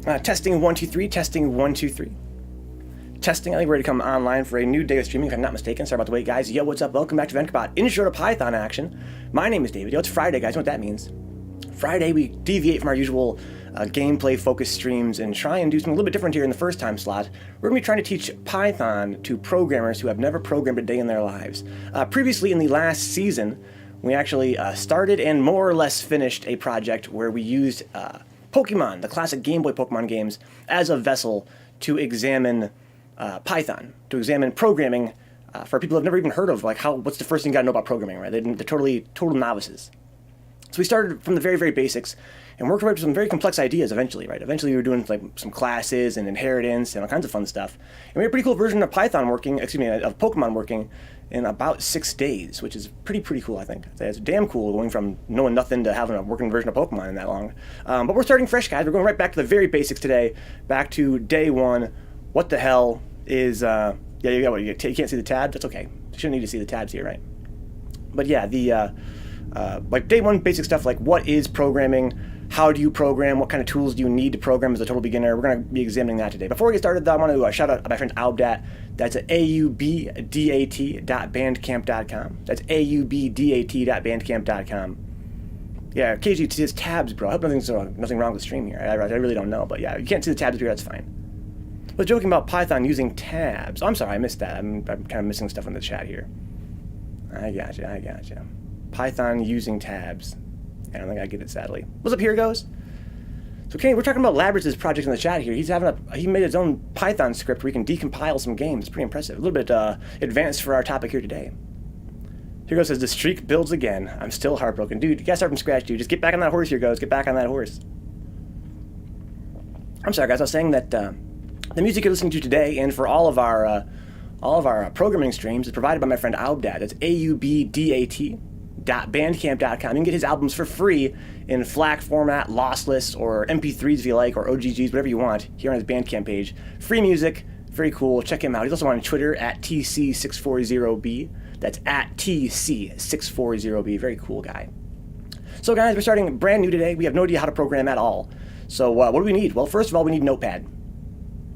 Testing 1 2 3. Testing 1 2 3. Testing. I think we're ready to come online for a new day of streaming, if I'm not mistaken. Sorry about the wait, guys. Yo, what's up? Welcome back to Vencabot. Intro to Python action. My name is David. Yo, it's Friday, guys. You know what that means? Friday, we deviate from our usual gameplay-focused streams and try and do something a little bit different here in the first time slot. We're going to be trying to teach Python to programmers who have never programmed a day in their lives. Previously, in the last season, we actually started and more or less finished a project where we used Pokemon, the classic Game Boy Pokemon games, as a vessel to examine Python, to examine programming for people who have never even heard of, like, what's the first thing you got to know about programming, right? They're total novices. So we started from the very, very basics and worked our way up to some very complex ideas eventually, right? Eventually we were doing like some classes and inheritance and all kinds of fun stuff. And we had a pretty cool version of Python working, of Pokemon working in about 6 days, which is pretty cool, I think. It's damn cool going from knowing nothing to having a working version of Pokemon in that long. But we're starting fresh, guys. We're going right back to the very basics today, back to day one. What the hell is, yeah, you can't see the tabs? That's okay. You shouldn't need to see the tabs here, right? But yeah, like day one basic stuff like what is programming, how do you program, what kind of tools do you need to program as a total beginner. We're going to be examining that today. Before we get started though, I want to shout out my friend Aubdat. That's at aubdat.bandcamp.com. That's aubdat.bandcamp.com. Yeah, occasionally it says tabs, bro. I hope nothing wrong with the stream here. I really don't know, but yeah, you can't see the tabs here, that's fine. I was joking about Python using tabs. Oh, I'm sorry, I missed that. I'm kind of missing stuff in the chat here. I gotcha. Python using tabs. I don't think I get it, sadly. What's up, here goes? So, okay, we're talking about Labrys' project in the chat here. He made his own Python script where he can decompile some games. It's pretty impressive. A little bit advanced for our topic here today. Here goes says, the streak builds again. I'm still heartbroken. Dude, you gotta start from scratch, dude. Just get back on that horse, here goes. Get back on that horse. I'm sorry, guys. I was saying that the music you're listening to today and for all of our programming streams is provided by my friend Aubdat. That's aubdat.bandcamp.com. You can get his albums for free in FLAC format, lossless, or MP3s if you like, or OGGs, whatever you want, here on his Bandcamp page. Free music, very cool. Check him out. He's also on Twitter at TC640B. That's at TC640B. Very cool guy. So guys, we're starting brand new today. We have no idea how to program at all. So what do we need? Well, first of all, we need Notepad.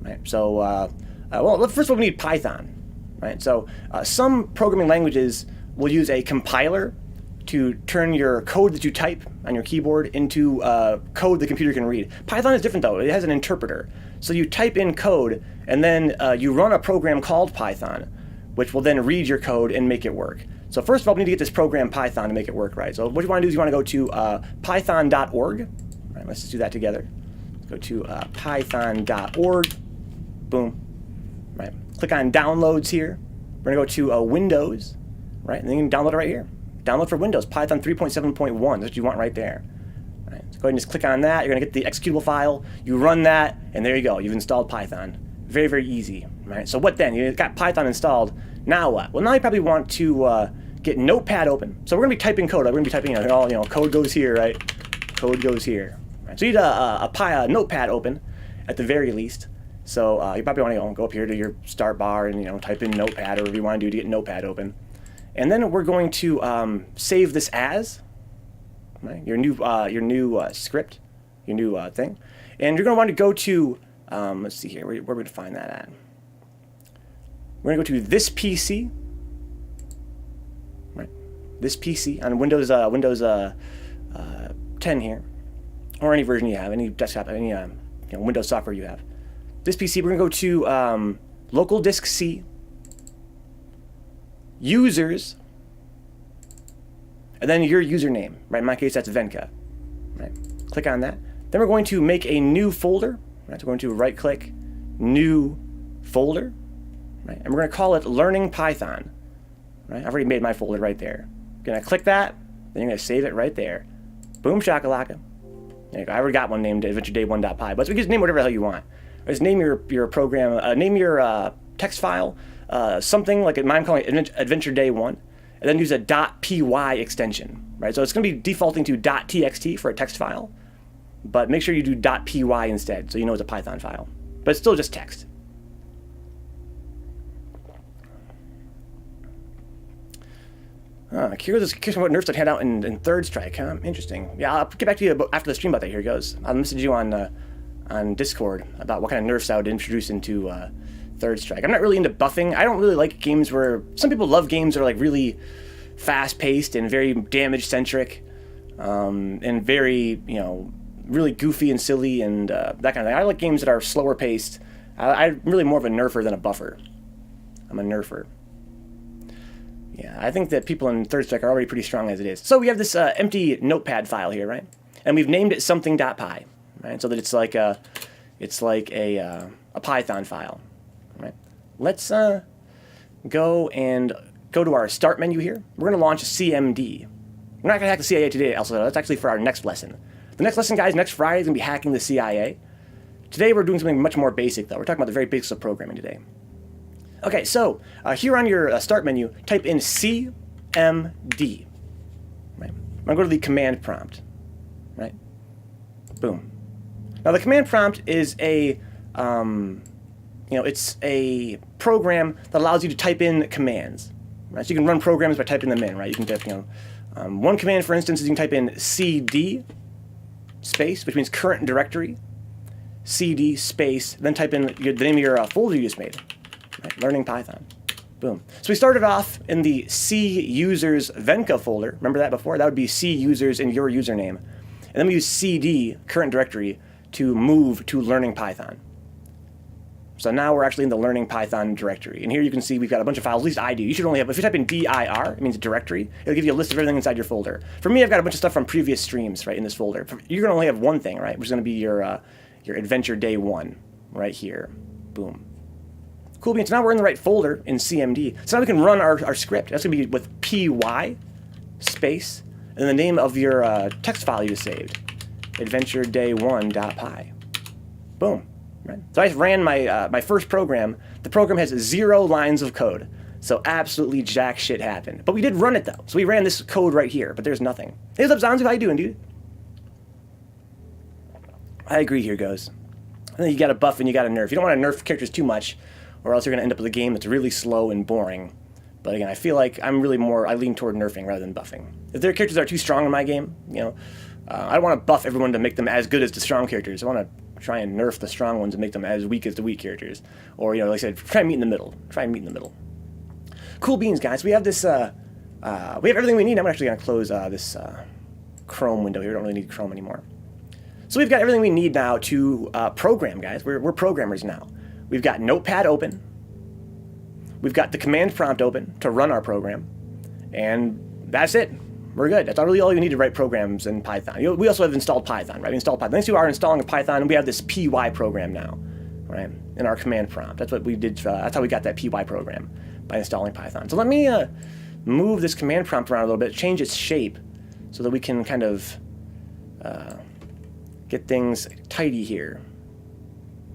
Right. So, well, first of all, we need Python. Right. So some programming languages will use a compiler to turn your code that you type on your keyboard into code the computer can read. Python is different though. It has an interpreter. So you type in code and then you run a program called Python, which will then read your code and make it work. So first of all, we need to get this program Python to make it work right. So what you want to do is you want to go to python.org. Right, let's just do that together. Let's go to python.org. Boom. Right. Click on downloads here. We're going to go to Windows. Right, and then you can download it right here. Download for Windows, Python 3.7.1. That's what you want right there. Right, so go ahead and just click on that. You're going to get the executable file. You run that, and there you go. You've installed Python. Very, very easy. Right. So what then? You've got Python installed. Now what? Well, now you probably want to get Notepad open. So we're going to be typing code. We're going to be typing, code goes here, right? Code goes here. Right. So you need a Notepad open, at the very least. So you probably want to go up here to your start bar and type in Notepad or whatever you want to do to get Notepad open. And then we're going to save this as, right, your new script, your new thing. And you're going to want to go to, let's see here, where would we find that at? We're going to go to this PC, right? This PC on Windows 10 here, or any version you have, any desktop, any Windows software you have. This PC, we're going to go to local disk C, users, and then your username, right? In my case, that's Venka, right? Click on that. Then we're going to make a new folder, right? So we're going to right-click, new folder, right? And we're going to call it Learning Python, right? I've already made my folder right there. Going to click that, then you're going to save it right there. Boom shakalaka. There you go. I already got one named AdventureDay1.py, but so you can just name whatever the hell you want. Just name your program, name your text file, something like mine, I'm calling it Adventure Day 1, and then use a .py extension, right? So it's going to be defaulting to .txt for a text file, but make sure you do .py instead, so you know it's a Python file. But it's still just text. Curious what nerfs I'd hand out in Third Strike, huh? Interesting. Yeah, I'll get back to you after the stream about that. Here it goes. I'll message you on on Discord about what kind of nerfs I would introduce into Third Strike. I'm not really into buffing. I don't really like games where some people love games that are like really fast-paced and very damage-centric, and very, you know, really goofy and silly and that kind of thing. I like games that are slower-paced. I'm really more of a nerfer than a buffer. I'm a nerfer. Yeah, I think that people in Third Strike are already pretty strong as it is. So we have this empty notepad file here, right? And we've named it something.py, right? So that it's like a Python file, right? Let's go to our start menu here. We're going to launch a CMD. We're not going to hack the CIA today, also. That's actually for our next lesson. The next lesson, guys, next Friday is going to be hacking the CIA. Today we're doing something much more basic, though. We're talking about the very basics of programming today. Okay, so here on your start menu, type in CMD. Right? I'm going to go to the command prompt. Right? Boom. Now the command prompt is a, it's a program that allows you to type in commands. Right? So you can run programs by typing them in. Right? You can type, one command, for instance, is you can type in CD space, which means current directory, CD space, then type in the name of your folder you just made. Right, learning Python. Boom. So we started off in the C users Venka folder. Remember that before? That would be C users in your username. And then we use CD, current directory, to move to learning Python. So now we're actually in the learning Python directory. And here you can see we've got a bunch of files, at least I do. You should only have, if you type in dir, it means directory, it'll give you a list of everything inside your folder. For me, I've got a bunch of stuff from previous streams, right, in this folder. You're going to only have one thing, right, which is going to be your adventure day 1, right here. Boom. Cool beans. So now we're in the right folder in CMD. So now we can run our script. That's going to be with py space and the name of your text file you just saved, adventureday1.py. Boom. Right. So I ran my first program. The program has 0 lines of code. So absolutely jack shit happened. But we did run it though. So we ran this code right here, but there's nothing. Hey, what's up, Zanzu? How you doing, dude? I agree, here goes. I think you got to buff and you got to nerf. You don't want to nerf characters too much, or else you're going to end up with a game that's really slow and boring. But again, I feel like I lean toward nerfing rather than buffing. If there are characters that are too strong in my game, I don't want to buff everyone to make them as good as the strong characters. I want to try and nerf the strong ones and make them as weak as the weak characters. Or, like I said, try and meet in the middle. Cool beans, guys. We have this, we have everything we need. I'm actually going to close this Chrome window here. We don't really need Chrome anymore. So we've got everything we need now to program, guys. We're programmers now. We've got Notepad open. We've got the command prompt open to run our program. And that's it. We're good. That's really all you need to write programs in Python. We also have installed Python, right? We installed Python. Thanks to our installing of Python, and we have this py program now, right? In our command prompt. That's what we did. That's how we got that py program, by installing Python. So let me move this command prompt around a little bit, change its shape, so that we can kind of get things tidy here.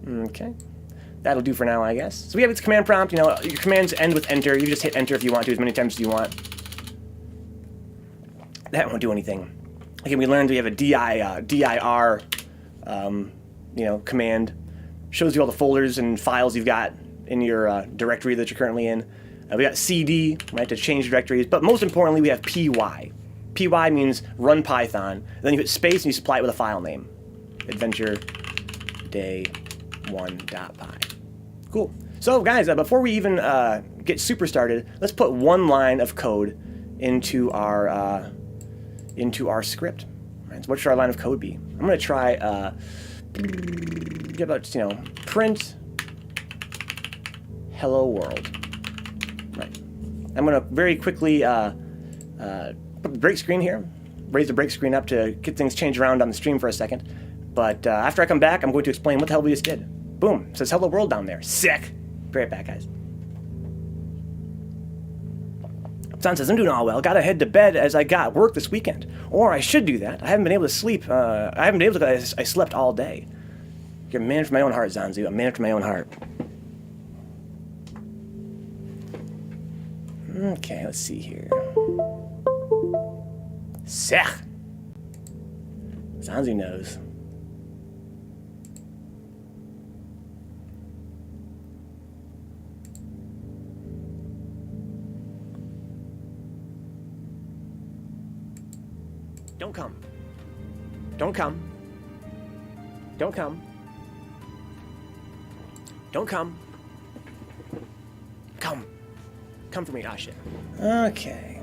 Okay. That'll do for now, I guess. So we have this command prompt. Your commands end with enter. You just hit enter if you want to, as many times as you want. That won't do anything. Again, we learned we have a dir, command. Shows you all the folders and files you've got in your directory that you're currently in. We got cd, right, to change directories. But most importantly, we have py. Py means run Python. Then you hit space and you supply it with a file name. adventureday1.py. Cool. So, guys, before we even get super started, let's put one line of code into our script. Right, so what should our line of code be? I'm going to try print hello world. Right. I'm going to very quickly put the break screen here, raise the break screen up to get things changed around on the stream for a second. But after I come back, I'm going to explain what the hell we just did. Boom. It says hello world down there. Sick. Be right back, guys. Son says, I'm doing all well. Gotta head to bed as I got work this weekend. Or I should do that. I haven't been able to sleep. I slept all day. You're a man after my own heart, Zanzu. A man after my own heart. Okay, let's see here. Sick. Zanzu knows. Don't come. Don't come. Don't come. Don't come. Come. Come for me. Ah, shit. Okay.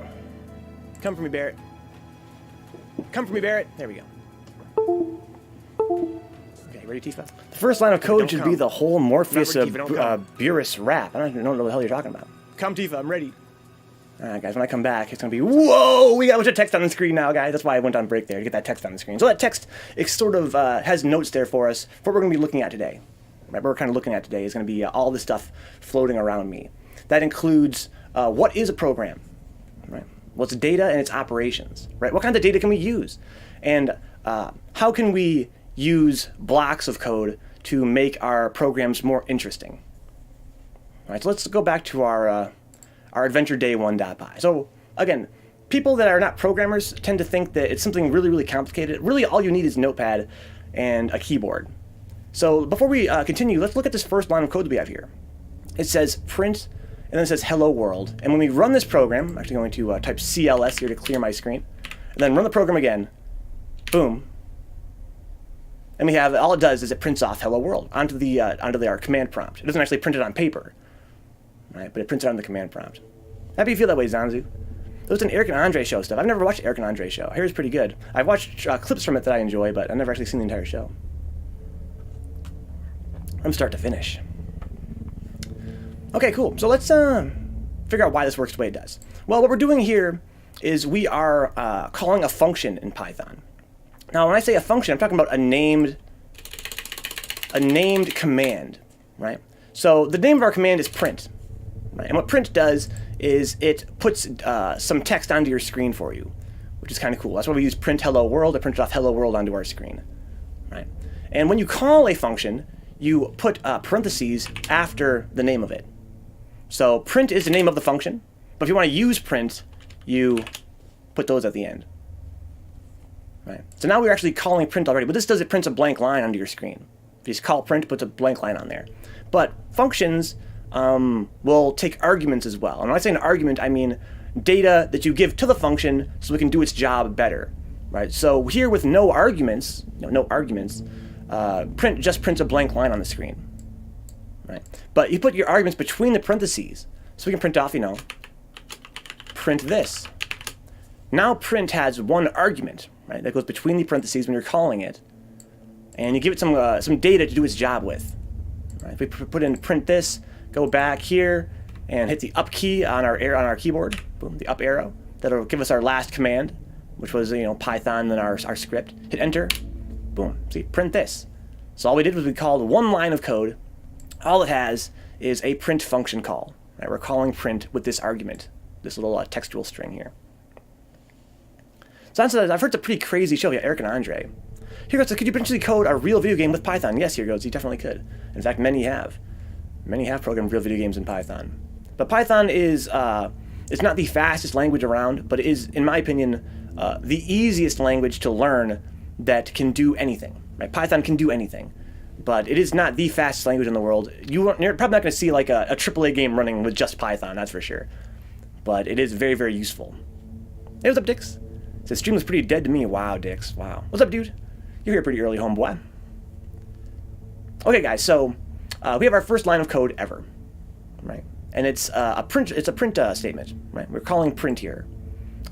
Come for me, Barrett. Come for me, Barrett. There we go. Okay, ready, Tifa? The first line of code should be the whole Morpheus Burris rap. I don't know what the hell you're talking about. Come, Tifa. I'm ready. Alright, guys, when I come back, it's going to be, whoa, we got a bunch of text on the screen now, guys. That's why I went on break there, to get that text on the screen. So that text, it sort of has notes there for us for what we're going to be looking at today. Right, what we're kind of looking at today is going to be all this stuff floating around me. That includes what is a program, right? What's data and its operations, right? What kinds of data can we use? And how can we use blocks of code to make our programs more interesting? All right, so let's go back to our adventure day 1.py. So again, people that are not programmers tend to think that it's something really, really complicated. Really, all you need is Notepad and a keyboard. So before we continue, let's look at this first line of code that we have here. It says print, and then it says hello world. And when we run this program, I'm actually going to type CLS here to clear my screen, and then run the program again, boom. And we have, all it does is it prints off hello world onto our command prompt. It doesn't actually print it on paper, right? But it prints it on the command prompt. Happy you feel that way, Zanzu. Those an Eric and Andre show stuff. I've never watched Eric and Andre show. I hear it's pretty good. I've watched clips from it that I enjoy, but I've never actually seen the entire show. From start to finish. Okay, cool. So let's figure out why this works the way it does. Well, what we're doing here is we are calling a function in Python. Now, when I say a function, I'm talking about a named command, right? So the name of our command is print, right? And what print does is it puts some text onto your screen for you, which is kind of cool. That's why we use print hello world to print off hello world onto our screen, right? And when you call a function, you put parentheses after the name of it. So print is the name of the function, but if you want to use print, you put those at the end. Right. So now we're actually calling print already. What this does, it prints a blank line onto your screen. If you just call print, it puts a blank line on there. But functions will take arguments as well. And when I say an argument, I mean data that you give to the function so it can do its job better. Right. So here with no arguments, print just prints a blank line on the screen. Right. But you put your arguments between the parentheses, so we can print off, print this. Now print has one argument, right, that goes between the parentheses when you're calling it, and you give it some data to do its job with. Right. If we put in print this, go back here and hit the up key on our keyboard, boom, the up arrow. That'll give us our last command, which was Python and our script. Hit enter, boom. See, print this. So all we did was we called one line of code. All it has is a print function call. Right? We're calling print with this argument, this little textual string here. So I've heard it's a pretty crazy show. Yeah, Eric and Andre. Here goes, could you potentially code a real video game with Python? Yes, here goes, you definitely could. In fact, many have. Many have programmed real video games in Python. But Python is it's not the fastest language around, but it is, in my opinion, the easiest language to learn that can do anything. Right? Python can do anything. But it is not the fastest language in the world. You're probably not going to see like a AAA game running with just Python, that's for sure. But it is very, very useful. Hey, what's up, Dix? It says, stream was pretty dead to me. Wow, Dix. Wow. What's up, dude? You're here pretty early, homeboy. Okay, guys, so we have our first line of code ever, right? And it's a print statement, right? We're calling print here.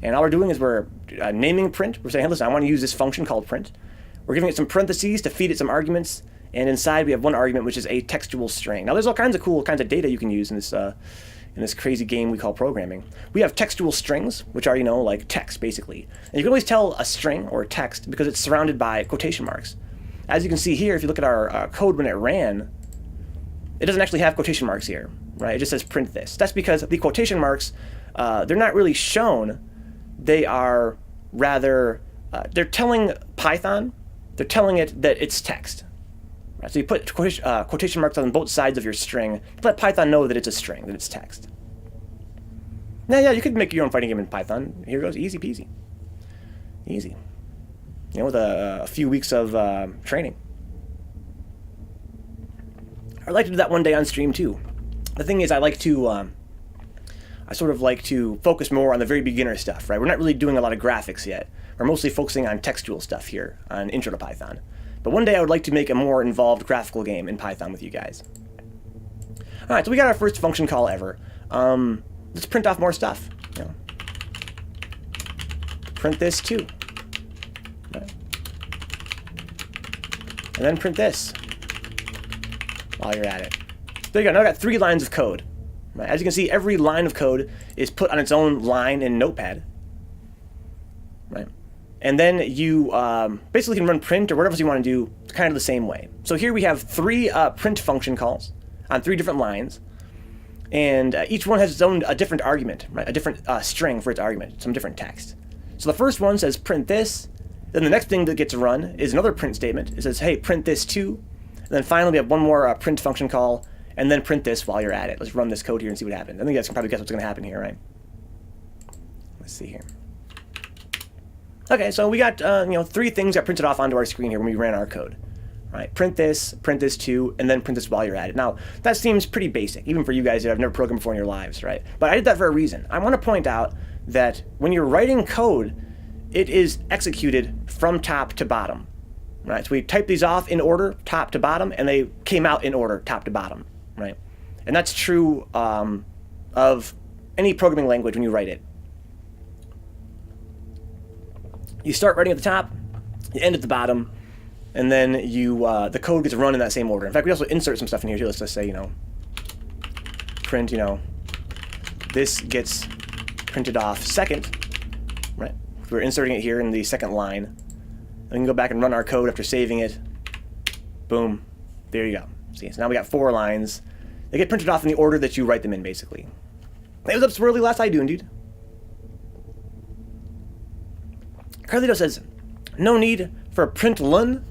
And all we're doing is we're naming print. We're saying, hey, listen, I want to use this function called print. We're giving it some parentheses to feed it some arguments. And inside we have one argument, which is a textual string. Now there's all kinds of cool kinds of data you can use in this crazy game we call programming. We have textual strings, which are, like text, basically. And you can always tell a string or text because it's surrounded by quotation marks. As you can see here, if you look at our code when it ran, it doesn't actually have quotation marks here, right? It just says print this. That's because the quotation marks, they're not really shown. They are rather, they're telling Python, they're telling it that it's text. So you put quotation marks on both sides of your string to let Python know that it's a string, that it's text. Now, yeah, you could make your own fighting game in Python. Here goes, easy peasy. Easy. With a few weeks of training. I'd like to do that one day on stream, too. The thing is, I sort of like to focus more on the very beginner stuff, right? We're not really doing a lot of graphics yet. We're mostly focusing on textual stuff here on Intro to Python. But one day I would like to make a more involved graphical game in Python with you guys. All right, so we got our first function call ever. Let's print off more stuff. You know. Print this too. Right. And then print this while you're at it. There you go. Now I've got 3 lines of code. Right. As you can see, every line of code is put on its own line in Notepad. Right. And then you basically can run print or whatever else you want to do kind of the same way. So here we have 3 print function calls on 3 different lines. And each one has its own a different argument, right? A different string for its argument, some different text. So the first one says print this. Then the next thing that gets run is another print statement. It says, hey, print this too. And then finally we have one more print function call, and then print this while you're at it. Let's run this code here and see what happens. I think you guys can probably guess what's going to happen here, right? Let's see here. Okay, so we got 3 things that printed off onto our screen here when we ran our code. Right, print this too, and then print this while you're at it. Now, that seems pretty basic, even for you guys that have never programmed before in your lives, right? But I did that for a reason. I want to point out that when you're writing code, it is executed from top to bottom, right? So we type these off in order, top to bottom, and they came out in order, top to bottom, right? And that's true of any programming language when you write it. You start writing at the top, you end at the bottom, and then the code gets run in that same order. In fact, we also insert some stuff in here too. Let's just say, print, this gets printed off second, right? We're inserting it here in the second line. And we can go back and run our code after saving it. Boom. There you go. See, so now we got 4 lines. They get printed off in the order that you write them in, basically. Hey, what's up, Swirly? Last I doing, dude? Carlito says, no need for a println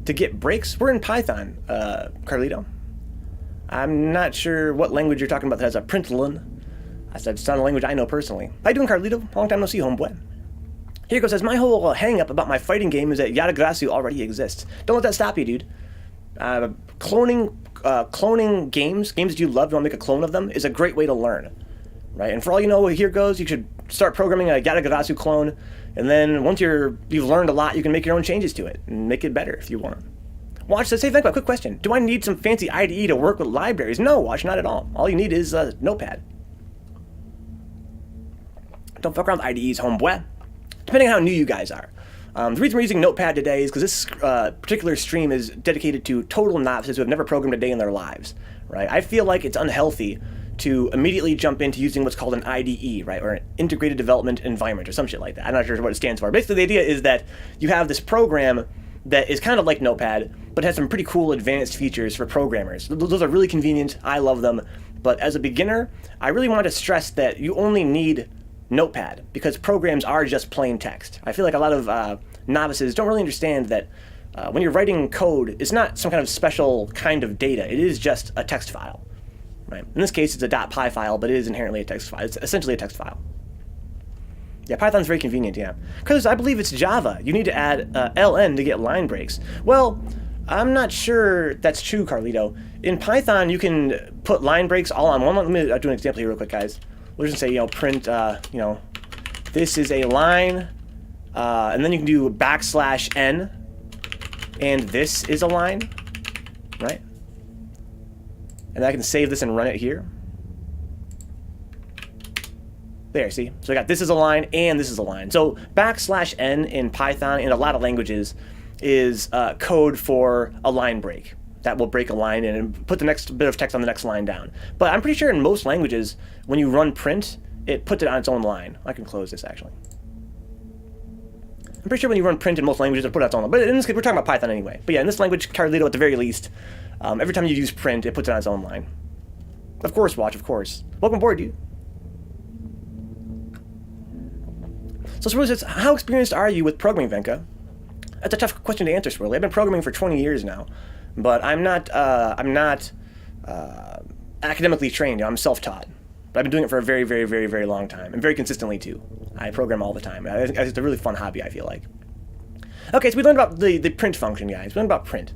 to get breaks. We're in Python, Carlito. I'm not sure what language you're talking about that has a println. I said it's not a language I know personally. How you doing, Carlito? Long time no see, homeboy. Here goes, says, my whole hang-up about my fighting game is that Yadagrasu already exists. Don't let that stop you, dude. Cloning games that you love, you want to make a clone of them, is a great way to learn. Right? And for all you know, here goes, you should start programming a Yadagrasu clone, and then once you've learned a lot, you can make your own changes to it and make it better if you want. Watch says, hey, Vencabot, quick question. Do I need some fancy IDE to work with libraries? No, Watch, not at all. All you need is Notepad. Don't fuck around with IDEs, homeboy. Depending on how new you guys are. The reason we're using Notepad today is because this particular stream is dedicated to total novices who have never programmed a day in their lives. Right? I feel like it's unhealthy to immediately jump into using what's called an IDE, right, or an integrated development environment, or some shit like that. I'm not sure what it stands for. Basically, the idea is that you have this program that is kind of like Notepad, but has some pretty cool advanced features for programmers. Those are really convenient. I love them. But as a beginner, I really want to stress that you only need Notepad, because programs are just plain text. I feel like a lot of novices don't really understand that when you're writing code, it's not some kind of special kind of data. It is just a text file. Right. In this case, it's a .py file, but it is inherently a text file. It's essentially a text file. Yeah, Python's very convenient, yeah. Because I believe it's Java. You need to add ln to get line breaks. Well, I'm not sure that's true, Carlito. In Python, you can put line breaks all on one. Let me do an example here real quick, guys. We'll just say, print, this is a line, and then you can do \n, and this is a line, right? And I can save this and run it here. There, see? So I got this is a line and this is a line. So \n in Python in a lot of languages is code for a line break. That will break a line and put the next bit of text on the next line down. But I'm pretty sure in most languages, when you run print, it puts it on its own line. I can close this, actually. I'm pretty sure when you run print in most languages, it puts it on its own line. But in this case, we're talking about Python anyway. But yeah, in this language, Carlito, at the very least, every time you use print, it puts it on its own line. Of course, Watch, of course. Welcome aboard, dude. So Swirly says, how experienced are you with programming, Venka? That's a tough question to answer, Swirly. I've been programming for 20 years now, but I'm not academically trained. I'm self-taught. But I've been doing it for a very, very, very, very long time, and very consistently too. I program all the time. It's a really fun hobby, I feel like. Okay, so we learned about the print function, guys. We learned about print.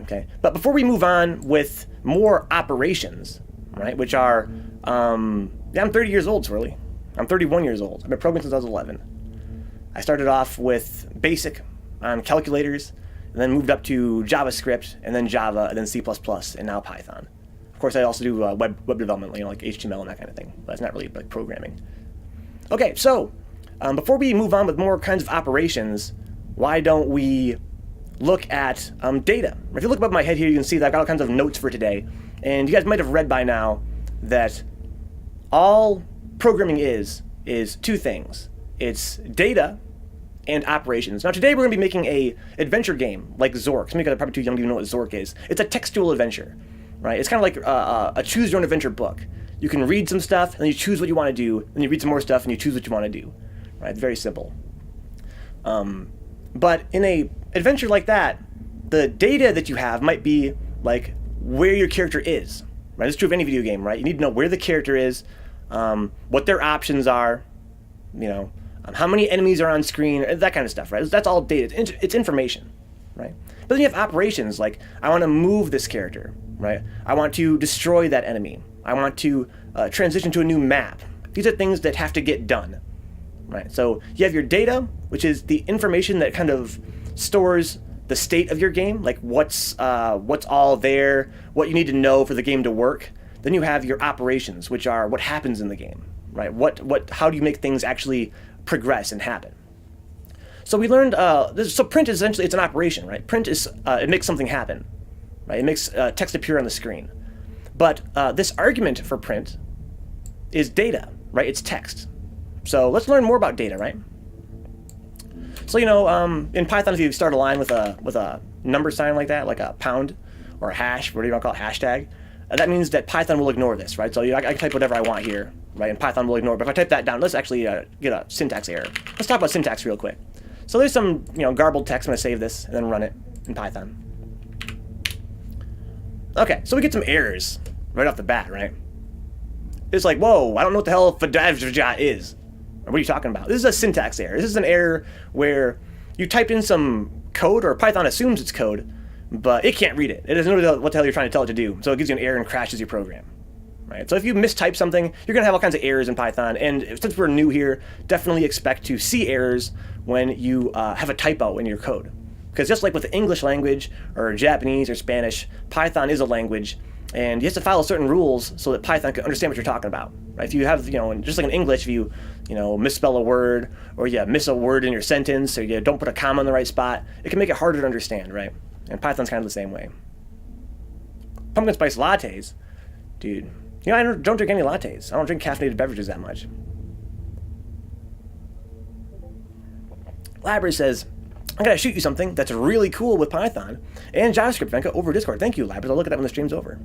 Okay, but before we move on with more operations, right, which are, I'm 30 years old, Swirly. I'm 31 years old. I've been programming since I was 11. I started off with BASIC on calculators, and then moved up to JavaScript, and then Java, and then C++, and now Python. Of course, I also do web development, like HTML and that kind of thing. But that's not really like programming. Okay, so before we move on with more kinds of operations, why don't we look at data? If you look above my head here, you can see that I've got all kinds of notes for today. And you guys might have read by now that all programming is two things. It's data and operations. Now today we're going to be making a adventure game like Zork. Some of you guys are probably too young to even know what Zork is. It's a textual adventure, right? It's kind of like a choose your own adventure book. You can read some stuff and then you choose what you want to do, then you read some more stuff and you choose what you want to do, right? It's very simple. But in a adventure like that, the data that you have might be like where your character is, right? It's true of any video game, right? You need to know where the character is, what their options are, how many enemies are on screen, that kind of stuff, right? That's all data. It's information, right? But then you have operations, like I want to move this character, right? I want to destroy that enemy. I want to transition to a new map. These are things that have to get done, right? So you have your data, which is the information that kind of stores the state of your game, like what's all there, what you need to know for the game to work. Then you have your operations, which are what happens in the game, right? How do you make things actually progress and happen? So we learned, so print is essentially, it's an operation, right? Print is, it makes something happen, right? It makes text appear on the screen. But this argument for print is data, right? It's text. So let's learn more about data, right? So, in Python, if you start a line with a number sign like that, like a pound or a hash, whatever you want to call it, hashtag, that means that Python will ignore this, right? So I can type whatever I want here, right? And Python will ignore it. But if I type that down, let's actually get a syntax error. Let's talk about syntax real quick. So there's some, garbled text. I'm going to save this and then run it in Python. Okay, so we get some errors right off the bat, right? It's like, whoa, I don't know what the hell fadavja is. What are you talking about? This is a syntax error. This is an error where you typed in some code, or Python assumes it's code, but it can't read it. It doesn't know what the hell you're trying to tell it to do. So it gives you an error and crashes your program, right? So if you mistype something, you're going to have all kinds of errors in Python. And since we're new here, definitely expect to see errors when you have a typo in your code. Because just like with the English language or Japanese or Spanish, Python is a language, and you have to follow certain rules so that Python can understand what you're talking about. Right? If you have, just like in English, if you, misspell a word, or you miss a word in your sentence, or you don't put a comma in the right spot, it can make it harder to understand, right? And Python's kind of the same way. Pumpkin spice lattes, dude. I don't drink any lattes. I don't drink caffeinated beverages that much. Labber says, I gotta shoot you something that's really cool with Python and JavaScript, Venka, over Discord. Thank you, Labber. I'll look at that when the stream's over.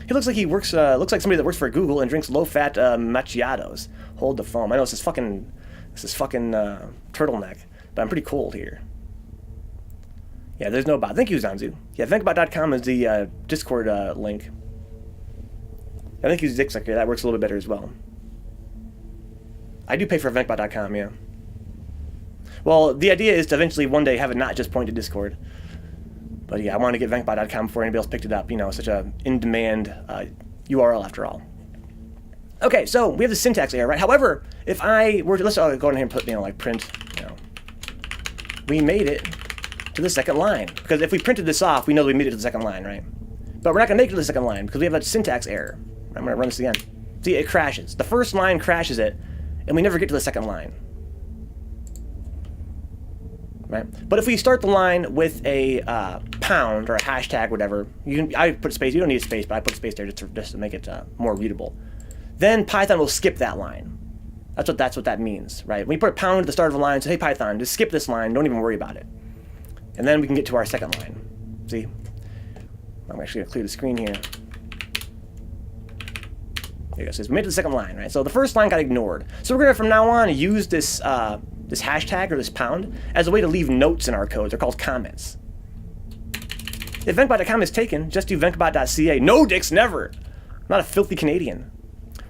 He looks like he works, looks like somebody that works for Google and drinks low-fat macchiatos. Hold the phone. I know this is fucking turtleneck, but I'm pretty cold here. Yeah, there's no bot. Thank you, Zanzu. Yeah, Vencabot.com is the Discord link. I think use Zixaker. That works a little bit better as well. I do pay for Vencabot.com, yeah. Well, the idea is to eventually one day have it not just point to Discord. But yeah, I wanted to get Vencabot.com before anybody else picked it up. Such a in-demand URL after all. Okay, so we have the syntax error, right? However, if I were to, let's go ahead and put, like print, we made it to the second line. Because if we printed this off, we know that we made it to the second line, right? But we're not going to make it to the second line because we have a syntax error. I'm going to run this again. See, it crashes. The first line crashes it, and we never get to the second line. Right? But if we start the line with a pound or a hashtag, whatever, I put space. You don't need a space, but I put space there just to make it more readable. Then Python will skip that line. That's what that means, right? When you put a pound at the start of a line, say, hey Python, just skip this line. Don't even worry about it. And then we can get to our second line. See? I'm actually gonna clear the screen here. There you go. So we made it to the second line, right? So the first line got ignored. So we're gonna from now on use this this hashtag or this pound as a way to leave notes in our code. They're called comments. If Vencabot.com is taken, just do Vencabot.ca. No, dicks, never. I'm not a filthy Canadian.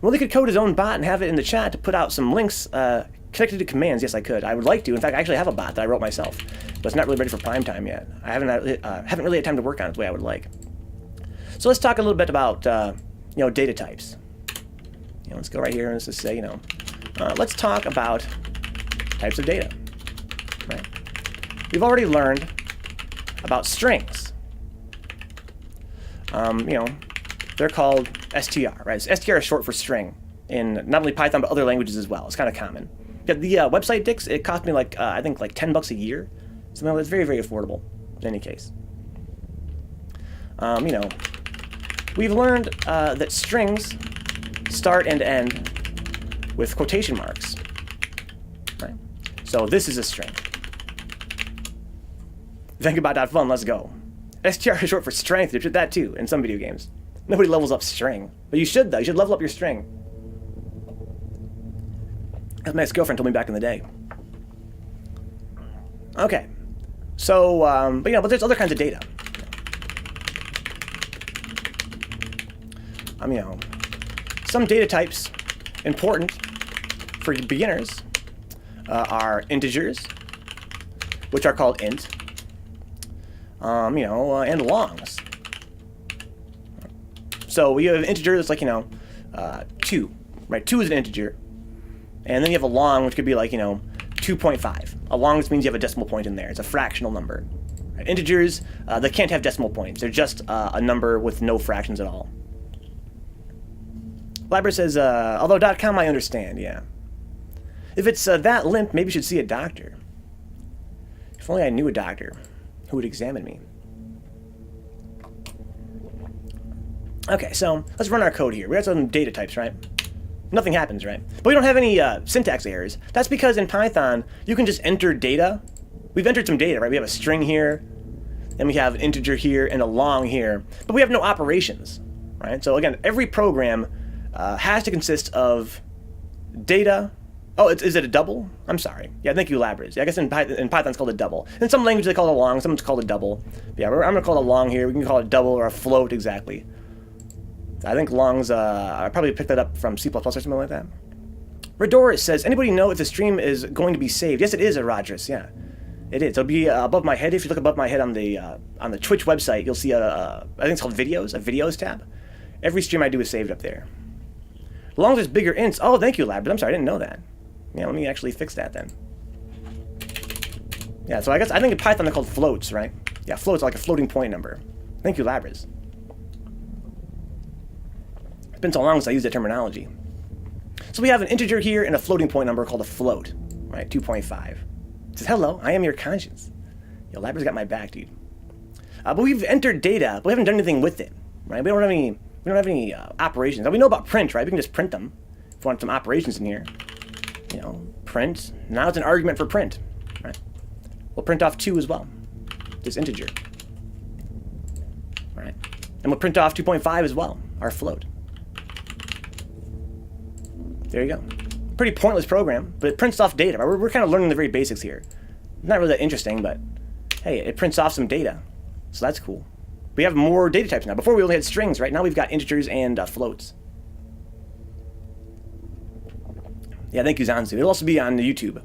Well, he could code his own bot and have it in the chat to put out some links connected to commands. Yes, I could. I would like to. In fact, I actually have a bot that I wrote myself, but it's not really ready for prime time yet. I haven't really had time to work on it the way I would like. So let's talk a little bit about data types. Let's go right here and let's just say let's talk about types of data. Right? We've already learned about strings. they're called str, right? So str is short for string in not only Python but other languages as well. It's kind of common. Yeah, the website Dix, it cost me like I think like $10 a year, something that's very, very affordable. In any case, you know, we've learned that strings start and end with quotation marks, right? So this is a string. Vencabot.fun, let's go. STR is short for strength. You should that too in some video games. Nobody levels up string, but you should though. You should level up your string. As my ex-girlfriend told me back in the day. Okay. So, but you know, but there's other kinds of data. You know, some data types important for beginners are integers, which are called int. You know, and longs. So we have an integer that's like, you know, 2, right? 2 is an integer, and then you have a long, which could be like, you know, 2.5. A long just means you have a decimal point in there. It's a fractional number. Right? Integers, they can't have decimal points. They're just a number with no fractions at all. Labra says, although .com I understand, yeah. If it's that limp, maybe you should see a doctor. If only I knew a doctor who would examine me. Okay, so let's run our code here. We got some data types, right? Nothing happens, right? But we don't have any syntax errors. That's because in Python, you can just enter data. We've entered some data, right? We have a string here, and we have an integer here, and a long here. But we have no operations, right? So again, every program has to consist of data. Oh, is it a double? I'm sorry. Yeah, thank you, Labras. Yeah, I guess in Python it's called a double. In some languages they call it a long, some it's called a double. But yeah, I'm going to call it a long here. We can call it a double or a float, exactly. I think longs, I probably picked that up from C++ or something like that. Redoris says, anybody know if the stream is going to be saved? Yes, it is, Rodgers, yeah. It is. It'll be above my head. If you look above my head on the Twitch website, you'll see I think it's called videos, a videos tab. Every stream I do is saved up there. Longs is bigger ints. Oh, thank you, Lab. I'm sorry, I didn't know that. Yeah, let me actually fix that then. Yeah, so I think in Python they're called floats, right? Yeah, floats are like a floating point number. Thank you, Labras. It's been so long since I used that terminology. So we have an integer here and a floating point number called a float, right? 2.5. It says, hello, I am your conscience. Yo, Labras got my back, dude. But we've entered data, but we haven't done anything with it, right? We don't have any operations. Now we know about print, right? We can just print them. If we want some operations in here, you know, print. Now it's an argument for print, right? We'll print off 2 as well, this integer, right? And we'll print off 2.5 as well, our float. There you go. Pretty pointless program, but it prints off data, right? We're kind of learning the very basics here. Not really that interesting, but hey, it prints off some data, so that's cool. We have more data types now. Before we only had strings, right? Now we've got integers and floats. Yeah, thank you, Zanzu. It'll also be on YouTube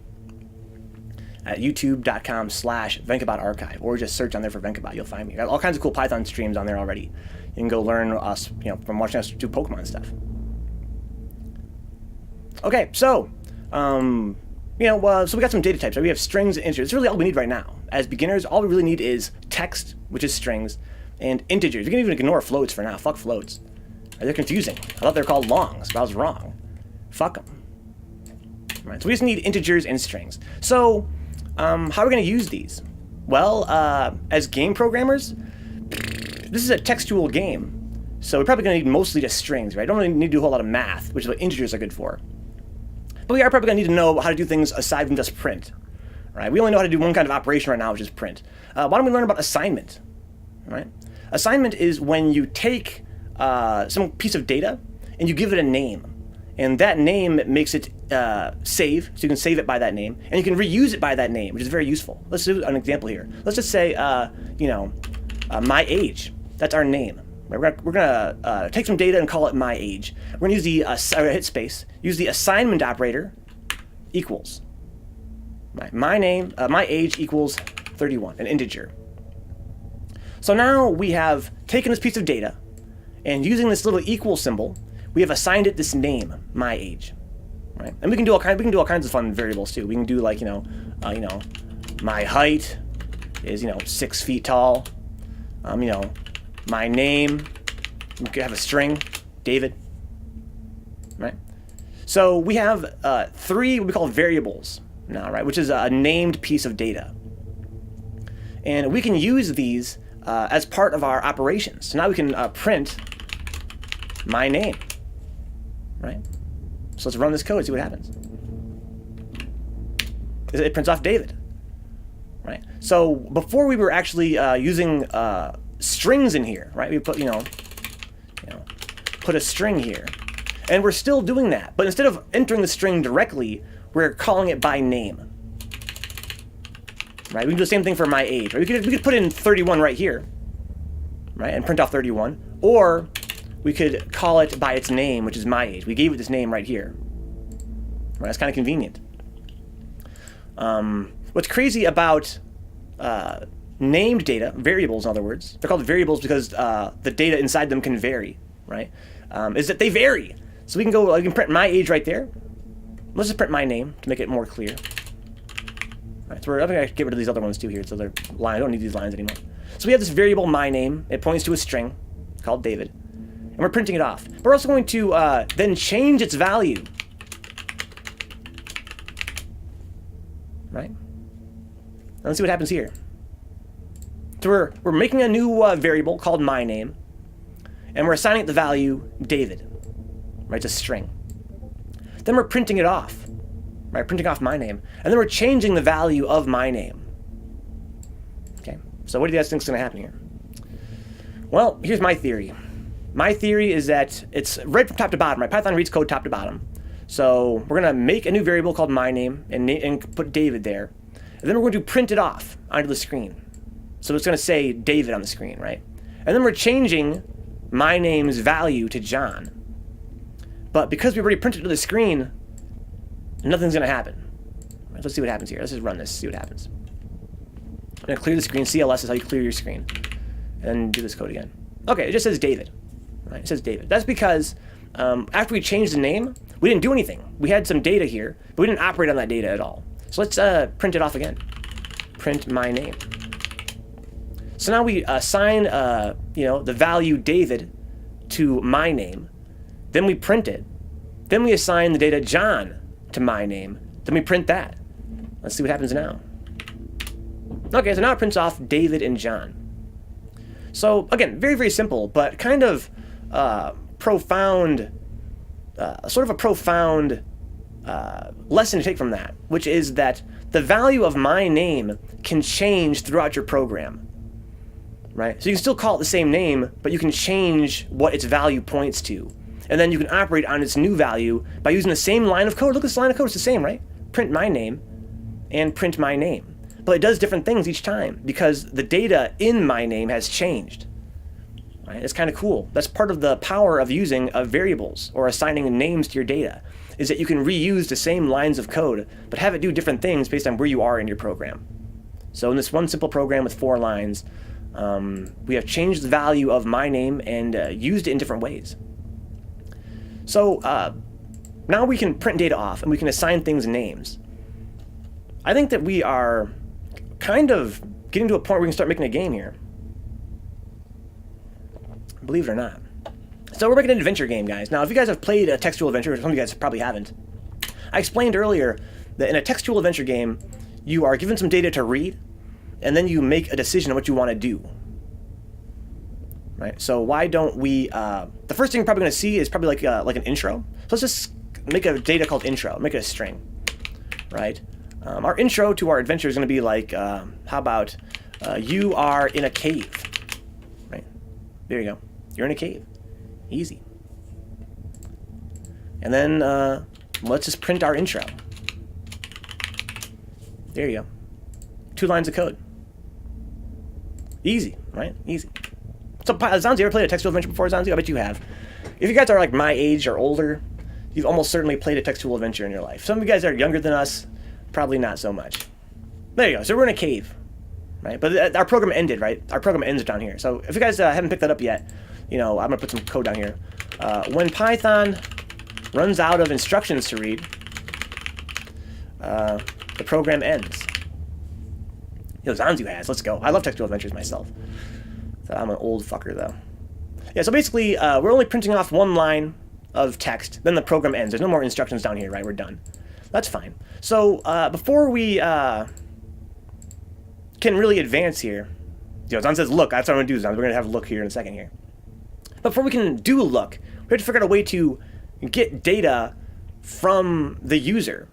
at youtube.com/VencabotArchive, or just search on there for Vencabot. You'll find me. Got all kinds of cool Python streams on there already. You can go learn us, you know, from watching us do Pokemon stuff. Okay, so, you know, so we got some data types. Right? We have strings and integers. That's really all we need right now. As beginners, all we really need is text, which is strings, and integers. You can even ignore floats for now. Fuck floats. Right, they're confusing. I thought they were called longs, but I was wrong. Fuck them. Right, so we just need integers and strings. So, how are we going to use these? Well, as game programmers, this is a textual game. So we're probably going to need mostly just strings, right? Don't really need to do a whole lot of math, which is what integers are good for. But we are probably going to need to know how to do things aside from just print. Right? We only know how to do one kind of operation right now, which is print. Why don't we learn about assignment? Right? Assignment is when you take some piece of data and you give it a name. And that name makes it save, so you can save it by that name. And you can reuse it by that name, which is very useful. Let's do an example here. Let's just say, my age. That's our name. Right? We're gonna take some data and call it my age. We're gonna use the hit space. Use the assignment operator equals. Right? My age equals 31, an integer. So now we have taken this piece of data, and using this little equal symbol, we have assigned it this name, my age. Right? And we can do all kinds of fun variables too. We can do like my height is 6 feet tall. My name We could have a string, David, right? So we have 3 what we call variables now, right? Which is a named piece of data. And we can use these as part of our operations. So now we can print my name, right? So let's run this code and see what happens. It prints off David, right? So before we were actually using strings in here, right? We put, put a string here. And we're still doing that. But instead of entering the string directly, we're calling it by name. Right? We can do the same thing for my age. Right? We could put in 31 right here, right? And print off 31. Or we could call it by its name, which is my age. We gave it this name right here. Right? That's kind of convenient. What's crazy about named data, variables in other words, they're called variables because the data inside them can vary, right? Is that they vary. So we can go, I can print my age right there. Let's just print my name to make it more clear. All right, so I'm going to get rid of these other ones too here. So they're lines. I don't need these lines anymore. So we have this variable my name. It points to a string called David. And we're printing it off. But we're also going to then change its value. Right? Now let's see what happens here. So we're making a new variable called my name. And we're assigning it the value David. Right? It's a string. Then we're printing it off. Right? Printing off my name. And then we're changing the value of my name. Okay. So what do you guys think is going to happen here? Well, here's my theory. My theory is that it's right from top to bottom. Right? Python reads code top to bottom. So we're going to make a new variable called my name and put David there. And then we're going to print it off onto the screen. So it's going to say David on the screen, right? And then we're changing my name's value to John. But because we already printed it to the screen, nothing's going to happen. Right, let's see what happens here. Let's just run this, see what happens. I'm going to clear the screen. CLS is how you clear your screen. And do this code again. Okay, it just says David. Right? It says David. That's because after we changed the name, we didn't do anything. We had some data here, but we didn't operate on that data at all. So let's print it off again. Print my name. So now we assign the value David to my name. Then we print it. Then we assign the data John to my name. Then we print that. Let's see what happens now. Okay, so now it prints off David and John. So again, very, very simple, but kind of profound, sort of a profound lesson to take from that, which is that the value of my name can change throughout your program. Right? So you can still call it the same name, but you can change what its value points to. And then you can operate on its new value by using the same line of code. Look at this line of code, it's the same, right? Print my name and print my name. But it does different things each time because the data in my name has changed. Right? It's kind of cool. That's part of the power of using variables or assigning names to your data, is that you can reuse the same lines of code, but have it do different things based on where you are in your program. So in this one simple program with 4 lines, we have changed the value of my name and used it in different ways. So now we can print data off and we can assign things names. I think that we are kind of getting to a point where we can start making a game here. Believe it or not. So we're making an adventure game, guys. Now, if you guys have played a textual adventure, some of you guys probably haven't, I explained earlier that in a textual adventure game, you are given some data to read, and then you make a decision on what you want to do. Right? So why don't we... the first thing you're probably going to see is probably like an intro. So let's just make a data called intro. Make it a string. Right? Our intro to our adventure is going to be like, how about you are in a cave. Right? There you go. You're in a cave. Easy. And then let's just print our intro. There you go. 2 lines of code. Easy, right? Easy. So, Zanzi, you ever played a textual adventure before, Zanzi? I bet you have. If you guys are like my age or older, you've almost certainly played a textual adventure in your life. Some of you guys are younger than us, probably not so much. There you go. So we're in a cave, right? But our program ended, right? Our program ends down here. So if you guys haven't picked that up yet, I'm going to put some code down here. When Python runs out of instructions to read, the program ends. Zanzu has. Let's go. I love textual adventures myself. So I'm an old fucker, though. Yeah, so basically, we're only printing off one line of text, then the program ends. There's no more instructions down here, right? We're done. That's fine. So before we can really advance here, Zon says look. That's what I'm going to do, Zon. We're going to have a look here in a second here. But before we can do a look, we have to figure out a way to get data from the user,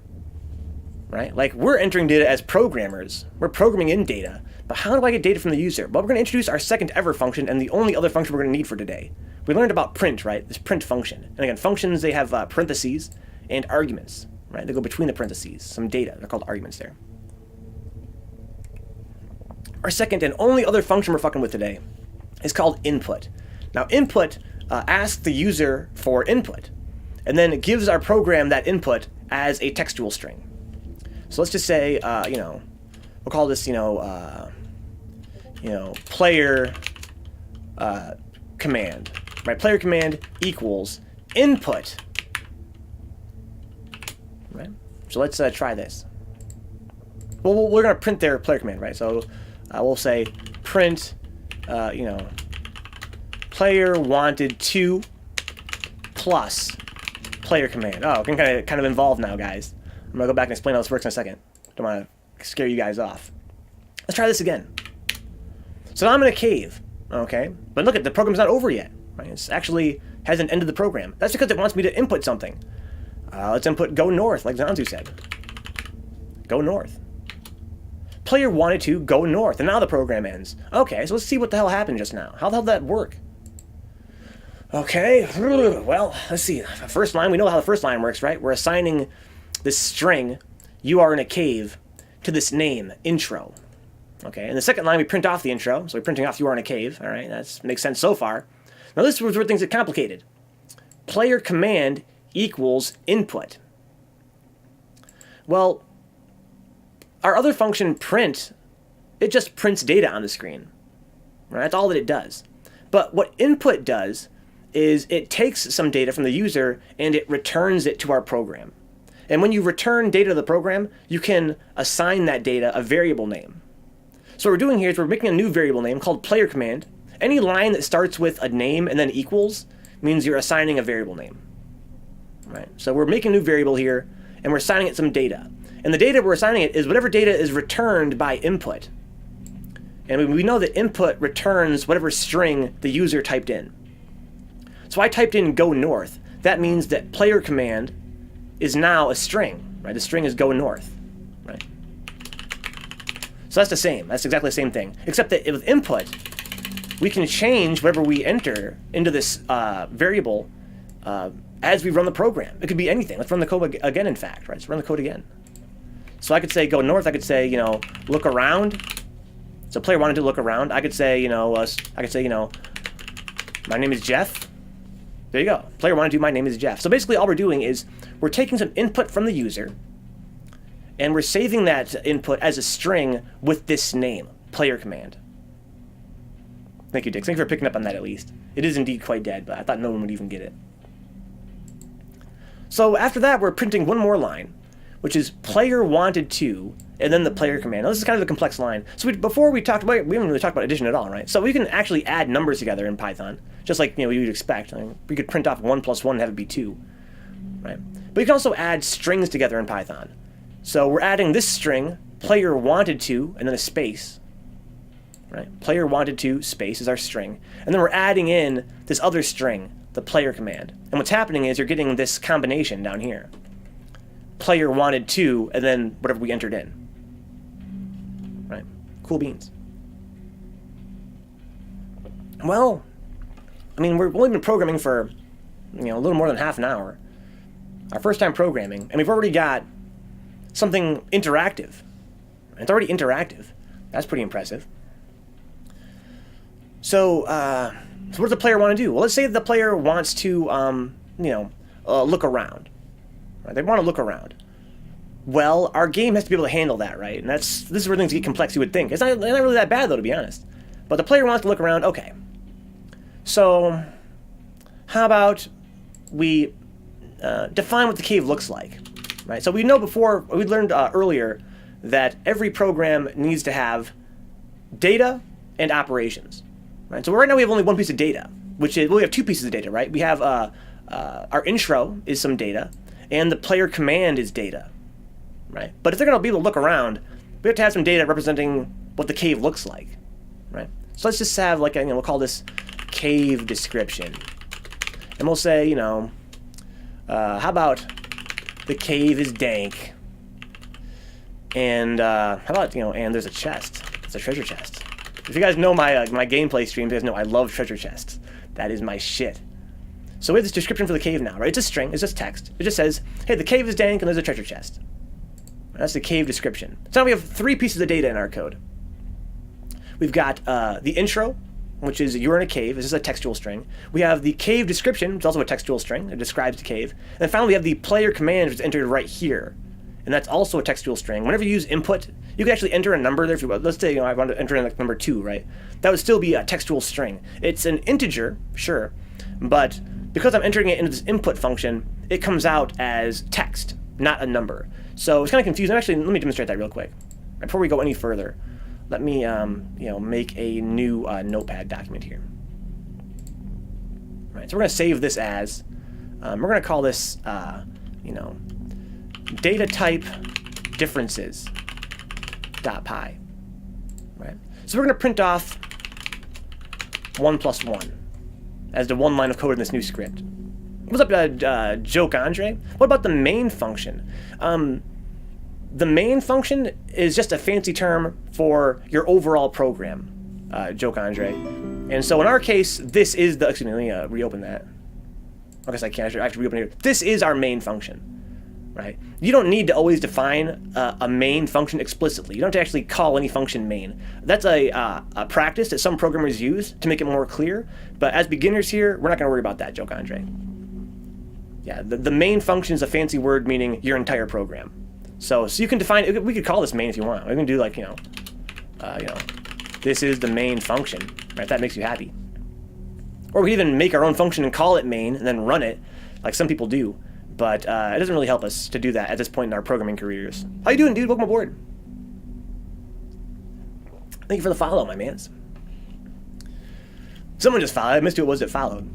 right? Like, we're entering data as programmers. We're programming in data. But how do I get data from the user? Well, we're going to introduce our second ever function and the only other function we're going to need for today. We learned about print, right? This print function. And again, functions, they have parentheses and arguments, right? They go between the parentheses, some data. They're called arguments there. Our second and only other function we're fucking with today is called input. Now, input asks the user for input, and then it gives our program that input as a textual string. So let's just say, we'll call this, player command, right? Player command equals input, right? So let's try this. Well, we're going to print their player command, right? So we'll say print, player wanted to plus player command. Oh, I'm kind of involved now, guys. I'm going to go back and explain how this works in a second. Don't want to scare you guys off. Let's try this again. So now I'm in a cave, okay? But look, the program's not over yet, right? It actually hasn't ended the program. That's because it wants me to input something. Let's input go north, like Zanzu said. Go north. Player wanted to go north, and now the program ends. Okay, so let's see what the hell happened just now. How the hell did that work? Okay, well, let's see. The first line, we know how the first line works, right? We're assigning this string, you are in a cave, to this name, intro. Okay, and the second line, we print off the intro. So we're printing off you are in a cave. All right, that makes sense so far. Now this is where things get complicated. Player command equals input. Well, our other function print, it just prints data on the screen. Right? That's all that it does. But what input does is it takes some data from the user and it returns it to our program. And when you return data to the program, you can assign that data a variable name. So what we're doing here is we're making a new variable name called player command. Any line that starts with a name and then equals means you're assigning a variable name. Right? So we're making a new variable here and we're assigning it some data. And the data we're assigning it is whatever data is returned by input. And we know that input returns whatever string the user typed in. So I typed in go north. That means that player command is now a string, right? The string is go north, right? So that's the same. That's exactly the same thing. Except that with input, we can change whatever we enter into this variable as we run the program. It could be anything. Let's run the code again, in fact, right? Let's run the code again. So I could say go north. I could say, look around. So player wanted to look around. I could say, my name is Jeff. There you go. Player wanted to do my name is Jeff. So basically all we're doing is we're taking some input from the user and we're saving that input as a string with this name, player command. Thank you, Dick. Thank you for picking up on that at least. It is indeed quite dead, but I thought no one would even get it. So after that, we're printing one more line, which is player wanted to, and then the player command. Now, this is kind of a complex line. So before we talked about, we haven't really talked about addition at all, right? So we can actually add numbers together in Python, just like you'd expect. I mean, we could print off 1 plus 1 and have it be 2, right? But you can also add strings together in Python. So we're adding this string, player wanted to, and then a space, right? Player wanted to, space is our string. And then we're adding in this other string, the player command. And what's happening is you're getting this combination down here. Player wanted to, and then whatever we entered in. Right? Cool beans. Well, I mean, we've only been programming for, a little more than half an hour. Our first time programming, and we've already got something interactive. It's already interactive. That's pretty impressive. So what does the player want to do? Well, let's say the player wants to, look around. Right? They want to look around. Well, our game has to be able to handle that, right? And this is where things get complex, you would think. It's not really that bad, though, to be honest. But the player wants to look around. Okay. So how about we define what the cave looks like, right? So we know before, we learned earlier that every program needs to have data and operations, right? So right now we have only one piece of data, which is, well, we have two pieces of data, right? We have our intro is some data, and the player command is data, right? But if they're going to be able to look around, we have to have some data representing what the cave looks like, right? So let's just have like, we'll call this cave description. And we'll say, how about the cave is dank, and how about, and there's a chest. It's a treasure chest. If you guys know my my gameplay streams, you guys know I love treasure chests. That is my shit. So we have this description for the cave now, right? It's a string, it's just text. It just says, hey, the cave is dank and there's a treasure chest. That's the cave description. So now we have three pieces of data in our code. We've got the intro, which is you're in a cave. This is a textual string. We have the cave description, which is also a textual string. It describes the cave. And then finally, we have the player command, which is entered right here. And that's also a textual string. Whenever you use input, you can actually enter a number there. If you, let's say I want to enter in like number 2, right? That would still be a textual string. It's an integer, sure, but because I'm entering it into this input function, it comes out as text, not a number. So it's kind of confusing. Actually, let me demonstrate that real quick. Before we go any further, let me make a new Notepad document here. Right. So we're going to save this as we're going to call this data type differences .py. Right. So we're going to print off 1 plus 1 as the one line of code in this new script. What's up, Joke Andre? What about the main function? The main function is just a fancy term for your overall program, Joke Andre. And so in our case, this is the, excuse me, let me reopen that. I guess I can't, I have to reopen it here. This is our main function, right? You don't need to always define a main function explicitly. You don't have to actually call any function main. That's a practice that some programmers use to make it more clear. But as beginners here, we're not going to worry about that, Joke Andre. Yeah, the main function is a fancy word meaning your entire program. So you can define, we could call this main if you want. We can do like, this is the main function, right? That makes you happy. Or we even make our own function and call it main and then run it, like some people do. But it doesn't really help us to do that at this point in our programming careers. How you doing, dude? Welcome aboard. Thank you for the follow, my mans. Someone just followed. I missed who it was that followed.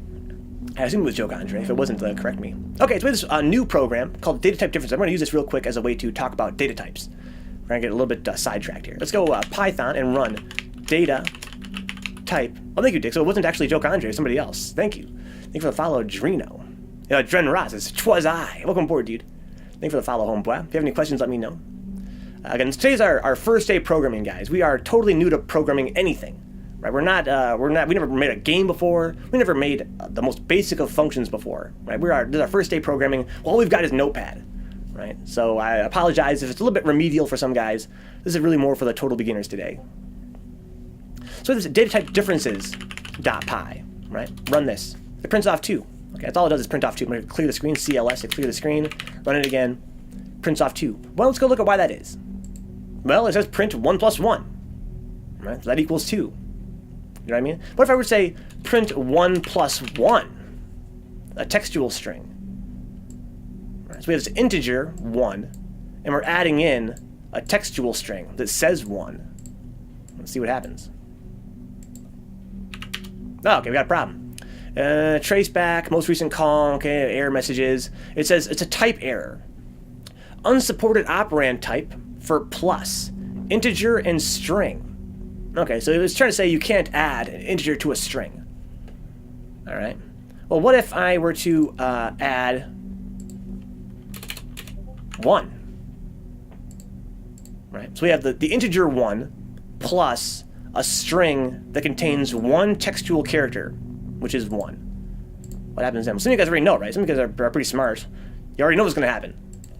I assume it was Joke Andre. If it wasn't, correct me. Okay, so we have this new program called data type differences. I'm going to use this real quick as a way to talk about data types. We're going to get a little bit sidetracked here. Let's go Python and run data type. Oh, thank you, Dick. So it wasn't actually Joke Andre, it was somebody else. Thank you. Thank you for the follow, Drino. Dren Ross, it's 'twas I. Welcome aboard, dude. Thank you for the follow, homeboy. If you have any questions, let me know. Again, today's our first day programming, guys. We are totally new to programming anything. Right? We never made a game before. We never made the most basic of functions before. Right? This is our first day programming. All we've got is Notepad. Right? So I apologize if it's a little bit remedial for some guys. This is really more for the total beginners today. So this data type differences .py. Right? Run this. It prints off 2. Okay, that's all it does is print off 2. I'm going to clear the screen, CLS, to clear the screen, run it again, prints off 2. Well, let's go look at why that is. Well, it says print 1 plus 1. Right? So that equals 2. You know what I mean? What if I were to say print 1 plus 1? A textual string. Right, so we have this integer 1, and we're adding in a textual string that says 1. Let's see what happens. Oh, okay, we got a problem. Trace back, most recent call, okay, error messages. It says it's a type error. Unsupported operand type for plus, integer and string. Okay, so it was trying to say you can't add an integer to a string. All right. Well, what if I were to add 1? Right. So we have the integer 1 plus a string that contains 1 textual character, which is 1. What happens then? Well, some of you guys already know, right? Some of you guys are pretty smart. You already know what's going to happen.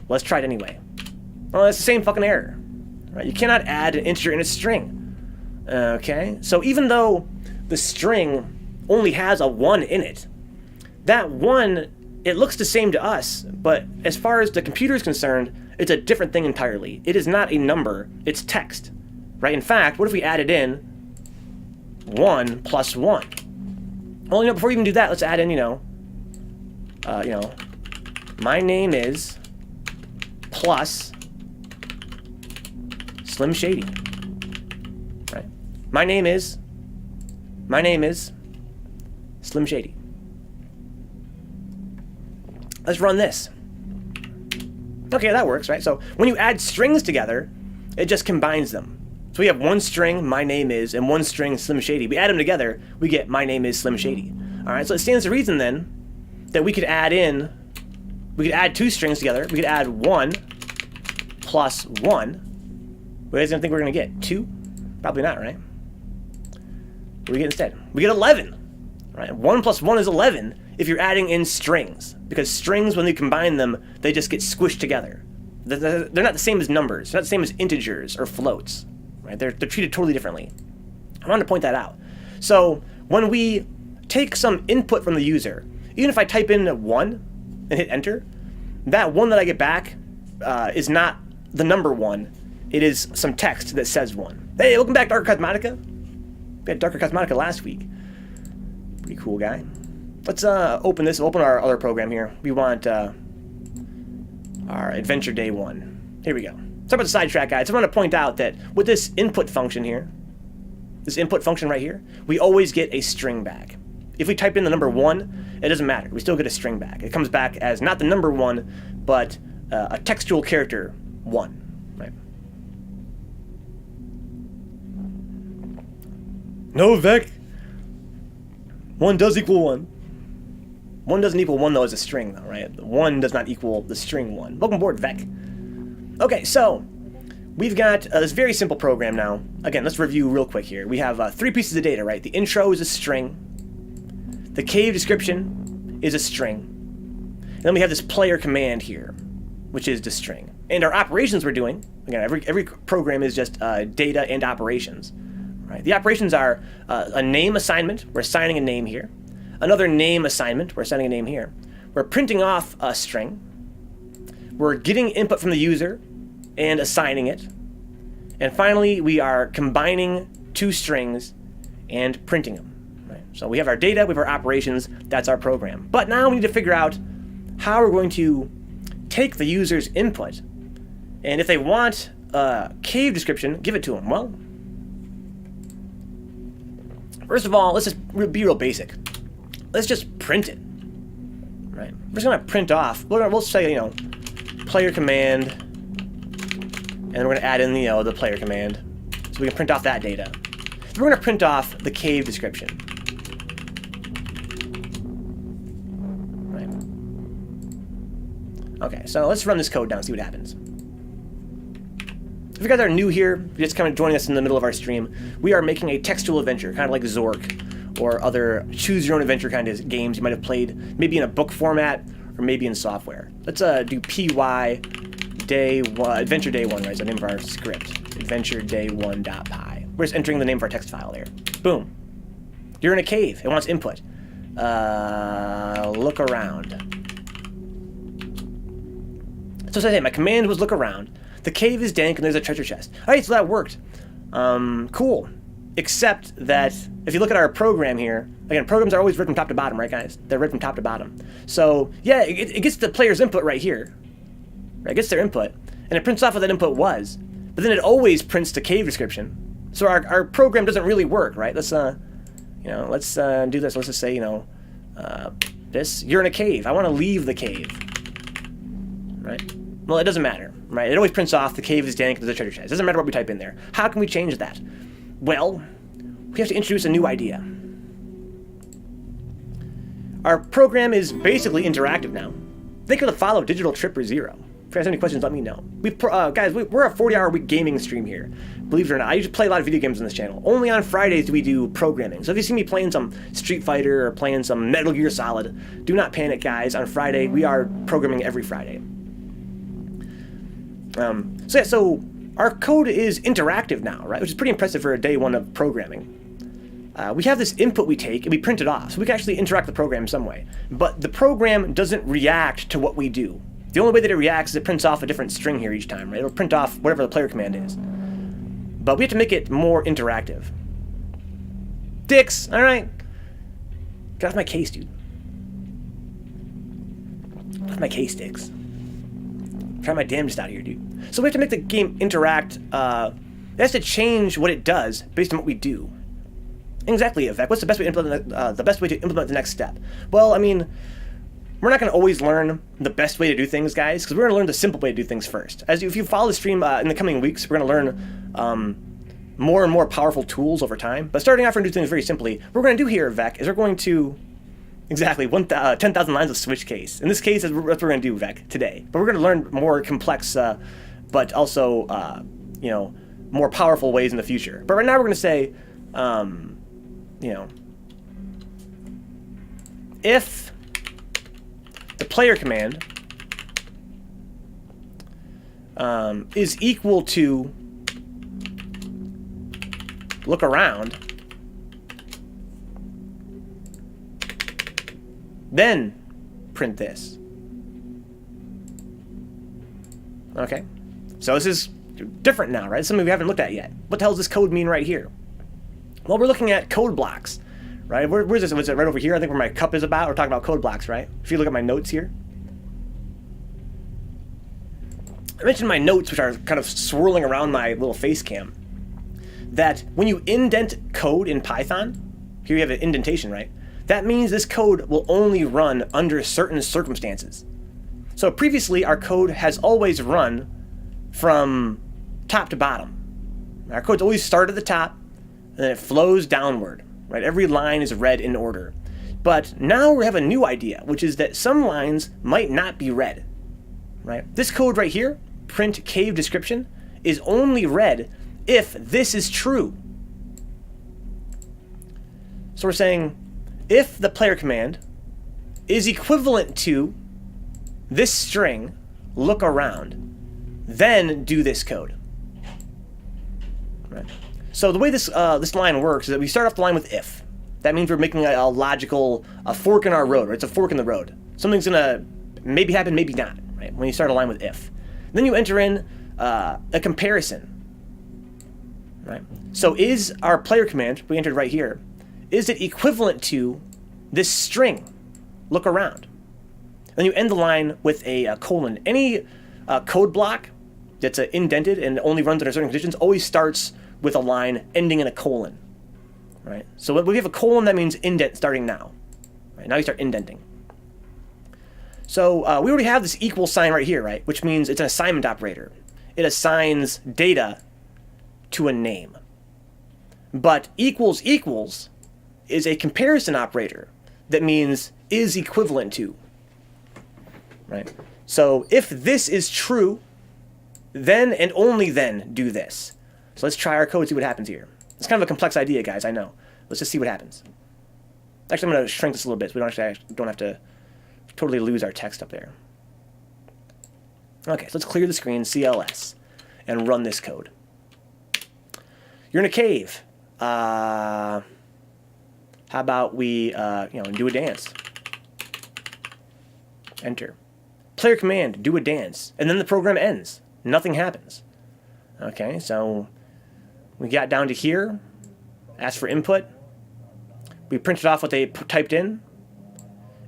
Let's try it anyway. Well, that's the same fucking error. Right? You cannot add an integer in a string. Okay? So even though the string only has a 1 in it, that 1, it looks the same to us, but as far as the computer is concerned, it's a different thing entirely. It is not a number, it's text. Right? In fact, what if we added in 1 plus 1? Well, before we even do that, let's add in, my name is plus Slim Shady. Right? My name is Slim Slim Shady. Let's run this. Okay, that works, right? So when you add strings together, it just combines them. So we have one string, my name is, and one string, Slim Shady. We add them together, we get my name is Slim Shady. All right, so it stands to reason then that we could add two strings together. We could add 1 plus 1. What do you guys think we're going to get? 2? Probably not, right? What do we get instead? We get 11. Right? 1 plus 1 is 11 if you're adding in strings. Because strings, when you combine them, they just get squished together. They're not the same as numbers. They're not the same as integers or floats. Right? They're treated totally differently. I wanted to point that out. So when we take some input from the user, even if I type in 1 and hit enter, that 1 that I get back is not the number 1. It is some text that says 1. Hey, welcome back, Darker Cosmotica. We had Darker Cosmotica last week. Pretty cool guy. Let's open this. Open our other program here. We want our Adventure Day 1. Here we go. Sorry about the sidetrack, guys. I want to point out that with this input function here, this input function right here, we always get a string back. If we type in the number 1, it doesn't matter. We still get a string back. It comes back as not the number 1, but a textual character 1. Right? No, Vec. 1 does equal 1. 1 doesn't equal 1, though, as a string, though, right? 1 does not equal the string 1. Welcome aboard, Vec. Okay, so we've got this very simple program now. Again, let's review real quick here. We have 3 pieces of data, right? The intro is a string. The cave description is a string. And then we have this player command here, which is the string. And our operations we're doing, again, every program is just data and operations. Right? The operations are a name assignment. We're assigning a name here. Another name assignment. We're assigning a name here. We're printing off a string. We're getting input from the user and assigning it. And finally, we are combining 2 strings and printing them. Right? So we have our data, we have our operations. That's our program. But now we need to figure out how we're going to take the user's input. And if they want a cave description, give it to them. Well, first of all, let's just be real basic. Let's just print it. Right? We're just going to print off. We'll say, player command, and then we're going to add in the player command, so we can print off that data. We're going to print off the cave description. Right. Okay, so let's run this code down and see what happens. If you guys are new here, just kind of joining us in the middle of our stream, we are making a textual adventure, kind of like Zork or other choose-your-own-adventure kind of games you might have played, maybe in a book format or maybe in software. Let's do py day 1, Adventure Day 1, right? It's the name of our script, adventureday1.py. We're just entering the name of our text file there. Boom. You're in a cave. It wants input. Look around. So say, my command was look around. The cave is dank and there's a treasure chest. All right, so that worked. Cool. Except that if you look at our program here, again, programs are always read from top to bottom, right, guys? They're read from top to bottom. So yeah, it gets the player's input right here. Right? It gets their input, and it prints off what that input was. But then it always prints the cave description. So our program doesn't really work, right? Let's do this. Let's just say, this. You're in a cave. I want to leave the cave. Right? Well, it doesn't matter, right? It always prints off the cave is dank, there's a treasure chest. It doesn't matter what we type in there. How can we change that? Well, we have to introduce a new idea. Our program is basically interactive now. Think of the follow Digital Tripper Zero. If you guys have any questions, let me know. Guys, we're a 40-hour-a-week gaming stream here. Believe it or not, I usually play a lot of video games on this channel. Only on Fridays do we do programming. So if you see me playing some Street Fighter or playing some Metal Gear Solid, do not panic, guys. On Friday, we are programming every Friday. So our code is interactive now, right? Which is pretty impressive for a day 1 of programming. We have this input we take and we print it off, so we can actually interact with the program in some way. But the program doesn't react to what we do. The only way that it reacts is it prints off a different string here each time, right? It'll print off whatever the player command is. But we have to make it more interactive. Dicks, all right. Get off my case, dude. Get off my case, Dicks. Try my damnedest out here, dude. So we have to make the game interact. It has to change what it does based on what we do. Exactly, Vec. What's the best way to implement the next step? Well, I mean, we're not going to always learn the best way to do things, guys, because we're going to learn the simple way to do things first. If you follow the stream in the coming weeks, we're going to learn more and more powerful tools over time. But starting off, we're going to do things very simply. What we're going to do here, Vec, is we're going to 10,000 lines of switch case. In this case, that's what we're going to do, Vec, today. But we're going to learn more complex, but also more powerful ways in the future. But right now, we're going to say, if the player command is equal to look around, then print this. Okay, so this is different now, right? Something we haven't looked at yet. What the hell does this code mean right here? Well, we're looking at code blocks, right? Where's this? Was it right over here? I think where my cup is about. We're talking about code blocks, right? If you look at my notes here. I mentioned my notes, which are kind of swirling around my little face cam, that when you indent code in Python, here you have an indentation, right? That means this code will only run under certain circumstances. So previously, our code has always run from top to bottom. Our code's always started at the top, and then it flows downward, right? Every line is read in order. But now we have a new idea, which is that some lines might not be read, right? This code right here, print cave description, is only read if this is true. So we're saying, if the player command is equivalent to this string, look around, then do this code. Right. So the way this line works is that we start off the line with if. That means we're making a logical fork in our road, right? It's a fork in the road. Something's gonna maybe happen, maybe not, right? When you start a line with if. Then you enter in a comparison, right? So is our player command, we entered right here, is it equivalent to this string, look around? Then you end the line with a colon. Any code block that's indented and only runs under certain conditions always starts with a line ending in a colon, right? So when we have a colon, that means indent starting now. Right? Now you start indenting. So we already have this equal sign right here, right? Which means it's an assignment operator. It assigns data to a name. But equals equals is a comparison operator that means is equivalent to, right? So if this is true, then and only then do this. So let's try our code, see what happens here. It's kind of a complex idea, guys, I know. Let's just see what happens. Actually, I'm going to shrink this a little bit so we don't have to totally lose our text up there. Okay, so let's clear the screen, CLS, and run this code. You're in a cave. How about we do a dance? Enter. Player command, do a dance. And then the program ends. Nothing happens. Okay, so we got down to here, asked for input. We printed off what they typed in.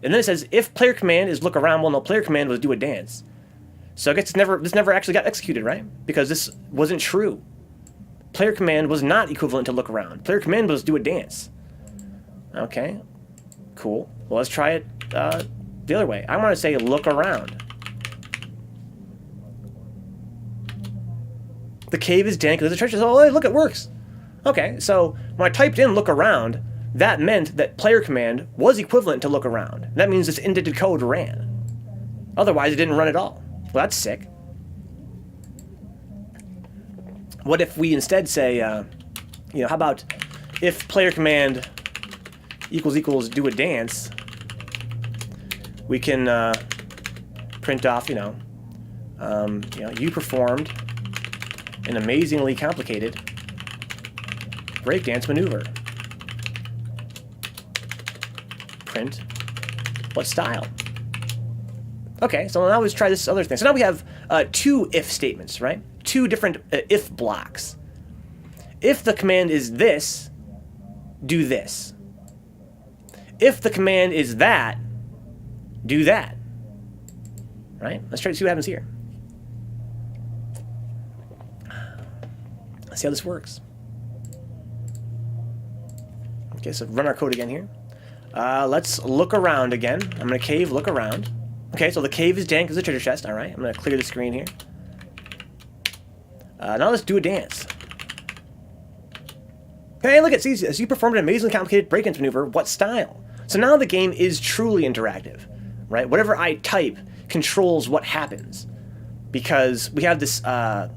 And then it says, if player command is look around, well, no, player command was do a dance. So I guess this never actually got executed, right? Because this wasn't true. Player command was not equivalent to look around. Player command was do a dance. Okay, cool. Well, let's try it the other way. I want to say look around. The cave is dank, there's a treasure. Oh, hey, look, it works. Okay, so when I typed in look around, that meant that player command was equivalent to look around. That means this indented code ran. Otherwise, it didn't run at all. Well, that's sick. What if we instead say, how about if player command equals do a dance, we can print off, you performed an amazingly complicated breakdance maneuver. Print what style. Okay, so now let's try this other thing. So now we have two if statements, right? Two different if blocks. If the command is this, do this. If the command is that, do that. Right? Let's try to see what happens here. Let's see how this works. Okay, so run our code again here. Let's look around again. I'm going to cave, look around. Okay, so the cave is dank as a treasure chest. All right, I'm going to clear the screen here. Now let's do a dance. Hey, look, it's easy. As you performed an amazingly complicated break-ins maneuver, what style? So now the game is truly interactive, right? Whatever I type controls what happens, because we have this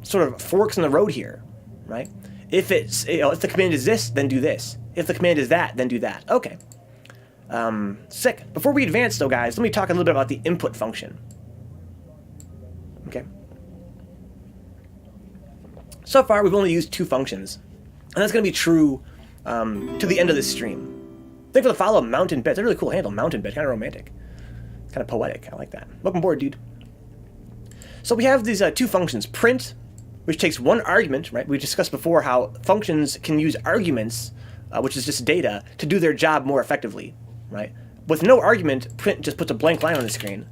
sort of forks in the road here, right? If it's, if the command is this, then do this. If the command is that, then do that. Okay. Sick. Before we advance, though, guys, let me talk a little bit about the input function. Okay. So far, we've only used 2 functions. And that's going to be true to the end of this stream. Thanks for the follow, Mountain Bed. It's a really cool handle, Mountain Bed. Kind of romantic. Kind of poetic. I like that. Welcome aboard, dude. So we have these 2 functions. Print, which takes one argument, right? We discussed before how functions can use arguments, which is just data, to do their job more effectively, right? With no argument, print just puts a blank line on the screen.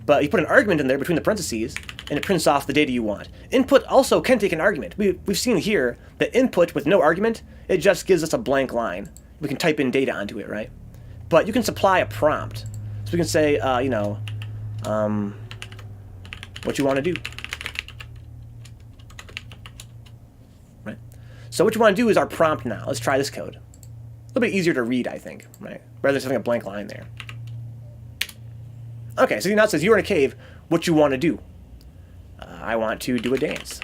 But you put an argument in there between the parentheses, and it prints off the data you want. Input also can take an argument. We've seen here that input with no argument, it just gives us a blank line. We can type in data onto it, right? But you can supply a prompt. So we can say, you know, what you want to do. Right? So what you want to do is our prompt now. Let's try this code. A little bit easier to read, I think, right? Rather than having a blank line there. Okay, so now it says you're in a cave. What you want to do? I want to do a dance.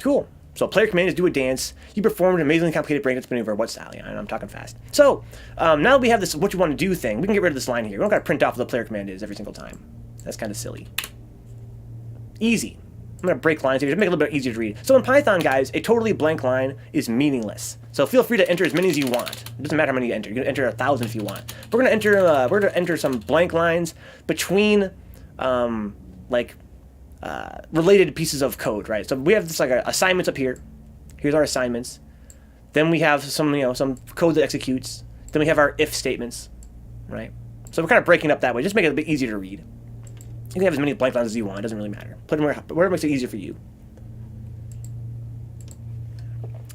Cool. So player command is do a dance. You performed an amazingly complicated break-dance maneuver. What style? Yeah, I'm talking fast. So now that we have this what you want to do thing, we can get rid of this line here. We don't got to print off what the player command is every single time. That's kind of silly. Easy. I'm going to break lines here to make it a little bit easier to read. So in Python, guys, a totally blank line is meaningless. So feel free to enter as many as you want. It doesn't matter how many you enter. You can enter 1,000 if you want. We're going to enter some blank lines between related pieces of code, right? So we have this assignments up here. Here's our assignments. Then we have some code that executes. Then we have our if statements, right? So we're kind of breaking up that way. Just make it a bit easier to read. You can have as many blank lines as you want. It doesn't really matter. Put them wherever makes it easier for you.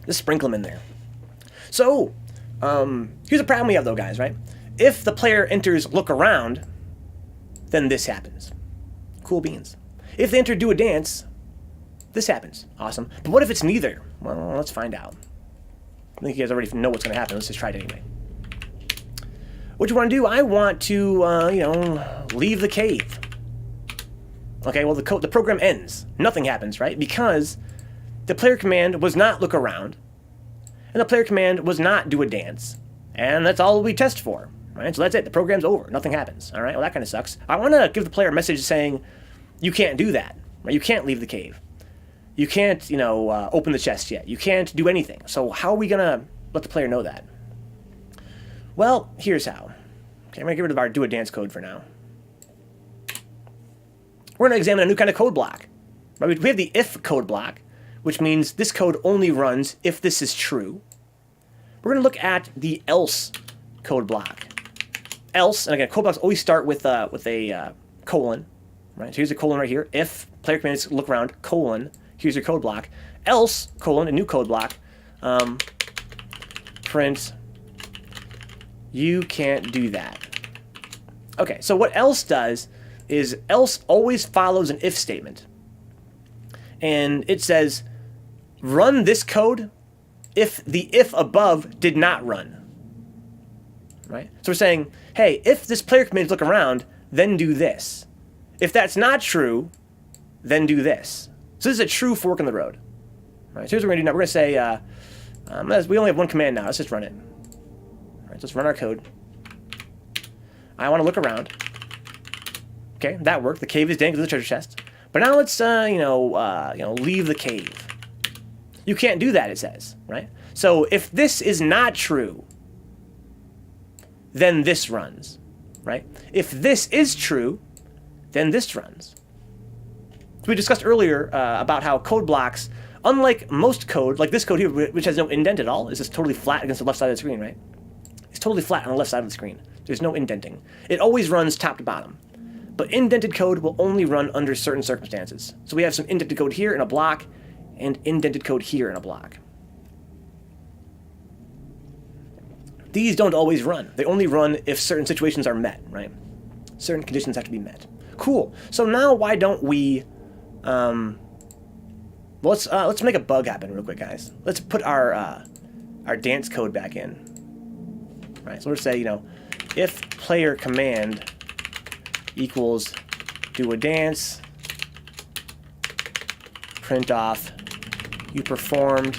Just sprinkle them in there. So, here's a problem we have though, guys, right? If the player enters look around, then this happens. Cool beans. If they enter do a dance, this happens. Awesome. But what if it's neither? Well, let's find out. I think you guys already know what's going to happen. Let's just try it anyway. What you want to do? I want to, leave the cave. Okay, well, the program ends. Nothing happens, right? Because the player command was not look around, and the player command was not do a dance. And that's all we test for, right? So that's it. The program's over. Nothing happens, all right? Well, that kind of sucks. I want to give the player a message saying, you can't do that, right? You can't leave the cave. You can't, open the chest yet. You can't do anything. So how are we going to let the player know that? Well, here's how. Okay, I'm going to get rid of our do a dance code for now. We're going to examine a new kind of code block. Right? We have the if code block, which means this code only runs if this is true. We're going to look at the else code block. Else, and again, code blocks always start with a colon. Right? So here's a colon right here. If player command is look around, colon, here's your code block. Else, colon, a new code block. Print, you can't do that. Okay, so what else does is else always follows an if statement. And it says, run this code if the if above did not run. Right? So we're saying, hey, if this player command look around, then do this. If that's not true, then do this. So this is a true fork in the road. All right, so here's what we're going to do now. We're going to say, we only have one command now. Let's just run it. All right, so let's run our code. I want to look around. Okay, that worked. The cave is dank as the treasure chest. But now let's, leave the cave. You can't do that, it says, right? So if this is not true, then this runs, right? If this is true, then this runs. So we discussed earlier about how code blocks, unlike most code, like this code here, which has no indent at all, is just totally flat against the left side of the screen, right? It's totally flat on the left side of the screen. There's no indenting. It always runs top to bottom. But indented code will only run under certain circumstances. So we have some indented code here in a block, and indented code here in a block. these don't always run. They only run if certain situations are met, right? Certain conditions have to be met. Cool. So now why don't we, let's make a bug happen real quick, guys. Let's put our dance code back in. Right, so we'll say, if player command equals do a dance, print off, you performed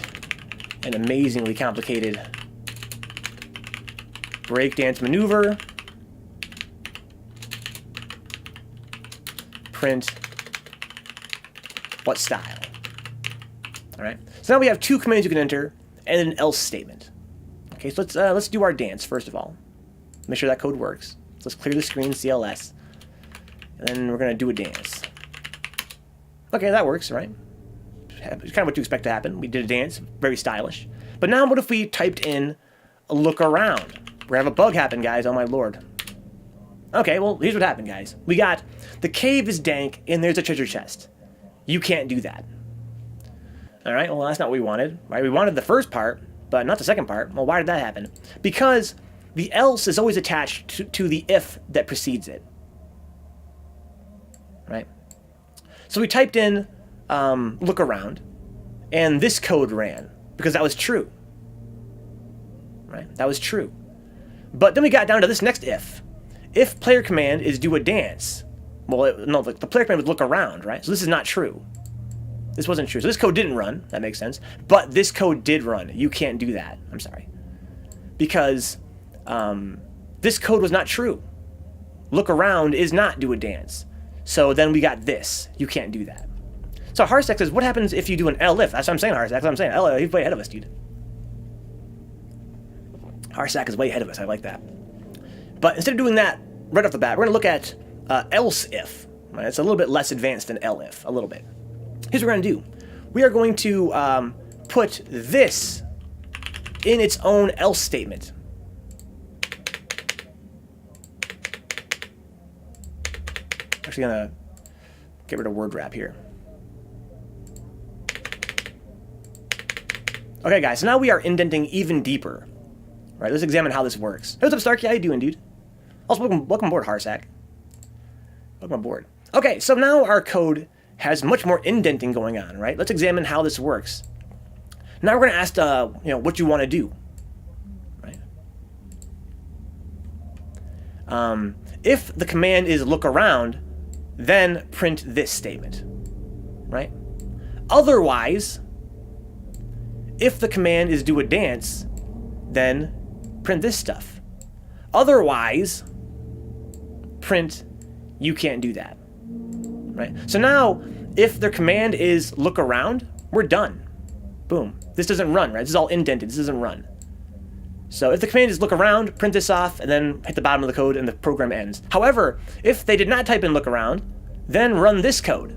an amazingly complicated breakdance maneuver, print what style. All right, so now we have two commands you can enter and an else statement. Okay, so let's do our dance first of all. Make sure that code works. So let's clear the screen, CLS, and then we're gonna do a dance. Okay, that works, right? It's kind of what you expect to happen. We did a dance, very stylish. But now what if we typed in a look around? We're gonna have a bug happen, guys, oh my lord. Okay, well, here's what happened, guys. We got, the cave is dank, and there's a treasure chest. You can't do that. All right, well, that's not what we wanted, right? We wanted the first part, but not the second part. Well, why did that happen? Because the else is always attached to the if that precedes it, right? So we typed in look around, and this code ran, because that was true, right? That was true. But then we got down to this next if. If player command is do a dance, well, no, the player command would look around, right? So this is not true. This wasn't true. So this code didn't run. That makes sense. But this code did run. You can't do that. I'm sorry. Because this code was not true. Look around is not do a dance. So then we got this. You can't do that. So Harsec says, what happens if you do an elif? That's what I'm saying, Harsec. That's what I'm saying. Elif, he's way ahead of us, dude. Harsec is way ahead of us. I like that. But instead of doing that right off the bat, we're going to look at else if. Right? It's a little bit less advanced than elif, a little bit. Here's what we're going to do. We are going to put this in its own else statement. Actually going to get rid of word wrap here. Okay, guys, so now we are indenting even deeper. Right, let's examine how this works. Hey, what's up, Starkey? How you doing, dude? Also, welcome aboard, Harsec. Welcome aboard. Okay, so now our code has much more indenting going on, right? Let's examine how this works. Now we're going to ask, what you want to do, right? If the command is look around, then print this statement, right? Otherwise, if the command is do a dance, then print this stuff. Otherwise, print you can't do that. Right? So now, if their command is look around, we're done. Boom. This doesn't run, right? This is all indented. This doesn't run. So if the command is look around, print this off, and then hit the bottom of the code, and the program ends. However, if they did not type in look around, then run this code.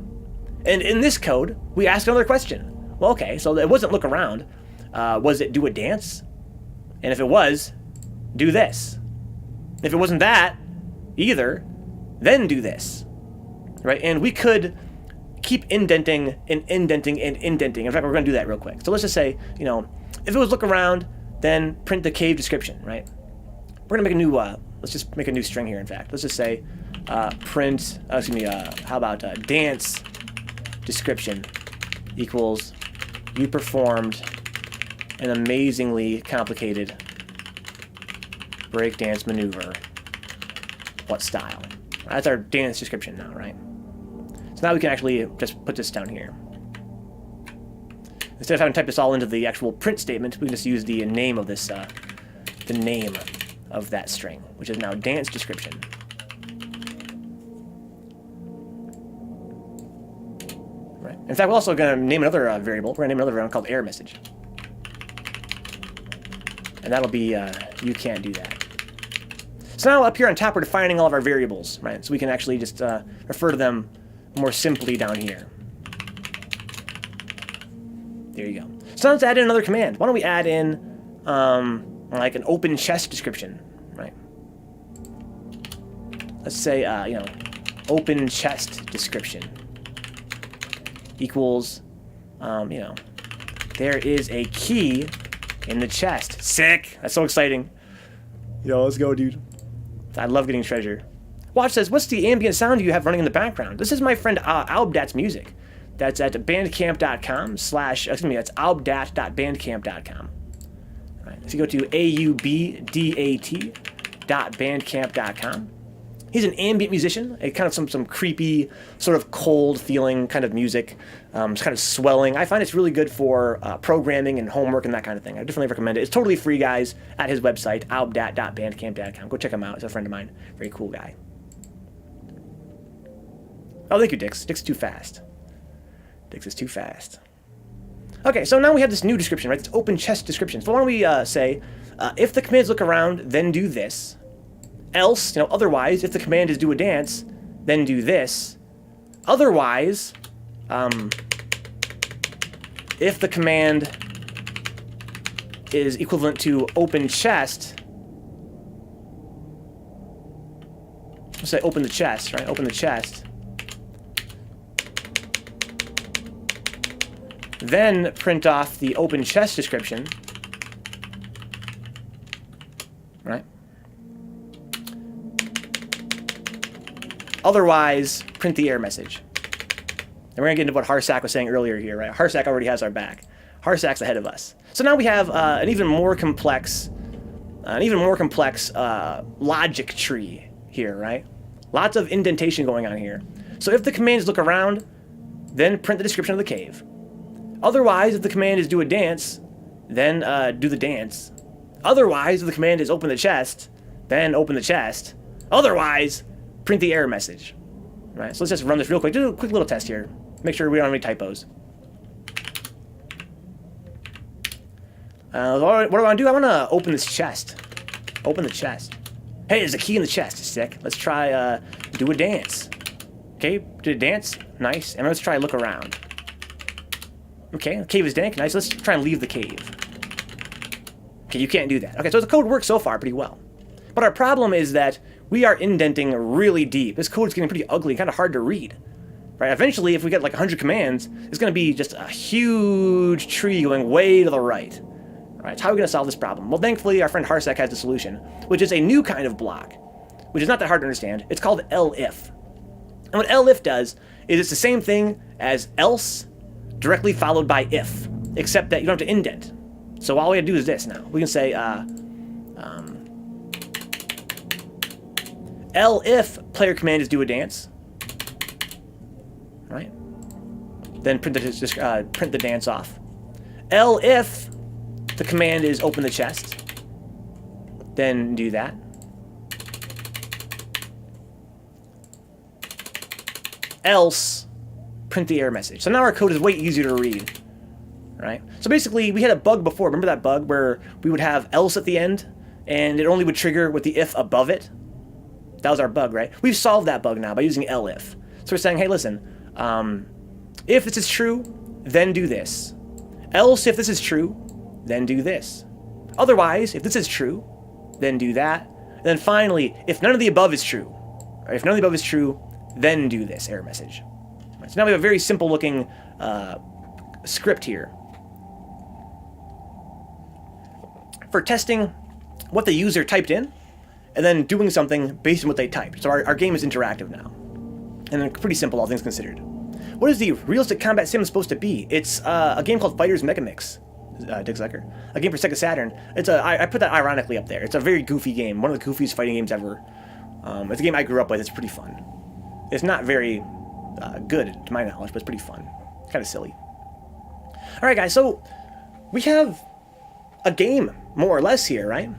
And in this code, we ask another question. Well, okay, so it wasn't look around. Was it do a dance? And if it was, do this. If it wasn't that either, then do this. Right? And we could keep indenting and indenting and indenting. In fact, we're going to do that real quick. So let's just say, if it was look around, then print the cave description, right? We're going to make a new, let's just make a new string here, in fact. Let's just say print, how about dance description equals you performed an amazingly complicated breakdance maneuver. What style? That's our dance description now, right? So now we can actually just put this down here. Instead of having to type this all into the actual print statement, we can just use the name of this, the name of that string, which is now dance description. Right. In fact, we're also going to name another variable. We're going to name another variable called error message. And that'll be, you can't do that. So now up here on top, we're defining all of our variables, right? So we can actually just refer to them more simply down here. There you go. So now let's add in another command. Why don't we add in like an open chest description, right? Let's say, open chest description equals, there is a key in the chest. Sick! That's so exciting. Yo, let's go, dude. I love getting treasure. Watch says, what's the ambient sound you have running in the background? This is my friend Albdat's music. That's at bandcamp.com / excuse me, that's albdat.bandcamp.com. All right, so you go to aubdat.bandcamp.com. He's an ambient musician, a kind of some creepy, sort of cold feeling kind of music. It's kind of swelling. I find it's really good for programming and homework and that kind of thing. I definitely recommend it. It's totally free, guys, at his website, albdat.bandcamp.com. Go check him out. He's a friend of mine. Very cool guy. Oh, thank you, Dix. Dix is too fast. Dix is too fast. Okay, so now we have this new description, right? It's open chest description. So why don't we say, if the commands look around, then do this. Else, otherwise, if the command is do a dance, then do this. Otherwise, if the command is equivalent to open chest, let's say open the chest, right? Open the chest. Then print off the open chest description, right? Otherwise, print the error message. And we're going to get into what Harsack was saying earlier here, right? Harsack already has our back. Harsack's ahead of us. So now we have an even more complex logic tree here, right? Lots of indentation going on here. So if the command is look around, then print the description of the cave. Otherwise, if the command is do a dance, then do the dance. Otherwise, if the command is open the chest, then open the chest. Otherwise, print the error message. Right, so let's just run this real quick. Do a quick little test here. Make sure we don't have any typos. What do I want to do? I want to open this chest. Open the chest. Hey, there's a key in the chest. Sick. Let's try do a dance. Okay, did a dance. Nice. And let's try look around. Okay, the cave is dank. Nice. Let's try and leave the cave. Okay, you can't do that. Okay, so the code works so far pretty well. But our problem is that we are indenting really deep. This code is getting pretty ugly, kind of hard to read. Right? Eventually, if we get like 100 commands, it's going to be just a huge tree going way to the right. All right, so how are we going to solve this problem? Well, thankfully, our friend Harsack has the solution, which is a new kind of block, which is not that hard to understand. It's called elif. And what elif does is it's the same thing as else directly followed by if, except that you don't have to indent. So all we have to do is this now. We can say elif player command is do a dance, right? Then print the dance off. Elif the command is open the chest, then do that. Else print the error message. So now our code is way easier to read, right? So basically, we had a bug before. Remember that bug where we would have else at the end, and it only would trigger with the if above it? That was our bug, right? We've solved that bug now by using elif. So we're saying, hey, listen, if this is true, then do this. Else, if this is true, then do this. Otherwise, if this is true, then do that. And then finally, if none of the above is true, or if none of the above is true, then do this error message. Right, so now we have a very simple looking script here for testing what the user typed in and then doing something based on what they typed. So our game is interactive now. And then pretty simple, all things considered. What is the realistic combat sim supposed to be? It's a game called Fighters Mega Mix, Dick Zucker. A game for Sega Saturn. I put that ironically up there. It's a very goofy game. One of the goofiest fighting games ever. It's a game I grew up with. It's pretty fun. It's not very good, to my knowledge, but it's pretty fun. Kind of silly. Alright, guys, so we have a game, more or less, here, right?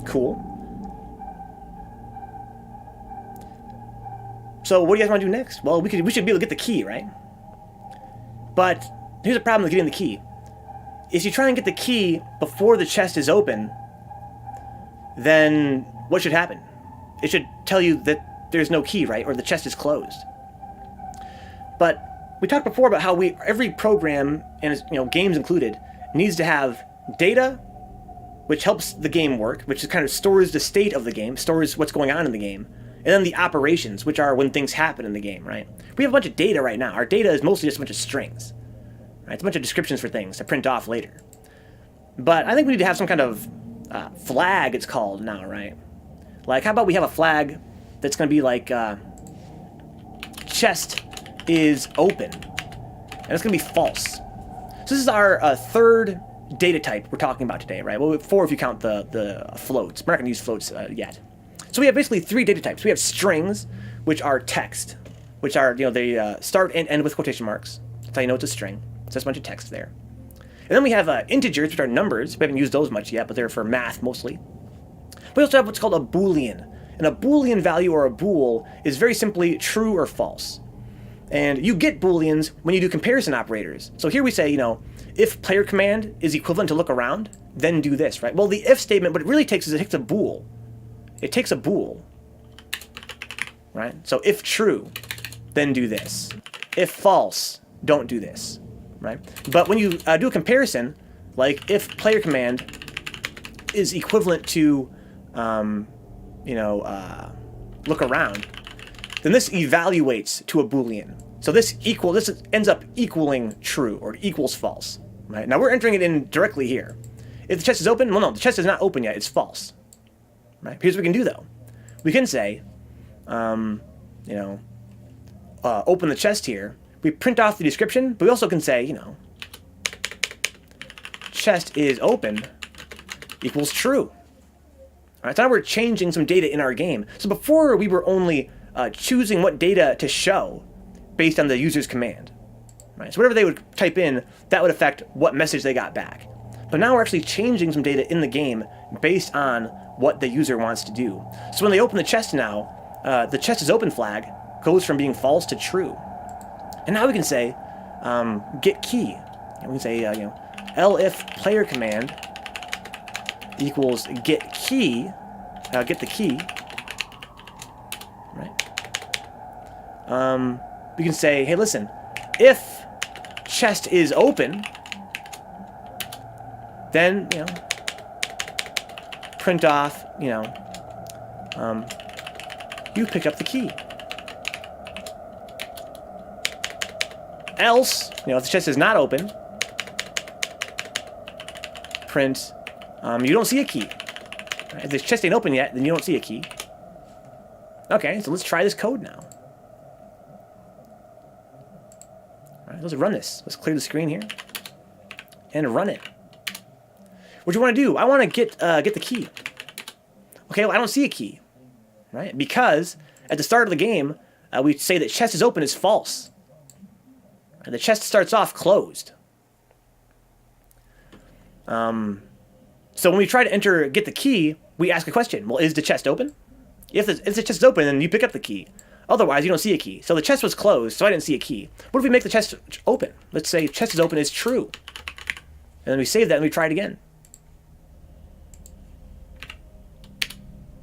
Cool. So what do you guys want to do next? Well, we should be able to get the key, right? But here's a problem with getting the key. If you try and get the key before the chest is open, then what should happen? It should tell you that there's no key, right? Or the chest is closed. But we talked before about how every program, and games included, needs to have data, which helps the game work, which kind of stores the state of the game, stores what's going on in the game. And then the operations, which are when things happen in the game, right? We have a bunch of data right now. Our data is mostly just a bunch of strings, right? It's a bunch of descriptions for things to print off later. But I think we need to have some kind of flag it's called now, right? Like, how about we have a flag that's going to be like chest is open, and it's going to be false. So this is our third data type we're talking about today, right? Well, 4 if you count the floats. We're not going to use floats yet. So we have basically 3 data types. We have strings, which are text, which are, they start and end with quotation marks. That's how you know it's a string. So there's a bunch of text there. And then we have integers, which are numbers. We haven't used those much yet, but they're for math mostly. We also have what's called a Boolean. And a Boolean value, or a bool, is very simply true or false. And you get Booleans when you do comparison operators. So here we say, if player command is equivalent to look around, then do this, right? Well, the if statement, what it really takes is it takes a bool. It takes a bool, right? So if true, then do this. If false, don't do this, right? But when you do a comparison, like if player command is equivalent to, look around, then this evaluates to a Boolean. So this ends up equaling true, or equals false, right? Now we're entering it in directly here. If the chest is open, well, no, the chest is not open yet, it's false, right? Here's what we can do though. We can say, open the chest here. We print off the description, but we also can say, chest is open equals true. All right, so now we're changing some data in our game. So before we were only choosing what data to show based on the user's command. Right? So whatever they would type in, that would affect what message they got back. But now we're actually changing some data in the game based on what the user wants to do. So when they open the chest now, the chest is open flag goes from being false to true. And now we can say get key. And we can say elif player command equals get key, get the key, right? We can say, hey, listen, if chest is open, then print off, you pick up the key. Else, if the chest is not open, print you don't see a key. If the chest ain't open yet, then you don't see a key. Okay, so let's try this code now. All right, let's run this. Let's clear the screen here and run it. What do you want to do? I want to get the key. Okay, well, I don't see a key, right? Because at the start of the game, we say that chest is open is false. The chest starts off closed. So when we try to get the key, we ask a question. Well, is the chest open? If the chest is open, then you pick up the key. Otherwise, you don't see a key. So the chest was closed, so I didn't see a key. What if we make the chest open? Let's say chest is open is true. And then we save that and we try it again.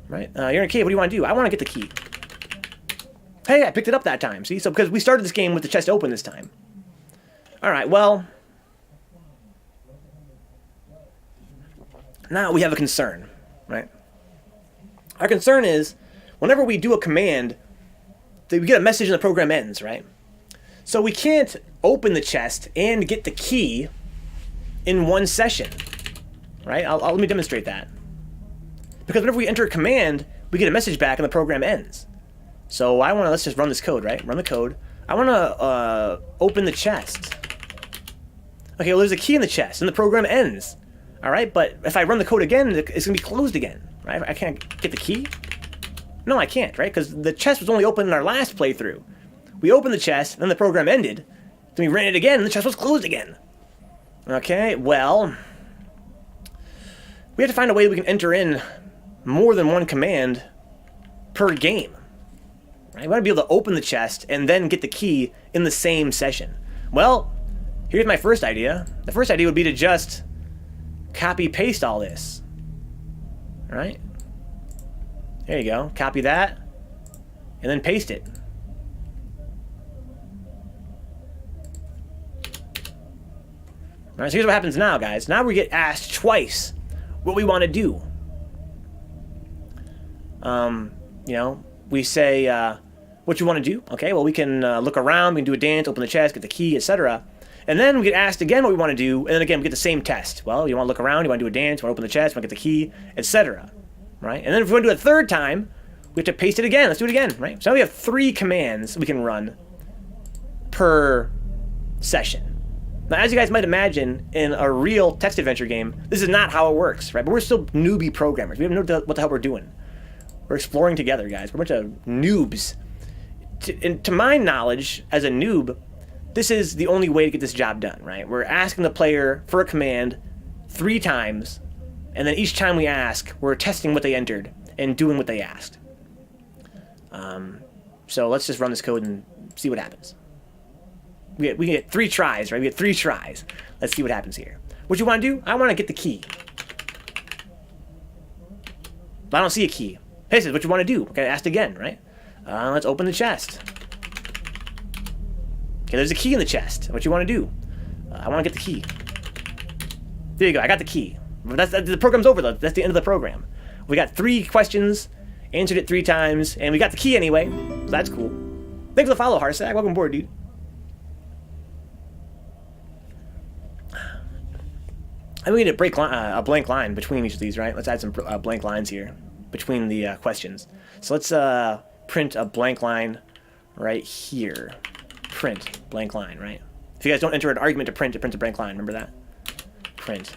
Right? You're in a cave. What do you want to do? I want to get the key. Hey, I picked it up that time. See? So because we started this game with the chest open this time. All right, well, now we have a concern, right? Our concern is whenever we do a command, we get a message and the program ends, right? So we can't open the chest and get the key in one session, right? Let me demonstrate that. Because whenever we enter a command, we get a message back and the program ends. So let's just run this code, right? Run the code. I want to open the chest. Okay, well, there's a key in the chest and the program ends. All right, but if I run the code again, it's going to be closed again, right? I can't get the key? No, I can't, right? Because the chest was only open in our last playthrough. We opened the chest, then the program ended. Then we ran it again, and the chest was closed again. Okay, well, we have to find a way that we can enter in more than one command per game. Right? We want to be able to open the chest and then get the key in the same session. Well, here's my first idea. The first idea would be to just copy paste all this. All right? There you go. Copy that and then paste it. All right, so here's what happens now, guys. Now we get asked twice what we want to do. We say what you want to do. Okay, well, we can look around, we can do a dance, open the chest, get the key, etc. And then we get asked again what we want to do, and then again we get the same test. Well, you want to look around, you want to do a dance, you want to open the chest, you want to get the key, etc. Right? And then if we want to do it a third time, we have to paste it again. Let's do it again, right? So now we have 3 commands we can run per session. Now, as you guys might imagine, in a real text adventure game, this is not how it works, right? But we're still newbie programmers. We don't know what the hell we're doing. We're exploring together, guys. We're a bunch of noobs. To my knowledge, as a noob, this is the only way to get this job done, right? We're asking the player for a command 3 times, and then each time we ask, we're testing what they entered and doing what they asked. So let's just run this code and see what happens. We get 3 tries, right? We get 3 tries. Let's see what happens here. What you want to do? I want to get the key. But I don't see a key. Hey, this is what you want to do. Okay, asked again, right? Let's open the chest. Okay, there's a key in the chest. What you want to do? I want to get the key. There you go. I got the key. The program's over, though. That's the end of the program. We got 3 questions, answered it 3 times, and we got the key anyway. So that's cool. Thanks for the follow, Harsag. Welcome aboard, dude. And we need to break a blank line between each of these, right? Let's add some blank lines here between the questions. So let's print a blank line right here. Print blank line, right? If you guys don't enter an argument to print, it prints a blank line. Remember that? Print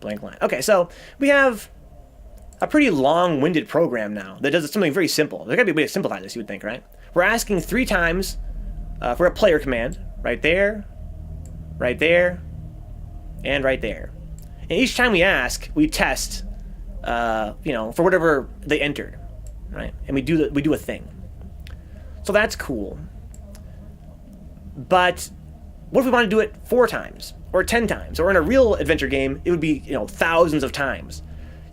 blank line. Okay, so we have a pretty long-winded program now that does something very simple. There's got to be a way to simplify this, you would think, right? We're asking 3 times for a player command. Right there, and right there. And each time we ask, we test, for whatever they entered, right? And we do a thing. So that's cool. But what if we want to do it 4 times or 10 times? Or in a real adventure game, it would be thousands of times.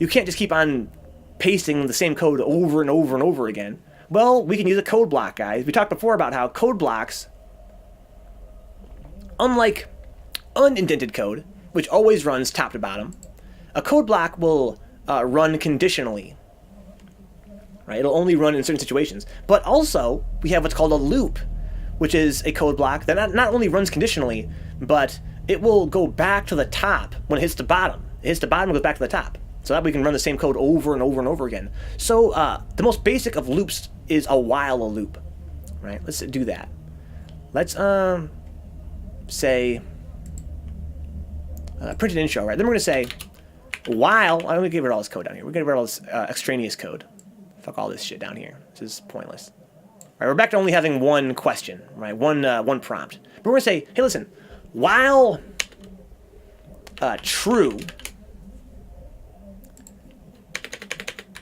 You can't just keep on pasting the same code over and over and over again. Well, we can use a code block, guys. We talked before about how code blocks, unlike unindented code, which always runs top to bottom, a code block will run conditionally, right? It'll only run in certain situations. But also, we have what's called a loop, which is a code block that not only runs conditionally, but it will go back to the top when it hits the bottom. It hits the bottom and goes back to the top. So that we can run the same code over and over and over again. So the most basic of loops is a while loop, right? Let's do that. Let's say print an intro, right? Then we're going to say while, I'm going to get rid of all this code down here. We're going to get rid of all this extraneous code. Fuck all this shit down here. This is pointless. All right, we're back to only having 1 question, right? One prompt. But we're going to say, hey, listen, while true,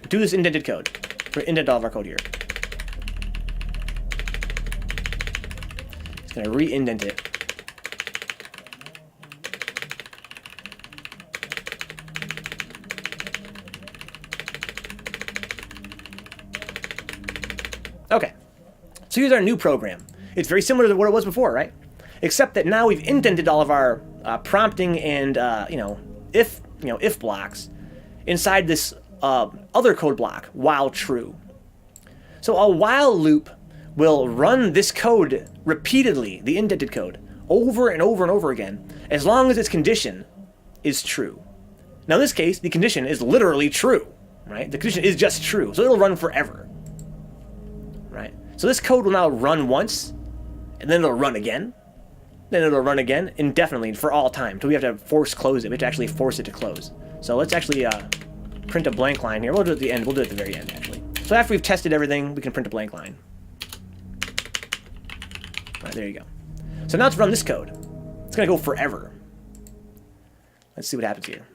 do this indented code. We're indent all of our code here. It's going to re-indent it. Okay, so here's our new program. It's very similar to what it was before, right? Except that now we've indented all of our prompting and if blocks inside this other code block while true. So a while loop will run this code repeatedly, the indented code, over and over and over again, as long as its condition is true. Now in this case, the condition is literally true, right? The condition is just true, so it'll run forever. Right? So this code will now run once, and then it'll run again, then it'll run again indefinitely for all time until we have to force close it. We have to actually force it to close. So let's actually print a blank line here. We'll do it at the end. We'll do it at the very end, actually. So after we've tested everything, we can print a blank line. All right, there you go. So now let's run this code. It's going to go forever. Let's see what happens here.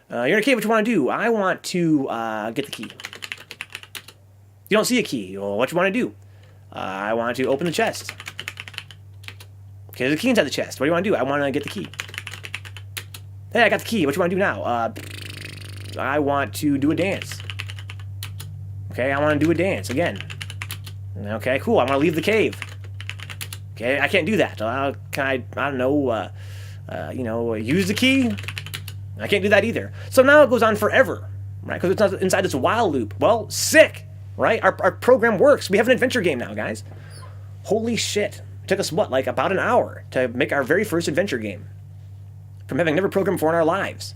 You're in a cave. What you want to do? I want to get the key. You don't see a key. Well, what you want to do? I want to open the chest. Okay, there's a key inside the chest. What do you want to do? I want to get the key. Hey, I got the key. What you want to do now? I want to do a dance. Okay, I want to do a dance again. Okay, cool. I want to leave the cave. Okay, I can't do that. Can I don't know, use the key? I can't do that either. So now it goes on forever, right? Because it's not inside this while loop. Well, sick, right? Our program works. We have an adventure game now, guys. Holy shit. It took us, what, like about an hour to make our very first adventure game from having never programmed before in our lives.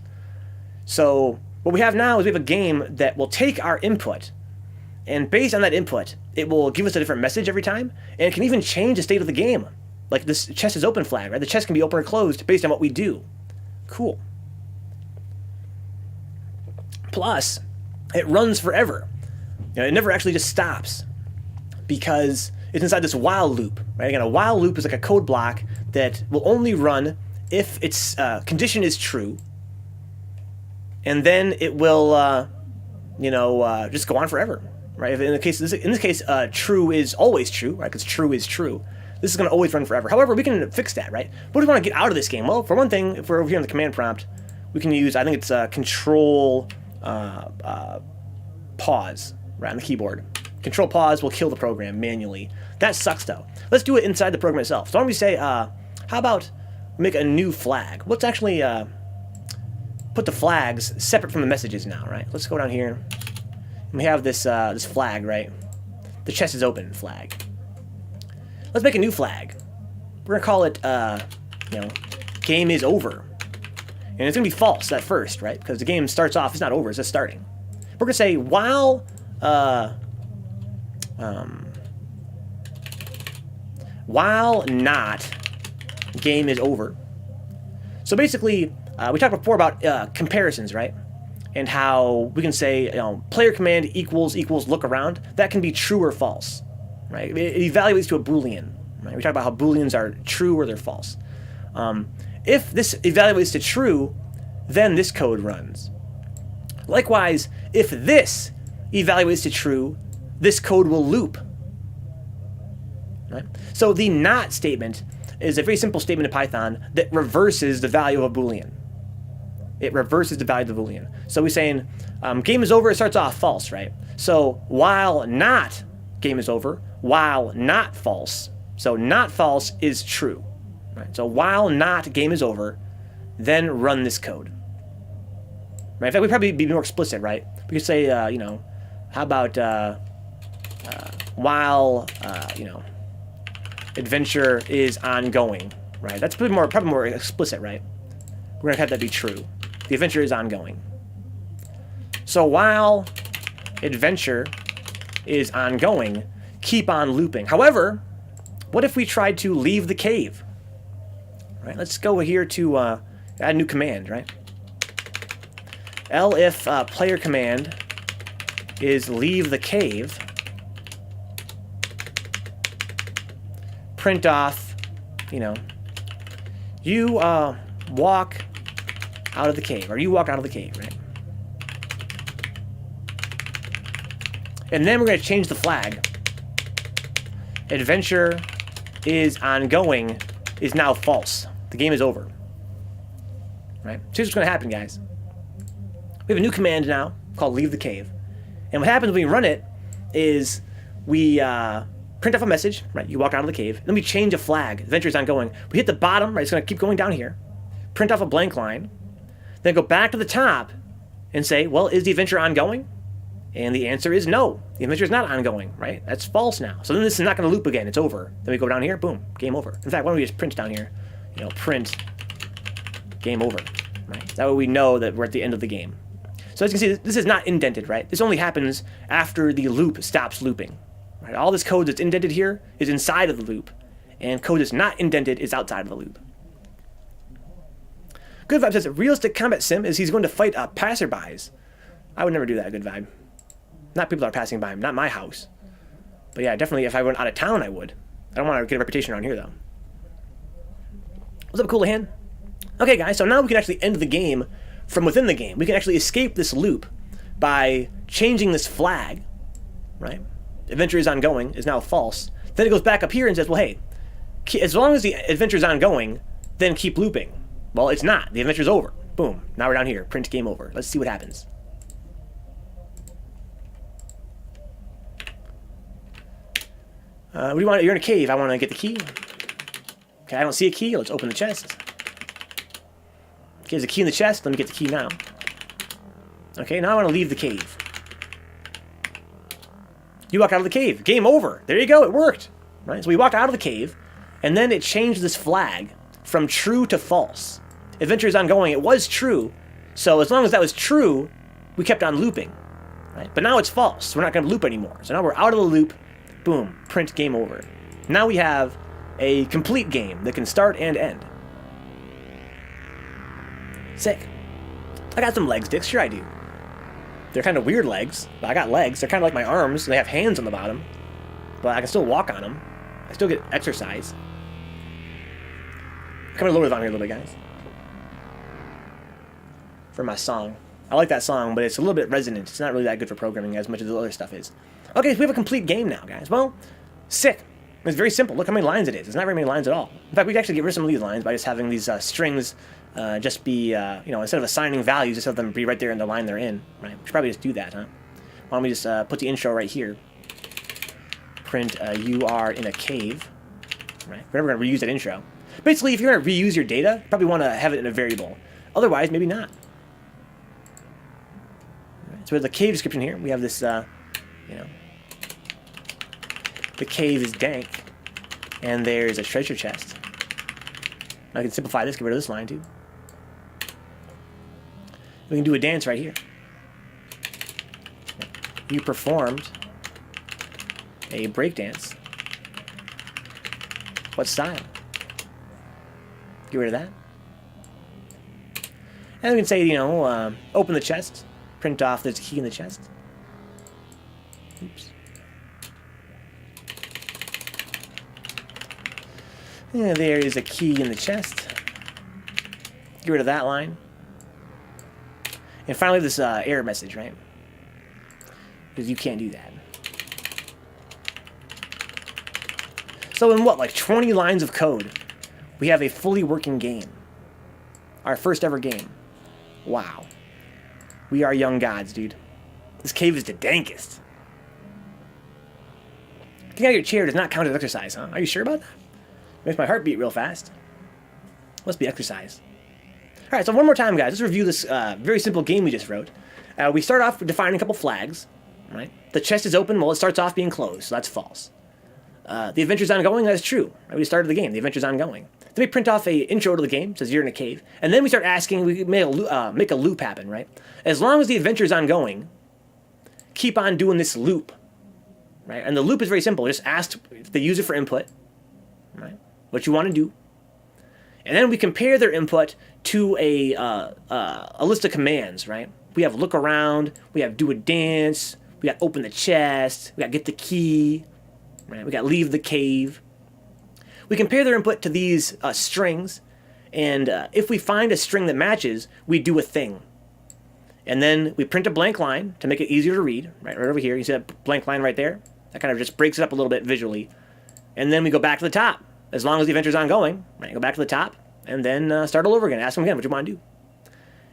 So what we have now is we have a game that will take our input, and based on that input, it will give us a different message every time, and it can even change the state of the game. Like this chest is open flag, right? The chest can be open or closed based on what we do. Cool. Plus, it runs forever. You know, it never actually just stops because it's inside this while loop, right? Again, a while loop is like a code block that will only run if its condition is true, and then it will, just go on forever, right? If in this case, true is always true, right? Because true is true. This is going to always run forever. However, we can fix that, right? What do we want to get out of this game? Well, for one thing, if we're over here on the command prompt, we can use, I think it's control pause, right, on the keyboard. Control pause will kill the program manually. That sucks, though. Let's do it inside the program itself. So why don't we say, how about make a new flag? Let's actually put the flags separate from the messages now, right? Let's go down here. And we have this this flag, right? The chest is open flag. Let's make a new flag. We're gonna call it, game is over. And it's gonna be false at first, right? Because the game starts off, it's not over, it's just starting. We're gonna say while not game is over. So basically, we talked before about comparisons, right? And how we can say, player command equals look around. That can be true or false, right? It evaluates to a Boolean, right? We talk about how Booleans are true or they're false. If this evaluates to true, then this code runs. Likewise, if this evaluates to true, this code will loop. Right? So the not statement is a very simple statement in Python that reverses the value of a Boolean. It reverses the value of the Boolean. So we're saying game is over, it starts off false, right? So while not game is over, while not false, so not false is true. Right? So while not game is over, then run this code. Right? In fact, we'd probably be more explicit, right? We could say, how about while, adventure is ongoing, right? That's probably more explicit, right? We're gonna have that be true. The adventure is ongoing. So while adventure is ongoing, keep on looping. However, what if we tried to leave the cave? Right? Let's go here to add a new command, right? Elif player command is leave the cave. Print off, you walk out of the cave, or you walk out of the cave, right? And then we're going to change the flag. Adventure is ongoing is now false. The game is over. Right? So here's what's going to happen, guys. We have a new command now called leave the cave. And what happens when we run it is we print off a message, right? You walk out of the cave. Then we change a flag. Adventure is ongoing. We hit the bottom, right? It's going to keep going down here. Print off a blank line. Then go back to the top and say, well, is the adventure ongoing? And the answer is no. The adventure is not ongoing, right? That's false now. So then this is not going to loop again. It's over. Then we go down here. Boom. Game over. In fact, why don't we just print down here? Print game over, right? That way we know that we're at the end of the game. So as you can see, this is not indented, right? This only happens after the loop stops looping. Right? All this code that's indented here is inside of the loop, and code that's not indented is outside of the loop. Good Vibe says, realistic combat sim is he's going to fight passerbys. I would never do that, Good Vibe. Not people that are passing by him, not my house. But yeah, definitely if I went out of town, I would. I don't want to get a reputation around here, though. What's up, Coolahan? Okay, guys, so now we can actually end the game from within the game. We can actually escape this loop by changing this flag, right? Adventure is ongoing is now false. Then it goes back up here and says, well, hey, as long as the adventure is ongoing, then keep looping. Well, it's not. The adventure's over. Boom. Now we're down here. Print game over. Let's see what happens. What do you want? You're in a cave. I want to get the key. Okay, I don't see a key. Let's open the chest. Okay, there's a key in the chest. Let me get the key now. Okay, now I want to leave the cave. You walk out of the cave. Game over. There you go. It worked. Right? So we walked out of the cave. And then it changed this flag from true to false. Adventure is ongoing. It was true. So as long as that was true, we kept on looping. Right? But now it's false. So we're not going to loop anymore. So now we're out of the loop. Boom. Print game over. Now we have a complete game that can start and end. Sick. I got some leg sticks. Sure I do. They're kind of weird legs, but I got legs. They're kind of like my arms. And they have hands on the bottom. But I can still walk on them. I still get exercise. I'm going to lower the volume here a little bit, guys. For my song. I like that song, but it's a little bit resonant. It's not really that good for programming as much as the other stuff is. Okay, so we have a complete game now, guys. Well, sick. It's very simple. Look how many lines it is. It's not very many lines at all. In fact, we could actually get rid of some of these lines by just having these strings just be, instead of assigning values, just have them be right there in the line they're in. Right? We should probably just do that, huh? Why don't we just put the intro right here. Print you are in a cave. Right? We're never going to reuse that intro. Basically, if you're going to reuse your data, you probably want to have it in a variable. Otherwise, maybe not. Right? So with the cave description here, we have this, the cave is dank, and there's a treasure chest. I can simplify this, get rid of this line too. We can do a dance right here. You performed a break dance. What style? Get rid of that. And we can say, open the chest, print off there's a key in the chest. Oops. Yeah, there is a key in the chest. Get rid of that line. And finally, this error message, right? Because you can't do that. So in what, like 20 lines of code, we have a fully working game. Our first ever game. Wow. We are young gods, dude. This cave is the dankest. Getting out of your chair does not count as exercise, huh? Are you sure about that? Makes my heart beat real fast. Must be exercise. Alright, so one more time, guys. Let's review this very simple game we just wrote. We start off with defining a couple flags. Right? The chest is open. Well, it starts off being closed, so that's false. The adventure's ongoing. That's true. Right? We started the game. The adventure's ongoing. Then we print off a intro to the game. It says you're in a cave. And then we start asking, we make a loop happen, right? As long as the adventure's ongoing, keep on doing this loop. Right? And the loop is very simple. Just ask the user for input. Right? What you want to do. And then we compare their input to a list of commands, right? We have look around, we have do a dance, we got open the chest, we got get the key, right? We got leave the cave. We compare their input to these strings, and if we find a string that matches, we do a thing. And then we print a blank line to make it easier to read, right over here. You see that blank line right there? That kind of just breaks it up a little bit visually. And then we go back to the top. As long as the adventure's ongoing, right? Go back to the top, and then start all over again. Ask them again what you want to do.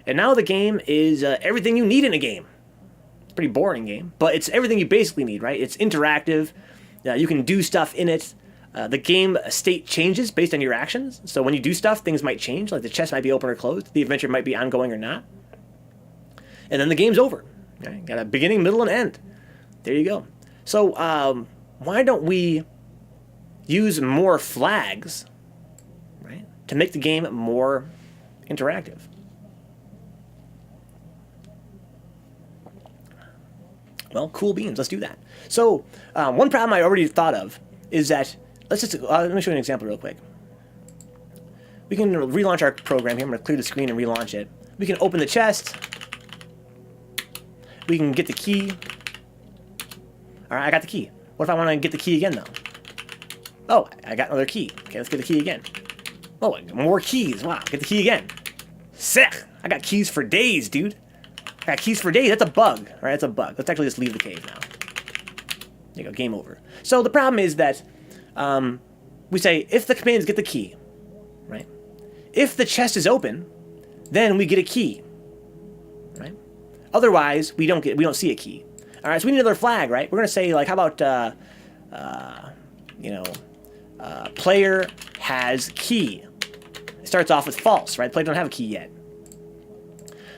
And now the game is everything you need in a game. It's a pretty boring game, but it's everything you basically need, right? It's interactive. You can do stuff in it. The game state changes based on your actions. So when you do stuff, things might change. Like the chest might be open or closed. The adventure might be ongoing or not. And then the game's over. Right? Got a beginning, middle, and end. There you go. So why don't we use more flags, right, to make the game more interactive? Well, cool beans. Let's do that. So one problem I already thought of is that, let me show you an example real quick. We can relaunch our program here. I'm going to clear the screen and relaunch it. We can open the chest. We can get the key. All right, I got the key. What if I want to get the key again, though? Oh, I got another key. Okay, let's get the key again. Oh, more keys. Wow, get the key again. Sick. I got keys for days, dude. I got keys for days. That's a bug. All right, that's a bug. Let's actually just leave the cave now. There you go, game over. So the problem is that we say if the command is get the key, right? If the chest is open, then we get a key, right? Otherwise, we don't see a key. All right, so we need another flag, right? We're gonna say like, how about player has key. It starts off with false, right? Player don't have a key yet.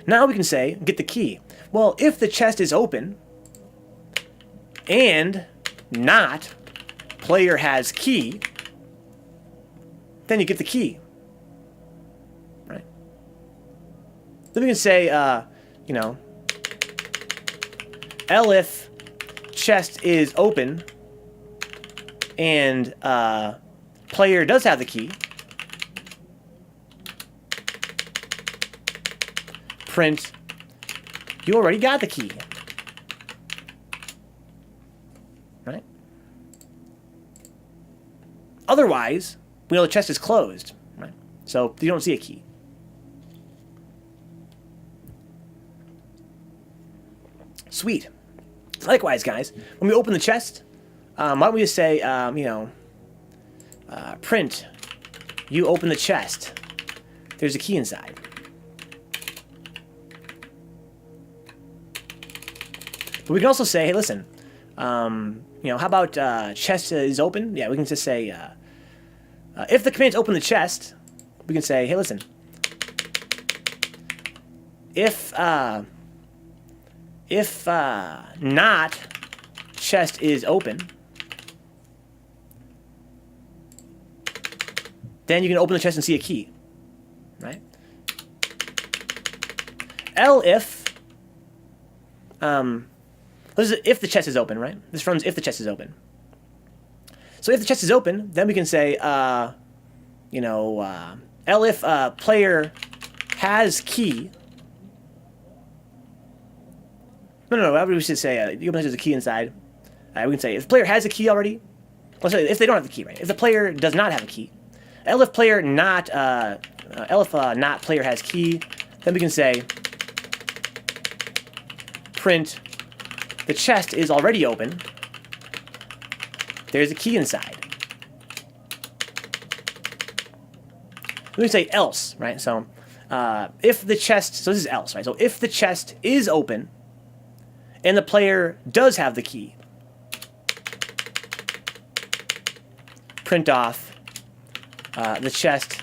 Now we can say get the key. Well, if the chest is open and not player has key, then you get the key. Right? Then we can say, you know, elif chest is open and player does have the key. Print, you already got the key. Right? Otherwise, we know the chest is closed. Right? So you don't see a key. Sweet. Likewise, guys, when we open the chest, why don't we just say, you know, print, you open the chest. There's a key inside. But we can also say, hey, listen, you know, how about chest is open? Yeah, we can just say, if the command's open the chest, we can say, hey, listen, if not chest is open, then you can open the chest and see a key, right? Elif, this is if the chest is open, right? This runs if the chest is open. So if the chest is open, then we can say, you know, elif player has key. No, we should say, you open there's a key inside. We can say, if the player has a key already, let's say if they don't have the key, right? If the player does not have a key, elif player not, elif not player has key, then we can say, print, the chest is already open. There's a key inside. Let me say else, right? So, if the chest, so this is else, right? So if the chest is open, and the player does have the key, print off, the chest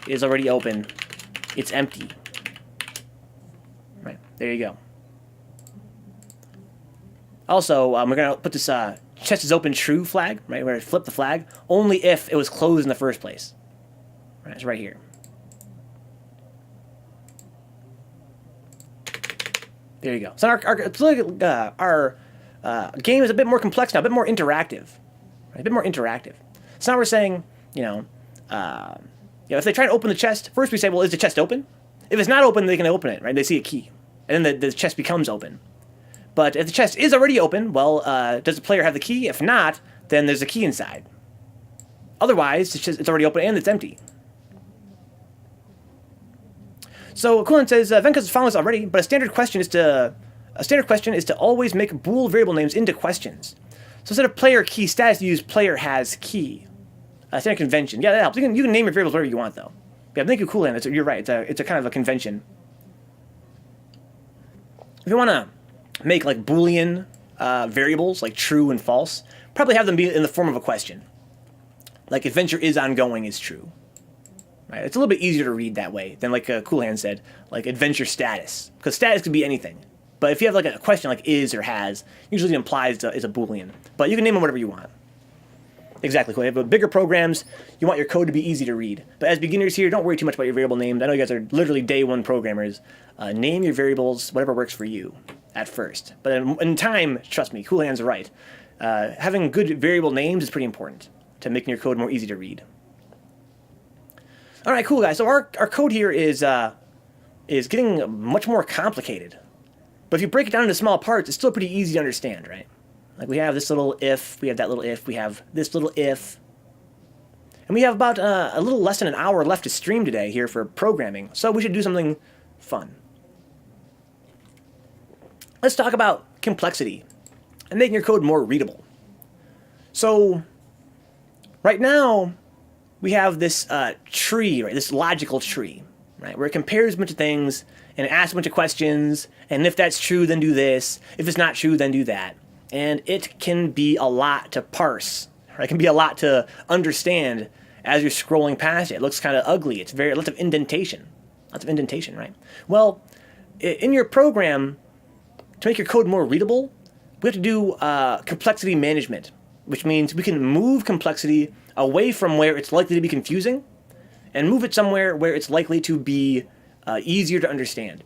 is already open, it's empty. Right, there you go. Also, we're going to put this chest is open true flag, right? We're going to flip the flag only if it was closed in the first place. Right, it's right here. There you go. So our game is a bit more complex now, a bit more interactive. Right? A bit more interactive. So now we're saying, you know, if they try to open the chest, first we say, well, is the chest open? If it's not open, they can open it, right? They see a key. And then the chest becomes open. But if the chest is already open, well, does the player have the key? If not, then there's a key inside. Otherwise, it's already open and it's empty. So Coolant says, Vencabot is following this already, but a standard question is to always make bool variable names into questions. So instead of player key status, you use player has key. Standard convention. Yeah, that helps. You can name your variables whatever you want, though. Yeah, thank you, Coolant. You're right. It's a kind of a convention. If you want to make like Boolean variables, like true and false, probably have them be in the form of a question. Like adventure is ongoing is true. Right? It's a little bit easier to read that way than like Cool Hand said, like adventure status. Because status could be anything. But if you have like a question like is or has, usually implies it's a Boolean. But you can name them whatever you want. Exactly. Cool. But bigger programs, you want your code to be easy to read. But as beginners here, don't worry too much about your variable names. I know you guys are literally day one programmers. Name your variables, whatever works for you at first. But in time, trust me, Cool Hand's right. Having good variable names is pretty important to making your code more easy to read. All right, cool, guys. So our code here is getting much more complicated. But if you break it down into small parts, it's still pretty easy to understand, right? Like we have this little if, we have that little if, we have this little if. And we have about a little less than an hour left to stream today here for programming. So we should do something fun. Let's talk about complexity and making your code more readable. So right now, we have this tree, right? This logical tree, right? Where it compares a bunch of things and it asks a bunch of questions. And if that's true, then do this. If it's not true, then do that. And it can be a lot to parse, right? It can be a lot to understand as you're scrolling past it. It looks kind of ugly. It's lots of indentation. Lots of indentation, right? Well, in your program, to make your code more readable, we have to do complexity management, which means we can move complexity away from where it's likely to be confusing and move it somewhere where it's likely to be easier to understand.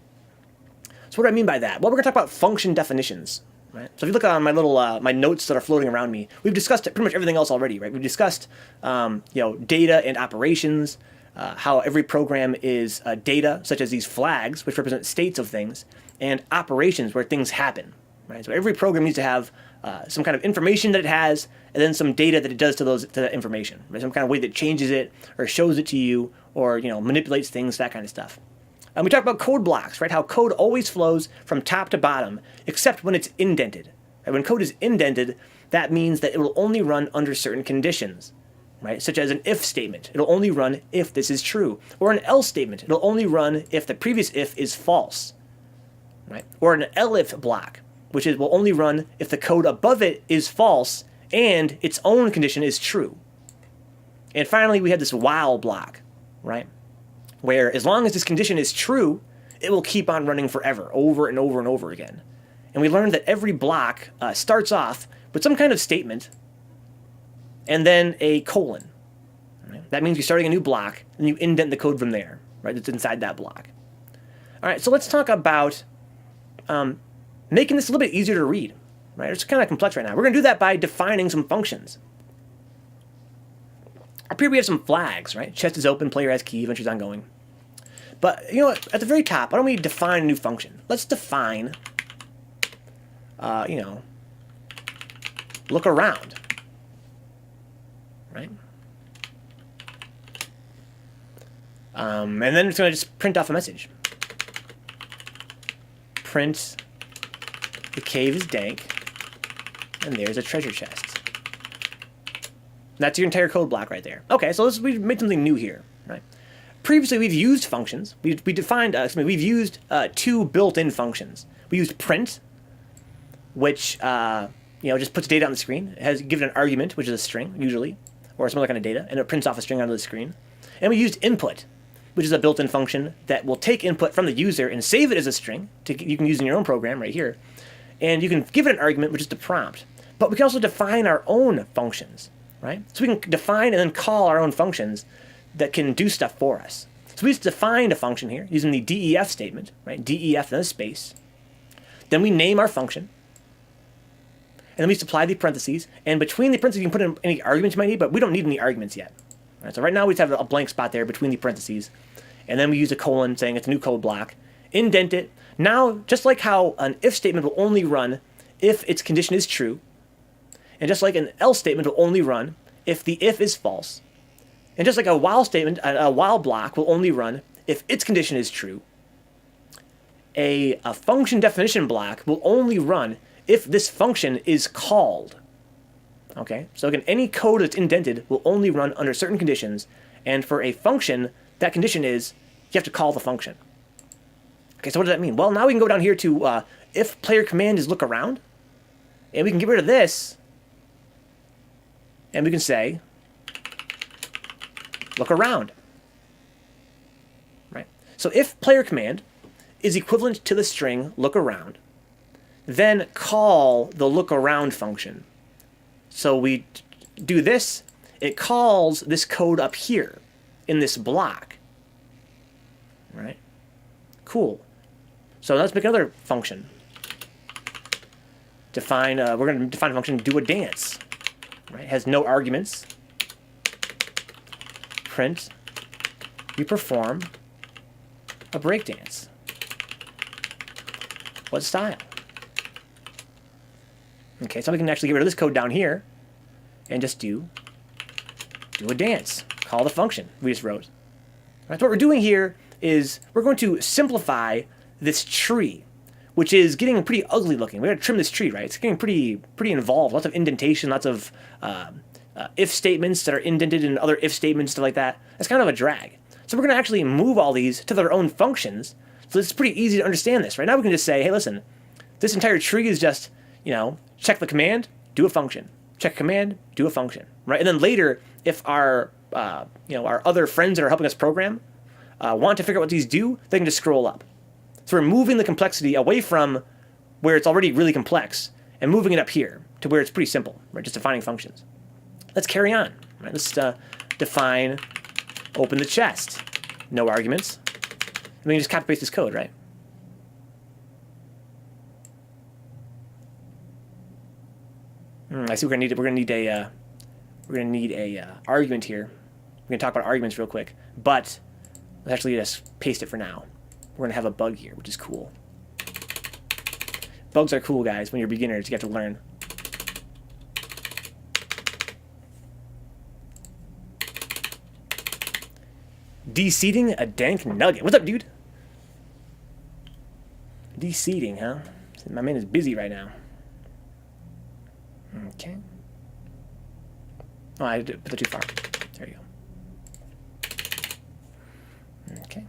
So what do I mean by that? Well, we're going to talk about function definitions. Right? So if you look on my little my notes that are floating around me, we've discussed pretty much everything else already. Right? We've discussed data and operations, how every program is data, such as these flags, which represent states of things, and operations, where things happen. Right? So every program needs to have some kind of information that it has, and then some data that it does to that information. Right? Some kind of way that changes it, or shows it to you, or manipulates things, that kind of stuff. And we talk about code blocks, right? How code always flows from top to bottom, except when it's indented. Right? When code is indented, that means that it will only run under certain conditions, right? Such as an if statement. It'll only run if this is true. Or an else statement. It'll only run if the previous if is false, right? Or an elif block, which will only run if the code above it is false and its own condition is true. And finally, we have this while block, right? Where as long as this condition is true, it will keep on running forever, over and over and over again. And we learned that every block starts off with some kind of statement and then a colon. Right? That means you're starting a new block, and you indent the code from there, right? It's inside that block. All right, so let's talk about making this a little bit easier to read. Right? It's kind of complex right now. We're going to do that by defining some functions. Up here we have some flags, right? Chest is open, player has key, adventure's ongoing. But, at the very top, why don't we define a new function? Let's define, look around, right? And then it's going to just print off a message. Print, the cave is dank, and there's a treasure chest. That's your entire code block right there. Okay, so we've made something new here, right? Previously, we've used functions. We've used two built-in functions. We used print, which just puts data on the screen. It has given an argument, which is a string usually, or some other kind of data, and it prints off a string onto the screen. And we used input, which is a built-in function that will take input from the user and save it as a string. You can use in your own program right here, and you can give it an argument, which is the prompt. But we can also define our own functions. Right? So we can define and then call our own functions that can do stuff for us. So we just defined a function here using the def statement, right? Def and a space. Then we name our function. And then we supply the parentheses. And between the parentheses, you can put in any arguments you might need, but we don't need any arguments yet. Right? So right now we just have a blank spot there between the parentheses. And then we use a colon saying it's a new code block. Indent it. Now, just like how an if statement will only run if its condition is true, and just like an else statement will only run if the if is false. And just like a while statement, a while block will only run if its condition is true. A function definition block will only run if this function is called. Okay, so again, any code that's indented will only run under certain conditions. And for a function, that condition is you have to call the function. Okay, so what does that mean? Well, now we can go down here to if player command is look around. And we can get rid of this. And we can say, look around, right? So if player command is equivalent to the string look around, then call the look around function. So we do this, it calls this code up here in this block, right? Cool. So let's make another function. We're going to define a function do a dance. Right? It has no arguments. Print, you perform a breakdance. What style? Okay, so we can actually get rid of this code down here and just do a dance. Call the function we just wrote. Right, so what we're doing here is we're going to simplify this tree, which is getting pretty ugly looking. We're going to trim this tree, right? It's getting pretty involved. Lots of indentation, lots of if statements that are indented in other if statements, stuff like that. That's kind of a drag. So we're going to actually move all these to their own functions. So it's pretty easy to understand this. Right now we can just say, hey, listen, this entire tree is just, check the command, do a function. Check command, do a function. Right? And then later, if our other friends that are helping us program want to figure out what these do, they can just scroll up. So we're moving the complexity away from where it's already really complex and moving it up here to where it's pretty simple, right? Just defining functions. Let's carry on. Right? Let's define Open the chest. No arguments. And then you just copy paste this code, right? I see we're gonna need a argument here. We're gonna talk about arguments real quick, but let's actually just paste it for now. We're gonna have a bug here, which is cool. Bugs are cool, guys. When you're beginners, you have to learn. De-seeding a dank nugget. What's up, dude? De-seeding, huh? My man is busy right now. Okay. Oh, I put that too far. There you go. Okay.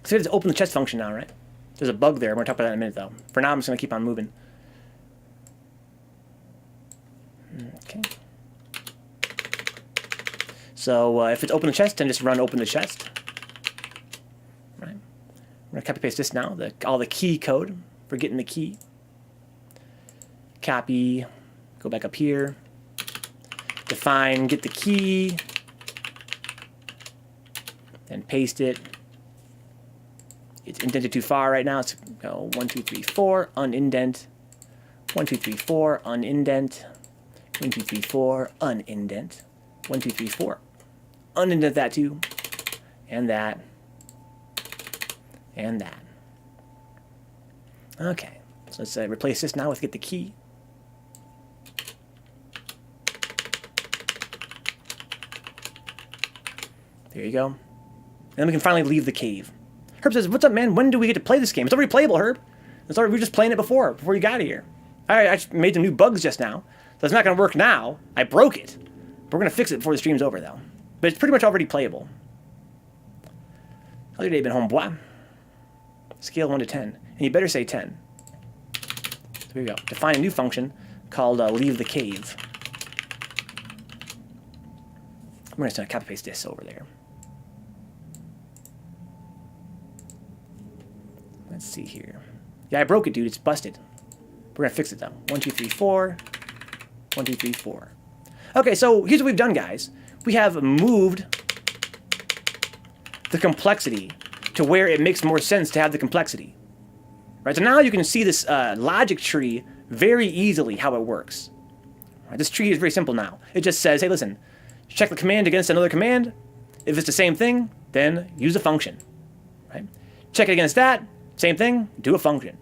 So we have to open the chest function now, right? There's a bug there. We're going to talk about that in a minute, though. For now, I'm just going to keep on moving. Okay. So if it's open the chest, then just run open the chest. Right. We're going to copy paste this now. All the key code for getting the key. Copy. Go back up here. Define get the key. Then paste it. It's indented too far right now. Let's go 1, 2, 3, 4, unindent. 1, 2, 3, 4, unindent. 1, 2, 3, 4, unindent. 1, 2, 3, 4. Unindent that too. And that. And that. Okay. So let's replace this now with get the key. There you go. And then we can finally leave the cave. Herb says, what's up, man? When do we get to play this game? It's already playable, Herb. We were just playing it before you got here. I made some new bugs just now. So it's not going to work now. I broke it. But we're going to fix it before the stream's over, though. But it's pretty much already playable. How's your day been, homeboy? Scale 1 to 10. And you better say 10. So here we go. Define a new function called leave the cave. I'm going to copy paste this over there. Let's see here. Yeah, I broke it, dude. It's busted. We're going to fix it, though. 1, 2, 3, 4. 1, 2, 3, 4. Okay, so here's what we've done, guys. We have moved the complexity to where it makes more sense to have the complexity. Right, so now you can see this logic tree very easily how it works. Right, this tree is very simple now. It just says, hey, listen, check the command against another command. If it's the same thing, then use a function. Right? Check it against that, same thing, do a function.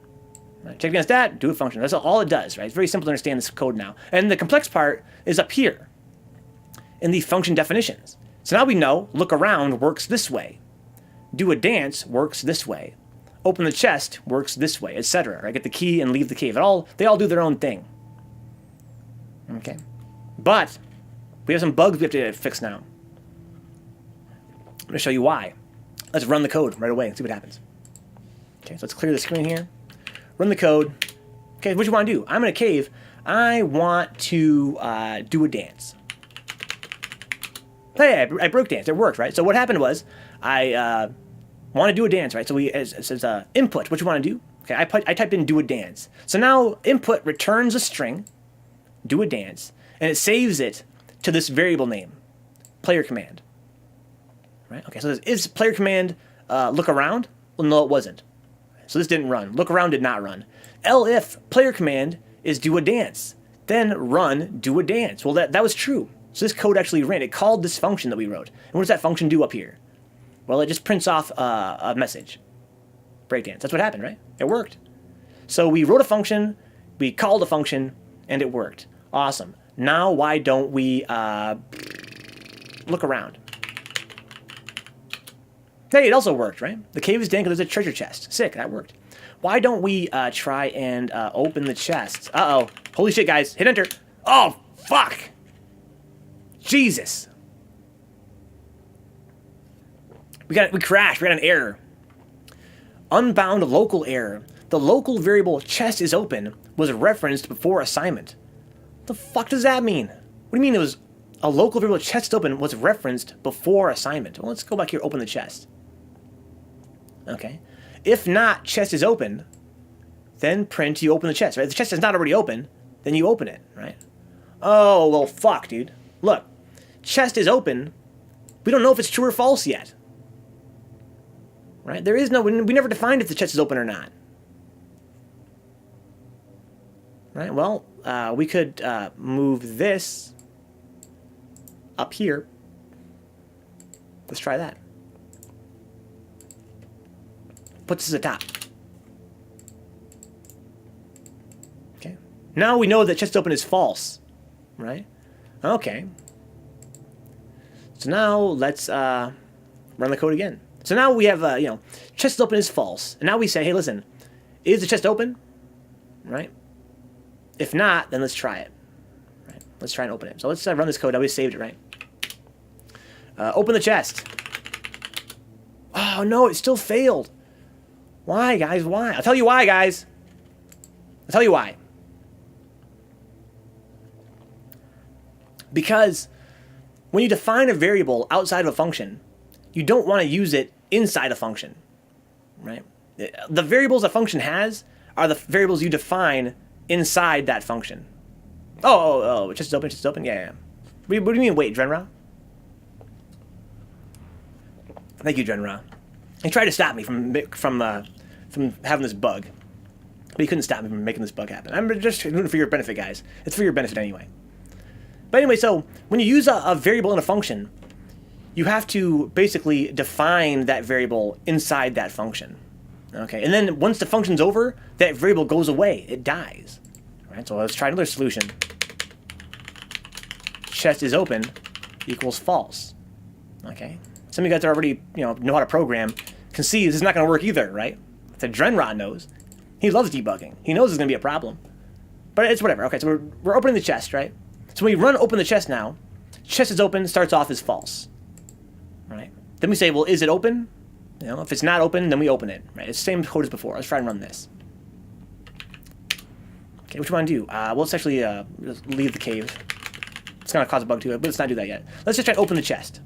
Right? Check against that, do a function. That's all it does, right? It's very simple to understand this code now. And the complex part is up here in the function definitions. So now we know look around works this way. Do a dance works this way. Open the chest works this way, etc. Right? Get the key and leave the cave. They all do their own thing. Okay. But we have some bugs we have to fix now. I'm going to show you why. Let's run the code right away and see what happens. Okay, so let's clear the screen here. Run the code. Okay, what do you want to do? I'm in a cave. I want to do a dance. Hey, I broke dance. It worked, right? So what happened was I want to do a dance, right? So it says input. What you want to do? Okay, I typed in do a dance. So now input returns a string, do a dance, and it saves it to this variable name, player command. Right? Okay, so this is player command look around? Well, no, it wasn't. So this didn't run. Look around did not run. Elif player command is do a dance. Then run do a dance. Well, that was true. So this code actually ran. It called this function that we wrote. And what does that function do up here? Well, it just prints off a message. Breakdance. That's what happened, right? It worked. So we wrote a function, we called a function, and it worked. Awesome. Now why don't we look around? Hey, it also worked, right? The cave is dank because there's a treasure chest. Sick, that worked. Why don't we try and open the chest? Uh-oh. Holy shit, guys. Hit enter. Oh, fuck. Jesus. We crashed. We got an error. Unbound local error. The local variable chest is open was referenced before assignment. What the fuck does that mean? What do you mean it was a local variable chest open was referenced before assignment? Well, let's go back here, open the chest. Okay. If not chest is open, then print you open the chest, right? If the chest is not already open, then you open it, right? Oh, well, fuck, dude. Look, chest is open. We don't know if it's true or false yet. Right? There is no, we never defined if the chest is open or not. Right? Well, we could move this up here. Let's try that. Put this at the top. Okay. Now we know that chest open is false. Right? Okay. So now let's run the code again. So now we have, you know, chest open is false. And now we say, hey, listen, is the chest open? Right? If not, then let's try it. Right? Let's try and open it. So let's run this code. Now we saved it, right? Open the chest. Oh, no, it still failed. Why, guys? Why? I'll tell you why, guys. I'll tell you why. Because when you define a variable outside of a function, you don't want to use it inside a function, right? The variables a function has are the variables you define inside that function. Oh, just open, yeah. What do you mean, wait, Drenra? Thank you, Drenra. He tried to stop me from having this bug, but he couldn't stop me from making this bug happen. I'm just doing it for your benefit, guys. It's for your benefit anyway. But anyway, so when you use a variable in a function, you have to basically define that variable inside that function. Okay, and then once the function's over, that variable goes away. It dies. All right, so let's try another solution. Chest is open equals false. Okay, some of you guys that already know how to program can see this is not going to work either, right? The Drenrod knows. He loves debugging. He knows there's going to be a problem. But it's whatever. Okay, so we're opening the chest, right? So when we run open the chest now, chest is open starts off as false. Right? Then we say, well, is it open? You know, if it's not open, then we open it. Right? It's the same code as before. Let's try and run this. Okay, what do you want to do? Well, let's actually just leave the cave. It's going to cause a bug to it, but let's not do that yet. Let's just try to open the chest.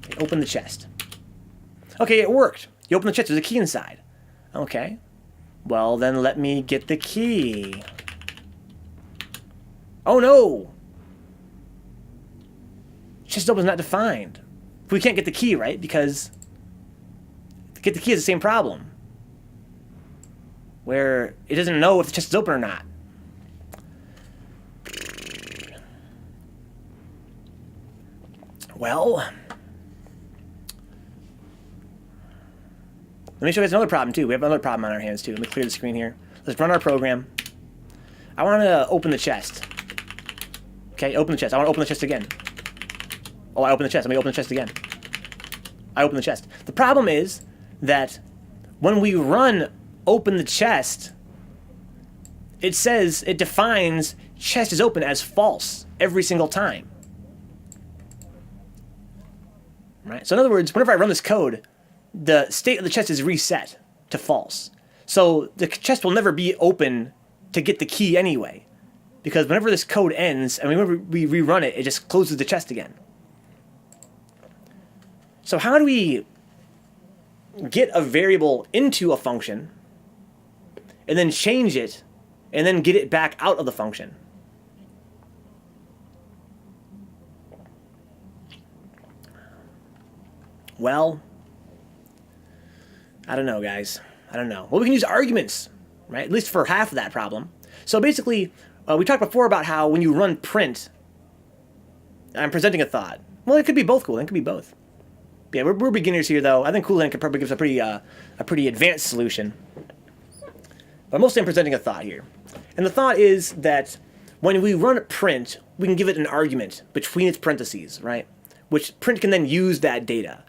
Okay, open the chest. Okay, it worked. You open the chest. There's a key inside. Okay. Well, then let me get the key. Oh, no! Chest open is not defined. We can't get the key, right? Because to get the key is the same problem, where it doesn't know if the chest is open or not. Well, let me show you guys another problem too. We have another problem on our hands too. Let me clear the screen here. Let's run our program. I want to open the chest. Okay, open the chest. I want to open the chest again. Oh, I opened the chest. Let me open the chest again. I opened the chest. The problem is that when we run open the chest, it says, it defines chest is open as false every single time. Right? So in other words, whenever I run this code, the state of the chest is reset to false. So the chest will never be open to get the key anyway. Because whenever this code ends, and whenever we rerun it, it just closes the chest again. So how do we get a variable into a function, and then change it, and then get it back out of the function? Well, I don't know, guys. I don't know. Well, we can use arguments, right? At least for half of that problem. So basically, we talked before about how when you run print, I'm presenting a thought. Well, it could be both Coolan. It could be both. Yeah, we're beginners here, though. I think Coolan could probably give us a pretty advanced solution. But mostly I'm presenting a thought here. And the thought is that when we run print, we can give it an argument between its parentheses, right? Which print can then use that data.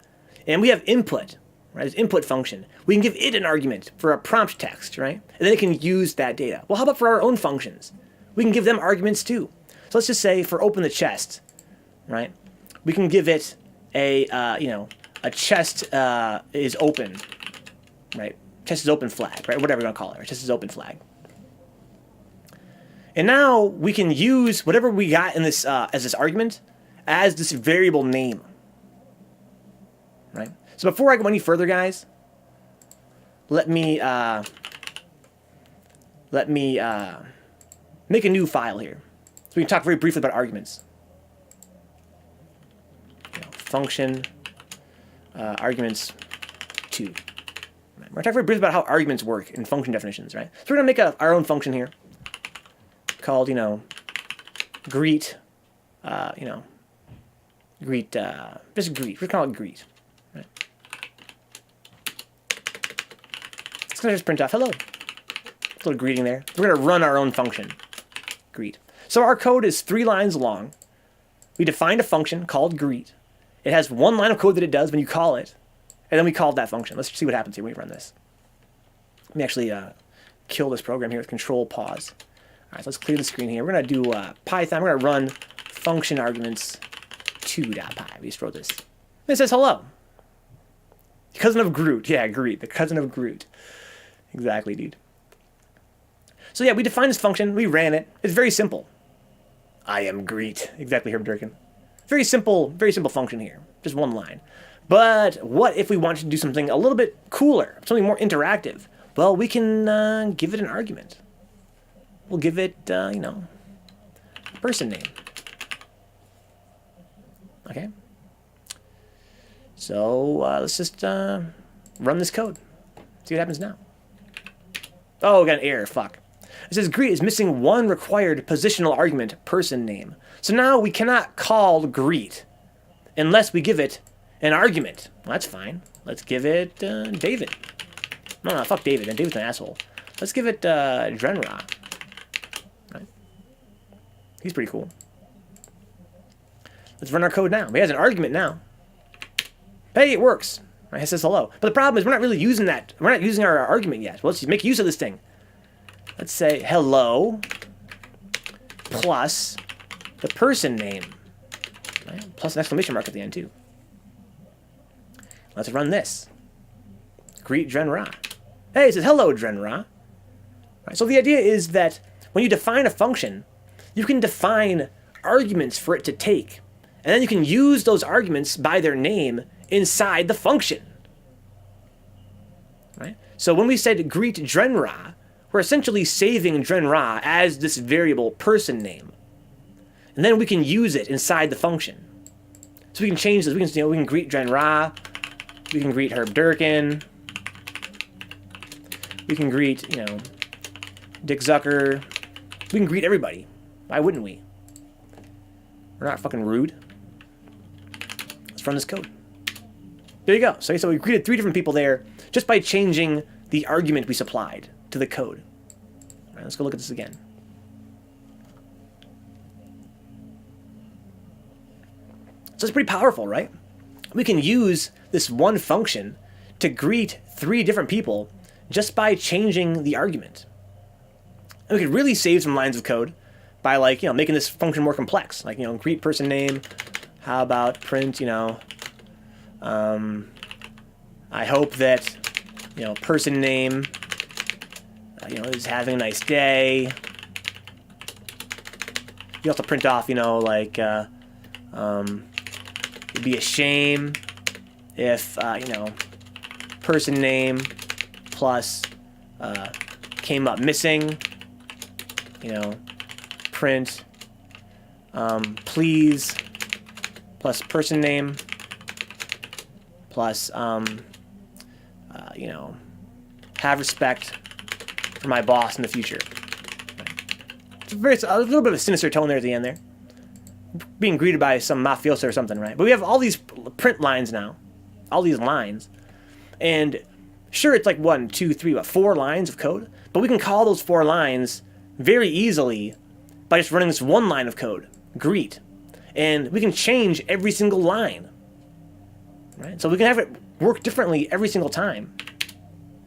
And we have input, right? It's input function. We can give it an argument for a prompt text, right? And then it can use that data. Well, how about for our own functions? We can give them arguments too. So let's just say for open the chest, right? We can give it a chest is open, right? Chest is open flag, right? Whatever we're gonna call it, right? Chest is open flag. And now we can use whatever we got in this as this argument as this variable name, right? So before I go any further, guys, let me make a new file here. So we can talk very briefly about arguments. Function arguments 2. Right. We're going to talk very briefly about how arguments work in function definitions, right? So we're going to make our own function here called, greet, greet, just greet. We're going to call it greet, right? It's going to just print off hello. A little greeting there. We're going to run our own function, greet. So our code is 3 lines long. We defined a function called greet. It has 1 line of code that it does when you call it, and then we called that function. Let's see what happens here when we run this. Let me actually kill this program here with control pause. All right, so let's clear the screen here. We're going to do Python. We're going to run function arguments 2.py. We just wrote this. And it says hello. Cousin of Groot. Yeah, Groot. The cousin of Groot. Exactly, dude. So yeah, we defined this function. We ran it. It's very simple. I am Groot. Exactly, Herb Durkin. Very simple function here. Just 1 line. But what if we wanted to do something a little bit cooler, something more interactive? Well, we can give it an argument. We'll give it, a person name. Okay. So let's just run this code. See what happens now. Oh, we got an error. Fuck. It says greet is missing 1 required positional argument, person name. So now we cannot call greet unless we give it an argument. Well, that's fine. Let's give it David. No, fuck David. And David's an asshole. Let's give it Drenra. Right? He's pretty cool. Let's run our code now. He has an argument now. Hey, it works. Right? It says hello. But the problem is we're not really using that. We're not using our argument yet. Well, let's make use of this thing. Let's say hello plus the person name. Right? Plus an exclamation mark at the end, too. Let's run this. Greet Drenra. Hey, it says hello, Drenra. Right, so the idea is that when you define a function, you can define arguments for it to take. And then you can use those arguments by their name inside the function. Right? So when we said greet Drenra, we're essentially saving Drenra as this variable person name. And then we can use it inside the function. So we can change this. We can greet Drenra. We can greet Herb Durkin. We can greet, Dick Zucker. We can greet everybody. Why wouldn't we? We're not fucking rude. Let's run this code. There you go. So we greeted 3 different people there just by changing the argument we supplied to the code. All right, let's go look at this again. So it's pretty powerful, right? We can use this one function to greet 3 different people just by changing the argument. And we could really save some lines of code by making this function more complex. Greet person name. How about print, I hope that, person name, is having a nice day. You also print off, it'd be a shame if, person name plus came up missing, print please plus person name plus, have respect for my boss in the future. It's a little bit of a sinister tone there at the end there. Being greeted by some mafioso or something, right? But we have all these print lines now. All these lines. And sure, it's 1, 2, 3, 4 lines of code. But we can call those 4 lines very easily by just running this 1 line of code, greet. And we can change every single line. Right? So we can have it work differently every single time.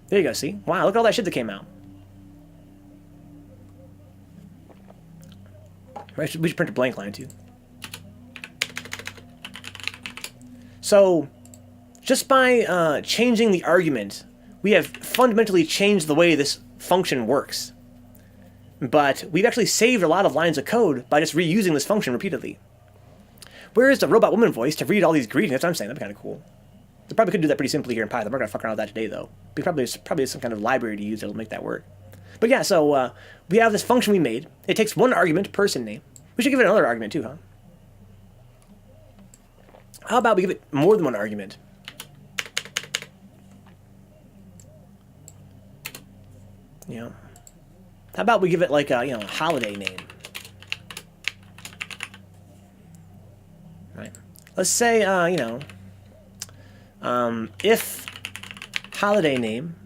There you go, see? Wow, look at all that shit that came out. We should print a blank line, too. So, just by changing the argument, we have fundamentally changed the way this function works. But we've actually saved a lot of lines of code by just reusing this function repeatedly. Whereas the robot woman voice to read all these greetings, that's what I'm saying, that'd be kind of cool. They probably could do that pretty simply here in Python. We're not going to fuck around with that today, though. Probably some kind of library to use that'll make that work. But yeah, so we have this function we made. It takes one argument, person name. We should give it another argument too, huh? How about we give it more than one argument? You know, how about we give it like a, you know, holiday name? Right. Let's say, you know, if holiday name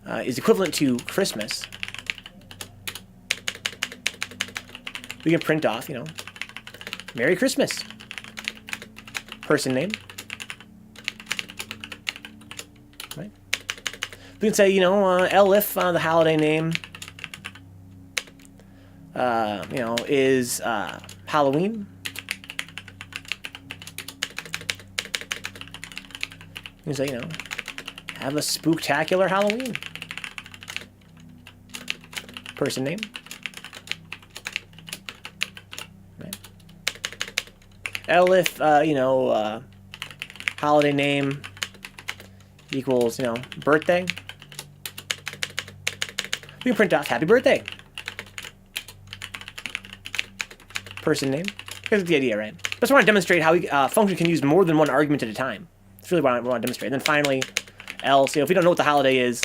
is equivalent to Christmas, we can print off, you know, Merry Christmas. Person name. Right. We can say, you know, elif the holiday name, you know, is Halloween. You can say, you know, have a spooktacular Halloween. Person name. Right. Elif, you know, holiday name equals, you know, birthday. We can print off happy birthday. Person name. Here's the idea, right? Just want to demonstrate how a function can use more than one argument at a time. That's really what I want to demonstrate. And then finally, else, you know, if we don't know what the holiday is,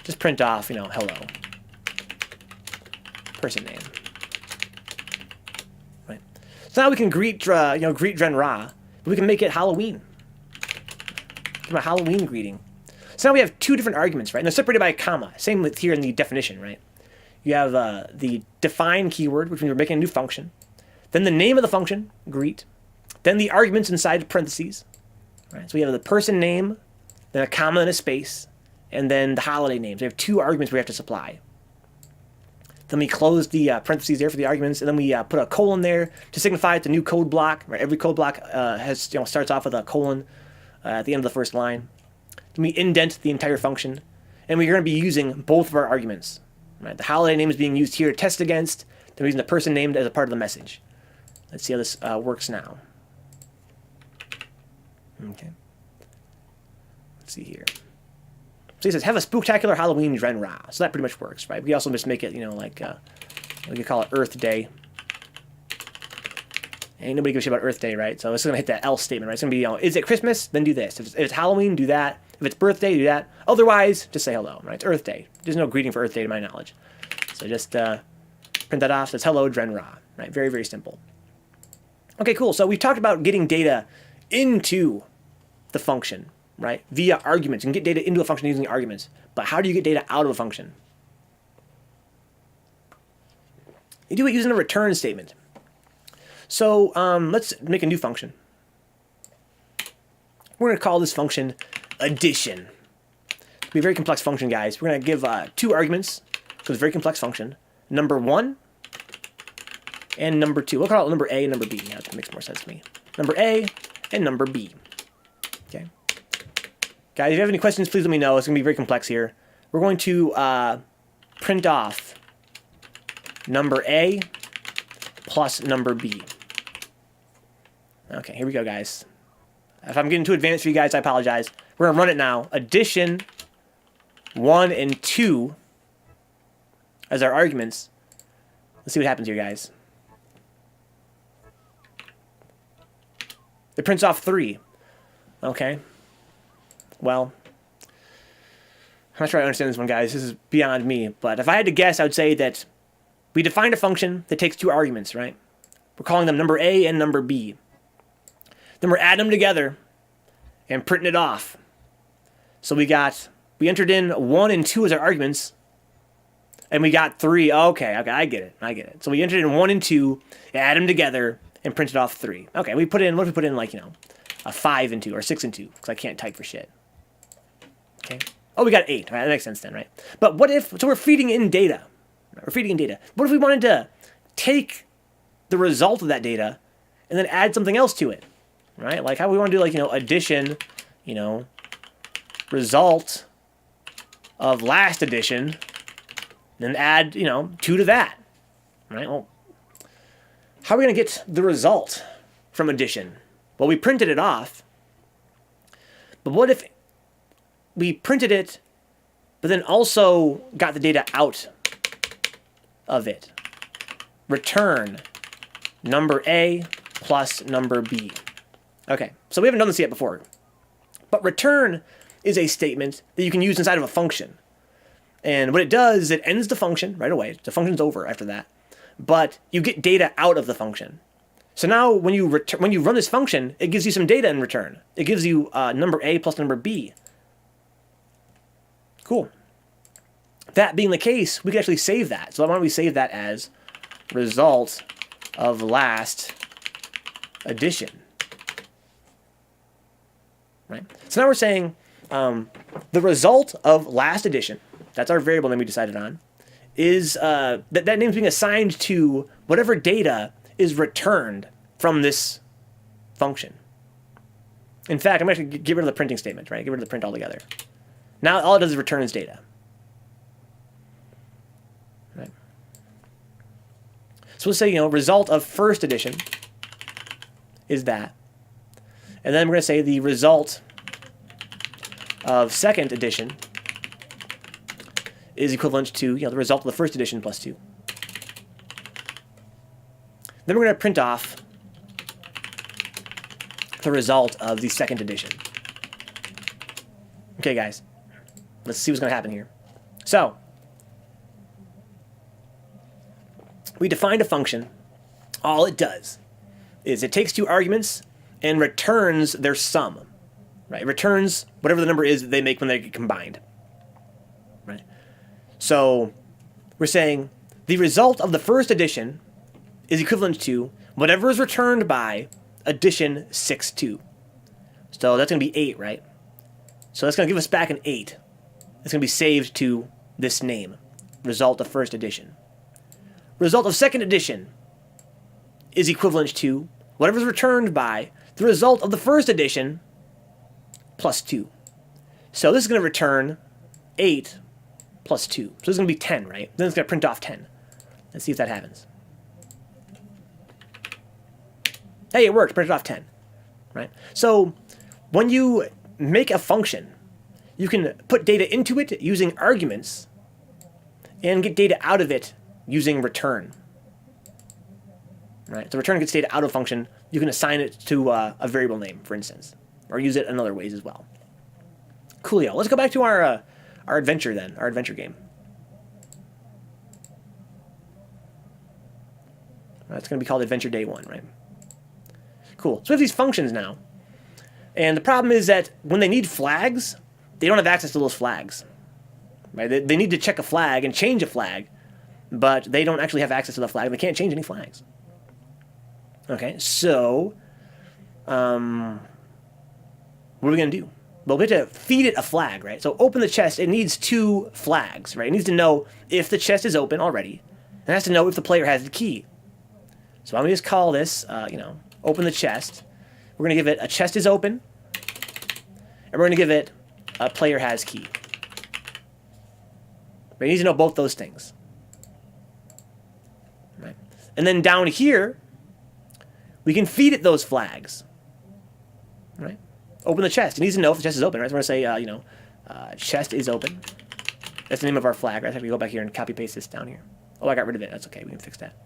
just print off, you know, hello. Person name. Right. So now we can greet, you know, greet Dren Ra, but we can make it Halloween. Give a Halloween greeting. So now we have two different arguments, right? And they're separated by a comma. Same with here in the definition, right? You have the define keyword, which means we're making a new function. Then the name of the function, greet. Then the arguments inside parentheses. Right? So we have the person name, then a comma and a space, and then the holiday names. We have two arguments we have to supply. Then we close the parentheses there for the arguments, and then we put a colon there to signify it's a new code block. Right? Every code block has, you know, starts off with a colon at the end of the first line. Then we indent the entire function, and we're going to be using both of our arguments. Right? The holiday name is being used here to test against. Then we're using the person named as a part of the message. Let's see how this works now. Okay. Let's see here. So he says, have a spooktacular Halloween Dren Ra. So that pretty much works, right? We also just make it, you know, like, we could call it Earth Day. Ain't nobody gives a shit about Earth Day, right? So it's going to hit that else statement, right? It's going to be, you know, is it Christmas? Then do this. If it's Halloween, do that. If it's birthday, do that. Otherwise, just say hello, right? It's Earth Day. There's no greeting for Earth Day to my knowledge. So just print that off. It says hello, Dren Ra, right? Very, very simple. Okay, cool. So we've talked about getting data into the function, right? Via arguments. You can get data into a function using arguments. But how do you get data out of a function? You do it using a return statement. So let's make a new function. We're going to call this function addition. It's be a very complex function, guys. We're going to give 2 arguments, because it's a very complex function. Number 1 and number 2. We'll call it number A and number B. Yeah, that makes more sense to me. Number A and number B. Okay. Guys, if you have any questions, please let me know. It's going to be very complex here. We're going to print off number A plus number B. Okay, here we go, guys. If I'm getting too advanced for you guys, I apologize. We're going to run it now. Addition 1 and 2 as our arguments. Let's see what happens here, guys. It prints off 3. Okay. Well, I'm not sure I understand this one, guys. This is beyond me. But if I had to guess, I would say that we defined a function that takes 2 arguments, right? We're calling them number A and number B. Then we're adding them together and printing it off. So we entered in 1 and 2 as our arguments, and we got 3. Okay, I get it. So we entered in 1 and 2, add them together, and printed off 3. Okay, what if we put in, like, you know, a 5 and 2, or 6 and 2, because I can't type for shit. Okay. Oh, we got 8. All right, that makes sense then, right? But what if, so we're feeding in data. We're feeding in data. What if we wanted to take the result of that data and then add something else to it? Right? Like how we want to do, like, you know, addition, you know, result of last addition, then add, you know, 2 to that. Right? Well, how are we going to get the result from addition? Well, we printed it off. But what if we printed it but then also got the data out of it. Return number A plus number B. Okay, so we haven't done this yet before. But return is a statement that you can use inside of a function. And what it does is it ends the function right away. The function's over after that. But you get data out of the function. So now when you run this function, it gives you some data in return. It gives you number A plus number B. Cool. That being the case, we can actually save that. So why don't we save that as result of last addition. Right? So now we're saying the result of last addition, that's our variable name we decided on, is that name's being assigned to whatever data is returned from this function. In fact, I'm going to get rid of the printing statement, right? Get rid of the print altogether. Now all it does is return its data. Right? So let's say, result of first addition is that. And then we're going to say the result of second addition is equivalent to the result of the first addition plus 2. Then we're going to print off the result of the second addition. Okay, guys, let's see what's going to happen here. So we defined a function. All it does is it takes two arguments and returns their sum. Right? It returns whatever the number is that they make when they get combined. Right? So we're saying the result of the first addition is equivalent to whatever is returned by addition 6-2. So that's going to be 8, right? So that's going to give us back an 8. It's going to be saved to this name, result of first addition. Result of second addition is equivalent to whatever is returned by the result of the first addition plus 2. So this is going to return 8 plus 2. So this is going to be 10, right? Then it's going to print off 10. Let's see if that happens. Hey, it worked. Printed off 10. Right? So when you make a function, you can put data into it using arguments and get data out of it using return. Right? So return gets data out of a function. You can assign it to a variable name, for instance, or use it in other ways as well. Coolio. Let's go back to our adventure then, our adventure game. It's going to be called Adventure Day 1, right? Cool. So we have these functions now. And the problem is that when they need flags, they don't have access to those flags. Right? They need to check a flag and change a flag, but they don't actually have access to the flag. They can't change any flags. Okay, so what are we going to do? Well, we have to feed it a flag, right? So open the chest, it needs 2 flags, right? It needs to know if the chest is open already, and it has to know if the player has the key. So I'm going to just call this, open the chest. We're going to give it a chest is open, and we're going to give it a player has key. But it needs to know both those things. Right? And then down here, we can feed it those flags. Right? Open the chest. It needs to know if the chest is open, right? So we're going to say, chest is open. That's the name of our flag, right? So we go back here and copy paste this down here. Oh, I got rid of it. That's okay. We can fix that.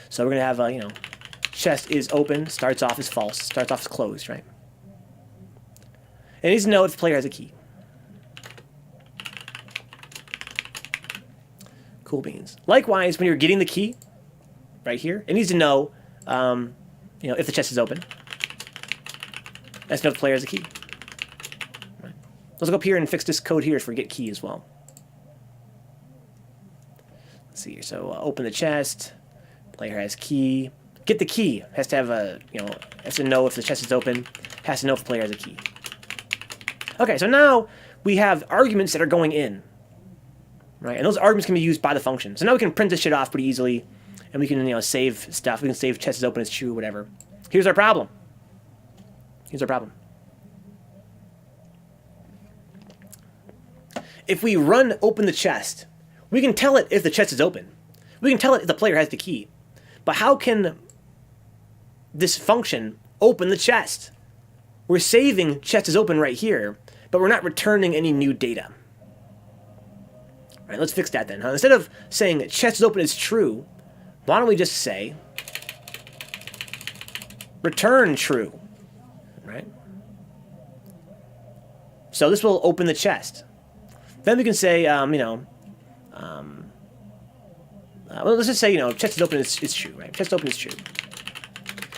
So we're going to have, chest is open, starts off as false, starts off as closed, right? And it needs to know if the player has a key. Cool beans. Likewise, when you're getting the key, right here, it needs to know, if the chest is open. Let's know if the player has a key. Right. Let's go up here and fix this code here for get key as well. Let's see here. So open the chest. Player has key. Get the key. Has to have has to know if the chest is open. Has to know if the player has a key. Okay, so now we have arguments that are going in. Right? And those arguments can be used by the function. So now we can print this shit off pretty easily. And we can, save stuff. We can save chest is open as true, whatever. Here's our problem. Here's our problem. If we run open the chest, we can tell it if the chest is open. We can tell it if the player has the key. But how can this function open the chest? We're saving chest is open right here, but we're not returning any new data. All right, let's fix that then. Instead of saying chest is open is true, why don't we just say return true, right? So this will open the chest. Then we can say, well, let's just say, chest is open is true, right? Chest open is true.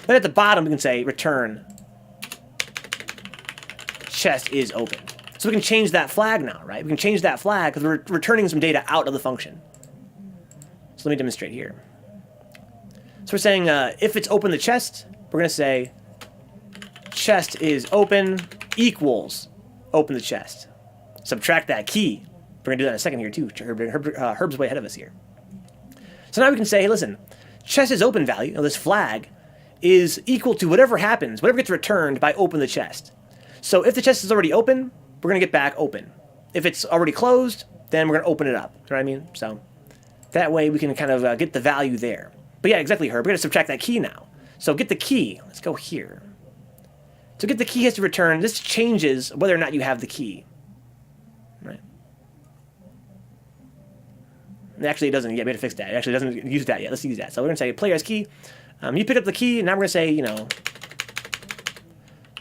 Then at the bottom, we can say return chest is open. So we can change that flag now, right? We can change that flag because we're returning some data out of the function. So let me demonstrate here. So we're saying if it's open the chest, we're going to say chest is open equals open the chest. Subtract that key. We're going to do that in a second here too. Herb's way ahead of us here. So now we can say, hey, listen, chest is open value, this flag, is equal to whatever happens, whatever gets returned by open the chest. So if the chest is already open, we're going to get back open. If it's already closed, then we're going to open it up. You know what I mean? So that way we can kind of get the value there. But yeah, exactly, Herb. We're going to subtract that key now. So get the key. Let's go here. So get the key has to return. This changes whether or not you have the key. Right? Actually, it doesn't yet. We have to fix that. It actually doesn't use that yet. Let's use that. So we're going to say player has key. You pick up the key. Now we're going to say,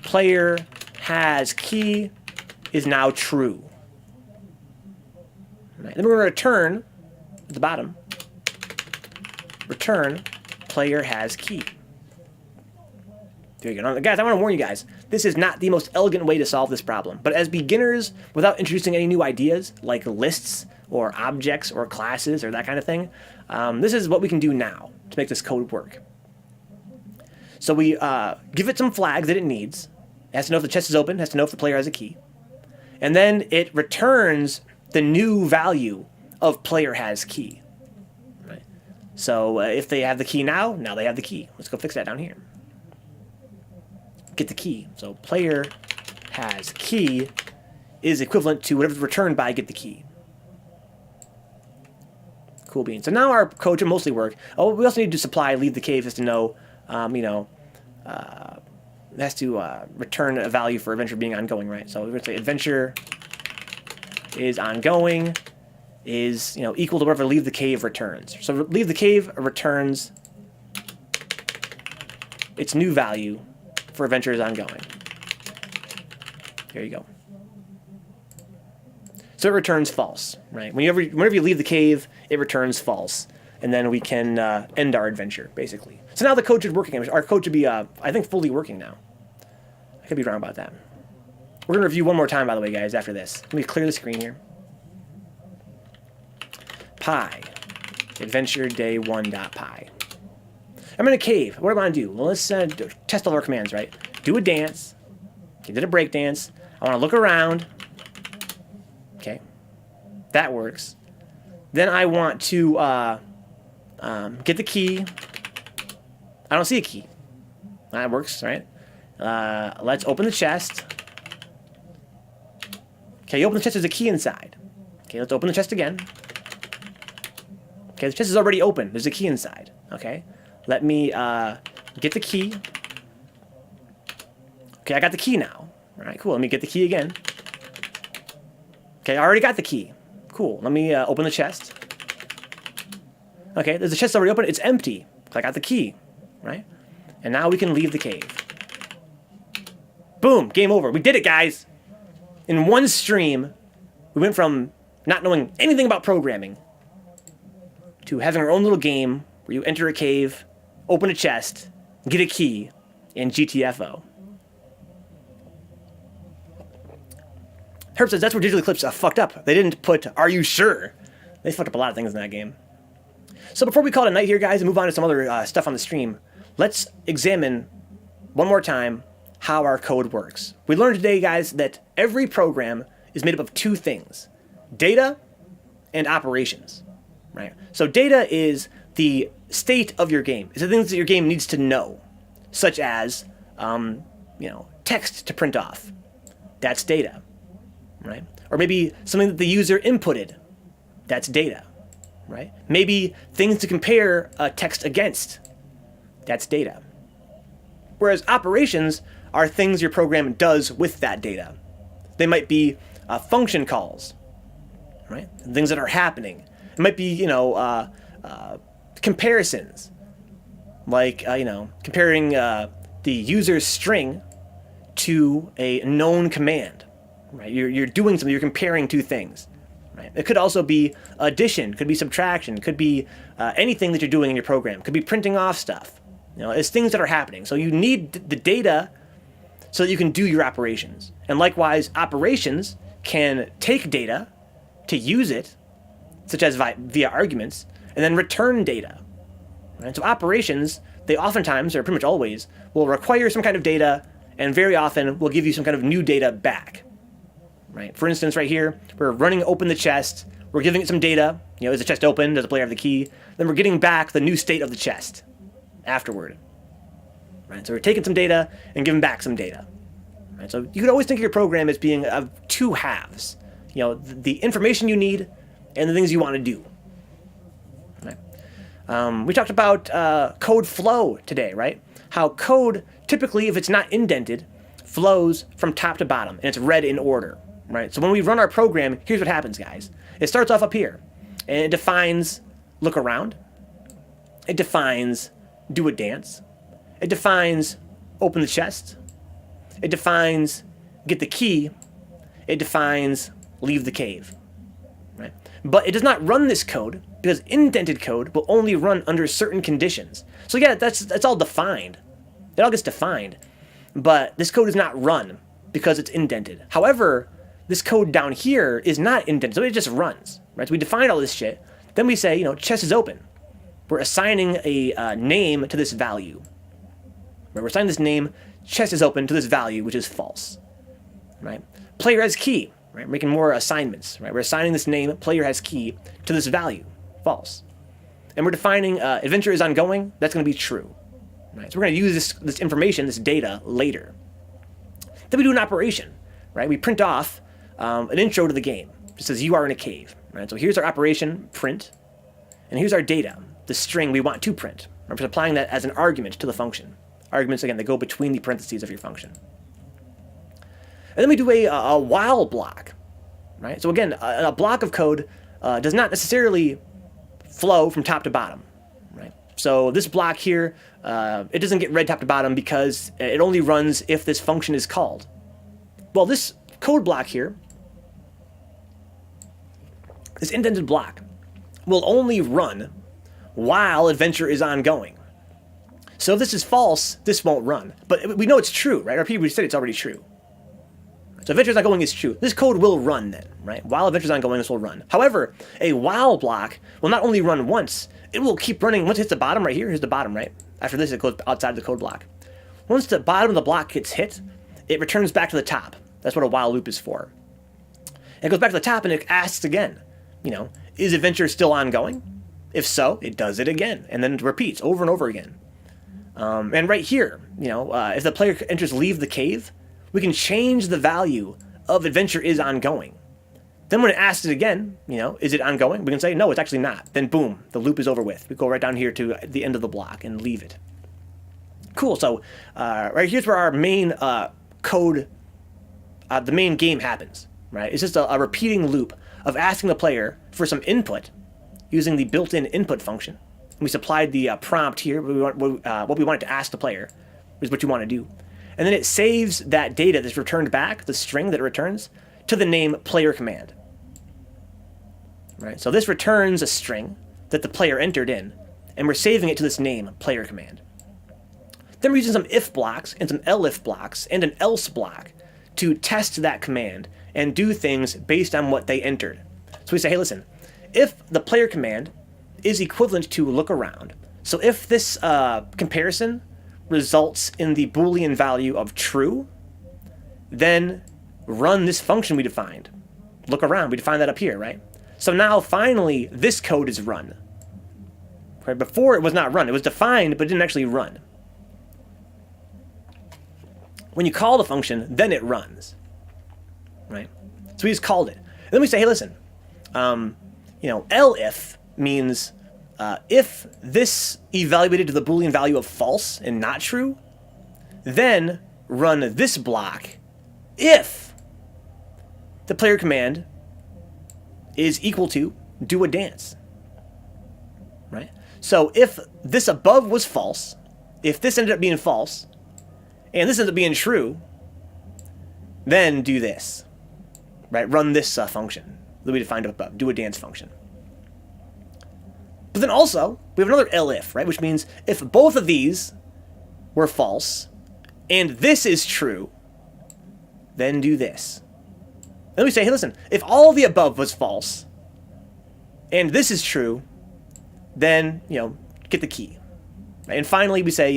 player has key is now true. Right. Then we're going to return at the bottom. Return player has key. There you go. Now, guys, I want to warn you guys, this is not the most elegant way to solve this problem. But as beginners, without introducing any new ideas like lists or objects or classes or that kind of thing, this is what we can do now to make this code work. So we give it some flags that it needs. It has to know if the chest is open. It has to know if the player has a key. And then it returns the new value of player has key. Right? So if they have the key now they have the key. Let's go fix that down here. Get the key. So player has key is equivalent to whatever's returned by get the key. Cool beans. So now our code should mostly work. Oh, we also need to supply leave the cave has to know, it has to return a value for adventure being ongoing, right? So we're going to say adventure is ongoing is equal to whatever leave the cave returns. So leave the cave returns its new value for adventure is ongoing. There you go. So it returns false, right? Whenever you leave the cave, it returns false, and then we can end our adventure basically. So now the code should work again. Our code should be, I think, fully working now. I could be wrong about that. We're going to review one more time, by the way, guys, after this. Let me clear the screen here. Py, adventure day 1.py. I'm in a cave. What do I want to do? Well, let's test all our commands, right? Do a dance. Okay, did a break dance. I want to look around. Okay. That works. Then I want to get the key. I don't see a key. That works, right? Let's open the chest. Okay, you open the chest, there's a key inside. Okay, let's open the chest again. Okay, the chest is already open. There's a key inside. Okay, let me get the key. Okay, I got the key now. All right, cool. Let me get the key again. Okay, I already got the key. Cool. Let me open the chest. Okay, there's a chest already open. It's empty. I got the key, right? And now we can leave the cave. Boom, game over. We did it, guys. In one stream, we went from not knowing anything about programming to having our own little game where you enter a cave, open a chest, get a key, and GTFO. Herb says that's where Digital Eclipse fucked up. They didn't put, are you sure? They fucked up a lot of things in that game. So before we call it a night here, guys, and move on to some other stuff on the stream, let's examine one more time how our code works. We learned today, guys, that every program is made up of two things: data and operations, right? So data is the state of your game. It's the things that your game needs to know, such as, text to print off. That's data, right? Or maybe something that the user inputted. That's data, right? Maybe things to compare text against. That's data. Whereas operations are things your program does with that data. They might be function calls, right? Things that are happening. It might be, comparisons, like, comparing the user's string to a known command, right? You're doing something, you're comparing two things, right? It could also be addition, could be subtraction, could be anything that you're doing in your program, could be printing off stuff. It's things that are happening. So you need the data so that you can do your operations. And likewise, operations can take data to use it, such as via arguments, and then return data. Right? So operations, they oftentimes, or pretty much always, will require some kind of data, and very often will give you some kind of new data back. Right? For instance, right here, we're running open the chest, we're giving it some data, is the chest open, does the player have the key? Then we're getting back the new state of the chest afterward. Right? So we're taking some data and giving back some data. Right? So you could always think of your program as being of two halves. The information you need and the things you want to do. Right? We talked about code flow today, right? How code, typically, if it's not indented, flows from top to bottom, and it's read in order, right? So when we run our program, here's what happens, guys. It starts off up here, and it defines look around. It defines do a dance. It defines open the chest. It defines get the key. It defines leave the cave, right? But it does not run this code because indented code will only run under certain conditions. So yeah, that's all defined. It all gets defined, but this code is not run because it's indented. However, this code down here is not indented, so it just runs, right? So we define all this shit. Then we say, chest is open. We're assigning a name to this value. Right? We're assigning this name, chest is open, to this value, which is false, right? Player has key, right? Making more assignments, right? We're assigning this name, player has key, to this value, false. And we're defining adventure is ongoing, that's going to be true. Right? So we're going to use this information, this data, later. Then we do an operation, right? We print off an intro to the game. It says you are in a cave, right? So here's our operation, print, and here's our data, the string we want to print. We're applying that as an argument to the function. Arguments, again, that go between the parentheses of your function. And then we do a while block, right? So again, a block of code does not necessarily flow from top to bottom, right? So this block here, it doesn't get read top to bottom because it only runs if this function is called. Well, this code block here, this indented block, will only run while adventure is ongoing. So if this is false, this won't run. But we know it's true, right? Our people said it's already true. So adventure is ongoing is true. This code will run then, right? While adventure is ongoing, this will run. However, a while block will not only run once, it will keep running. Once it hits the bottom right here, here's the bottom, right? After this, it goes outside the code block. Once the bottom of the block gets hit, it returns back to the top. That's what a while loop is for. And it goes back to the top and it asks again, is adventure still ongoing? If so, it does it again. And then it repeats over and over again. And right here, if the player enters leave the cave, we can change the value of adventure is ongoing. Then when it asks it again, is it ongoing? We can say, no, it's actually not. Then boom, the loop is over with. We go right down here to the end of the block and leave it. Cool, so right here's where our main code, the main game happens, right? It's just a repeating loop of asking the player for some input using the built-in input function. We supplied the prompt here, what we wanted to ask the player is what you want to do. And then it saves that data that's returned back, the string that it returns, to the name player command. Right? So this returns a string that the player entered in, and we're saving it to this name player command. Then we're using some if blocks and some elif blocks and an else block to test that command and do things based on what they entered. So we say, hey, listen, if the player command is equivalent to look around, so if this comparison results in the Boolean value of true, then run this function we defined. Look around, we defined that up here, right? So now finally this code is run. Right? Before it was not run, it was defined but it didn't actually run. When you call the function, then it runs. Right? So we just called it. And then we say, hey, listen, elif means if this evaluated to the Boolean value of false and not true, then run this block if the player command is equal to do a dance, right? So if this above was false, if this ended up being false, and this ended up being true, then do this, right? Run this function that we defined up above, do a dance function. But then also, we have another elif, right? Which means if both of these were false, and this is true, then do this. Then we say, hey, listen, if all the above was false, and this is true, then, get the key. Right? And finally, we say,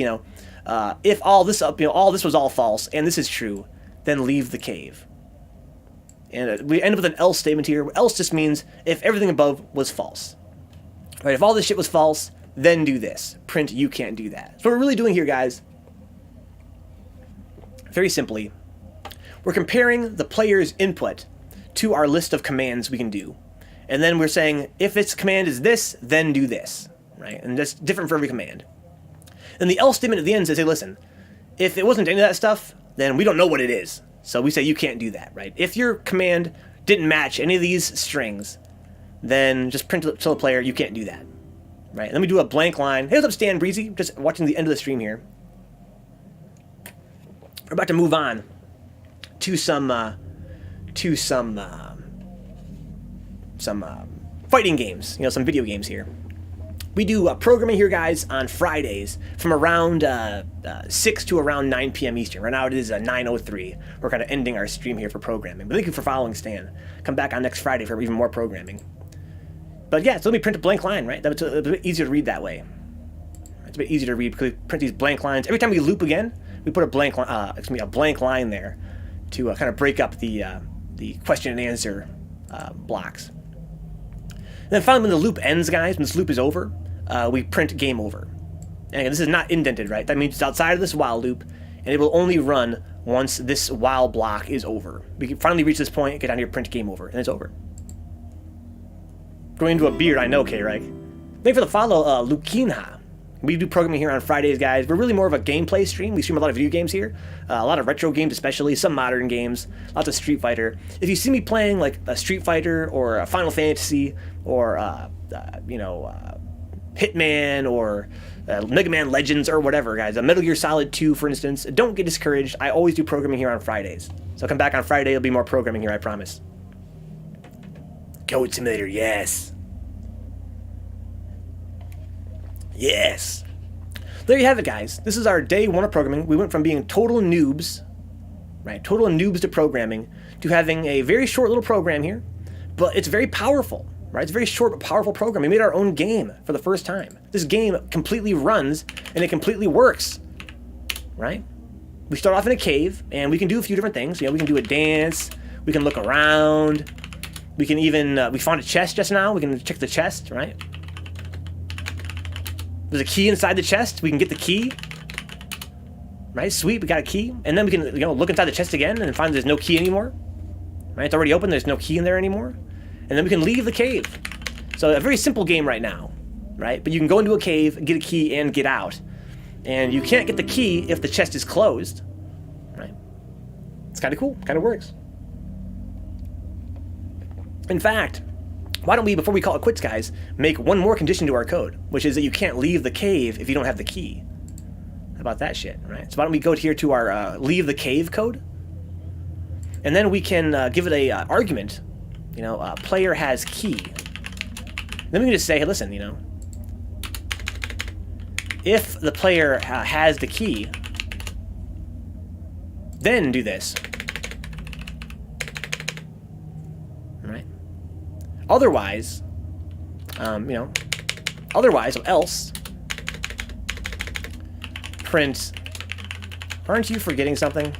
if all this all this was all false, and this is true, then leave the cave. And we end up with an else statement here. Else just means if everything above was false. Right? If all this shit was false, then do this. Print, you can't do that. So what we're really doing here, guys, very simply, we're comparing the player's input to our list of commands we can do. And then we're saying, if its command is this, then do this. Right? And that's different for every command. And the else statement at the end says, hey, listen, if it wasn't any of that stuff, then we don't know what it is. So we say you can't do that, right? If your command didn't match any of these strings, then just print to the player, you can't do that. Right? And then we do a blank line. Hey, what's up, Stan Breezy? Just watching the end of the stream here. We're about to move on to some fighting games, some video games here. We do programming here, guys, on Fridays from around 6 to around 9 p.m. Eastern. Right now it is 9:03. We're kind of ending our stream here for programming. But thank you for following, Stan. Come back on next Friday for even more programming. But yeah, so let me print a blank line, right? That's a bit easier to read that way. It's a bit easier to read because we print these blank lines. Every time we loop again, we put a blank line there to kind of break up the question and answer blocks. And then finally, when the loop ends, guys, when this loop is over, we print game over. And again, this is not indented, right? That means it's outside of this while loop, and it will only run once this while block is over. We can finally reach this point, get down here, print game over, and it's over. Going into a beard, I know, K-Reg. Thank you for the follow, Lukinha. We do programming here on Fridays, guys. We're really more of a gameplay stream. We stream a lot of video games here. A lot of retro games especially, some modern games, lots of Street Fighter. If you see me playing like a Street Fighter or a Final Fantasy or, Hitman or Mega Man Legends or whatever, guys, a Metal Gear Solid 2, for instance, don't get discouraged. I always do programming here on Fridays. So come back on Friday, there'll be more programming here, I promise. Goat Simulator, yes. Yes. There you have it, guys. This is our day one of programming. We went from being total noobs, right? Total noobs to programming, to having a very short little program here, but it's very powerful, right? It's a very short but powerful program. We made our own game for the first time. This game completely runs and it completely works, right? We start off in a cave and we can do a few different things. We can do a dance. We can look around. We can even, we found a chest just now. We can check the chest, right? There's a key inside the chest. We can get the key. Right? Sweet, we got a key. And then we can, look inside the chest again and find there's no key anymore. Right? It's already open. There's no key in there anymore. And then we can leave the cave. So a very simple game right now. Right? But you can go into a cave, get a key, and get out. And you can't get the key if the chest is closed. Right? It's kind of cool. Kind of works. In fact, why don't we, before we call it quits, guys, make one more condition to our code, which is that you can't leave the cave if you don't have the key. How about that shit, right? So why don't we go here to our leave the cave code, and then we can give it a argument, player has key. Then we can just say, hey, listen, if the player has the key, then do this. Otherwise, otherwise, or else, print, aren't you forgetting something?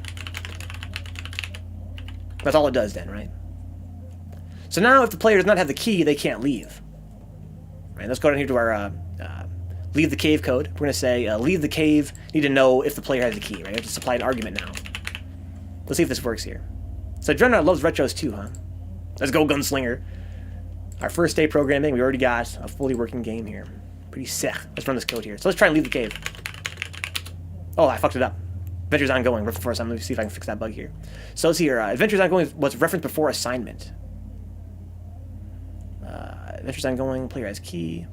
That's all it does then, right? So now if the player does not have the key, they can't leave. Right, let's go down here to our leave the cave code. We're going to say leave the cave, need to know if the player has the key, right? We have to supply an argument now. Let's see if this works here. So Dreadnought loves retros too, huh? Let's go, Gunslinger. Our first day programming, we already got a fully working game here. Pretty sick. Let's run this code here. So let's try and leave the cave. Oh, I fucked it up. Adventure's ongoing. Let me see if I can fix that bug here. So let's see here. Adventure's ongoing was referenced before assignment. Adventure's ongoing. Player has key.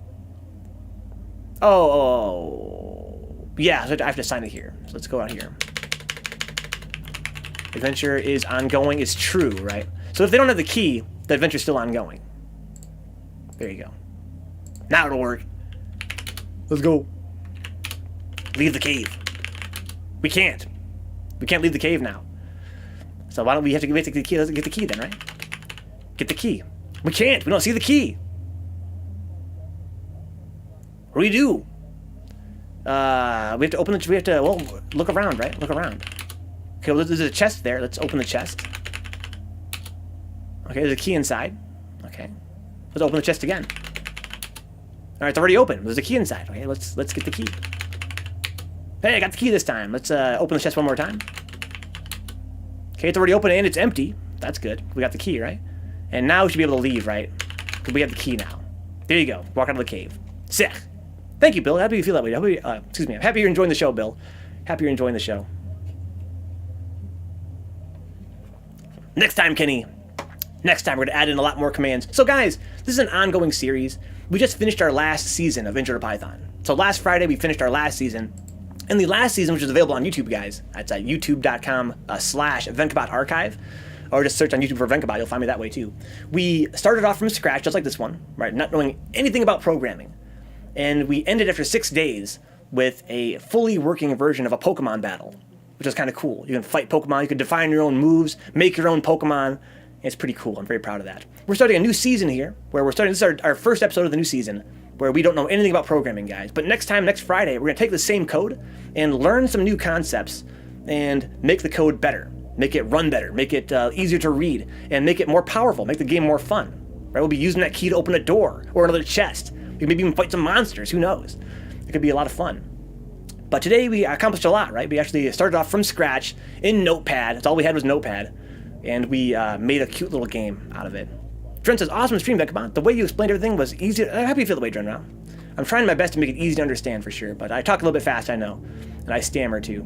Oh, yeah. So I have to assign it here. So let's go out here. Adventure is ongoing is true, right? So if they don't have the key, the adventure's still ongoing. There you go. Now it'll work. Let's go. Leave the cave. We can't. We can't leave the cave now. So why don't we have to get the key? Let's get the key then, right? Get the key. We can't. We don't see the key. What do we do? We have to open the... We have to... Well, look around, right? Look around. Okay, well, there's a chest there. Let's open the chest. Okay, there's a key inside. Okay. Let's open the chest again. All right, it's already open. There's a key inside. Okay, let's get the key. Hey, I got the key this time. Let's open the chest one more time. Okay, it's already open and it's empty. That's good. We got the key, right? And now we should be able to leave, right? Because we have the key now. There you go. Walk out of the cave. Sick. Thank you, Bill. Happy you feel that way. Excuse me. I'm happy you're enjoying the show, Bill. Happy you're enjoying the show. Next time, Kenny. Next time, we're going to add in a lot more commands. So, guys, this is an ongoing series. We just finished our last season of Intro to Python. So last Friday, we finished our last season. And the last season, which is available on YouTube, guys, that's at youtube.com/Vencabot archive. Or just search on YouTube for Vencabot. You'll find me that way, too. We started off from scratch, just like this one, right? Not knowing anything about programming. And we ended after 6 days with a fully working version of a Pokemon battle, which is kind of cool. You can fight Pokemon. You can define your own moves, make your own Pokemon. It's pretty cool. I'm very proud of that. We're starting a new season here, where we're starting... This is our first episode of the new season, where we don't know anything about programming, guys. But next Friday, we're going to take the same code and learn some new concepts and make the code better. Make it run better, make it easier to read, and make it more powerful, make the game more fun. Right? We'll be using that key to open a door or another chest. We can maybe even fight some monsters, who knows? It could be a lot of fun. But today we accomplished a lot, right? We actually started off from scratch in Notepad. That's all we had was Notepad. And we made a cute little game out of it. Dren says, awesome stream, Vencabot. The way you explained everything was easy. I'm happy you feel the way, Dren, now. I'm trying my best to make it easy to understand for sure, but I talk a little bit fast, I know. And I stammer too.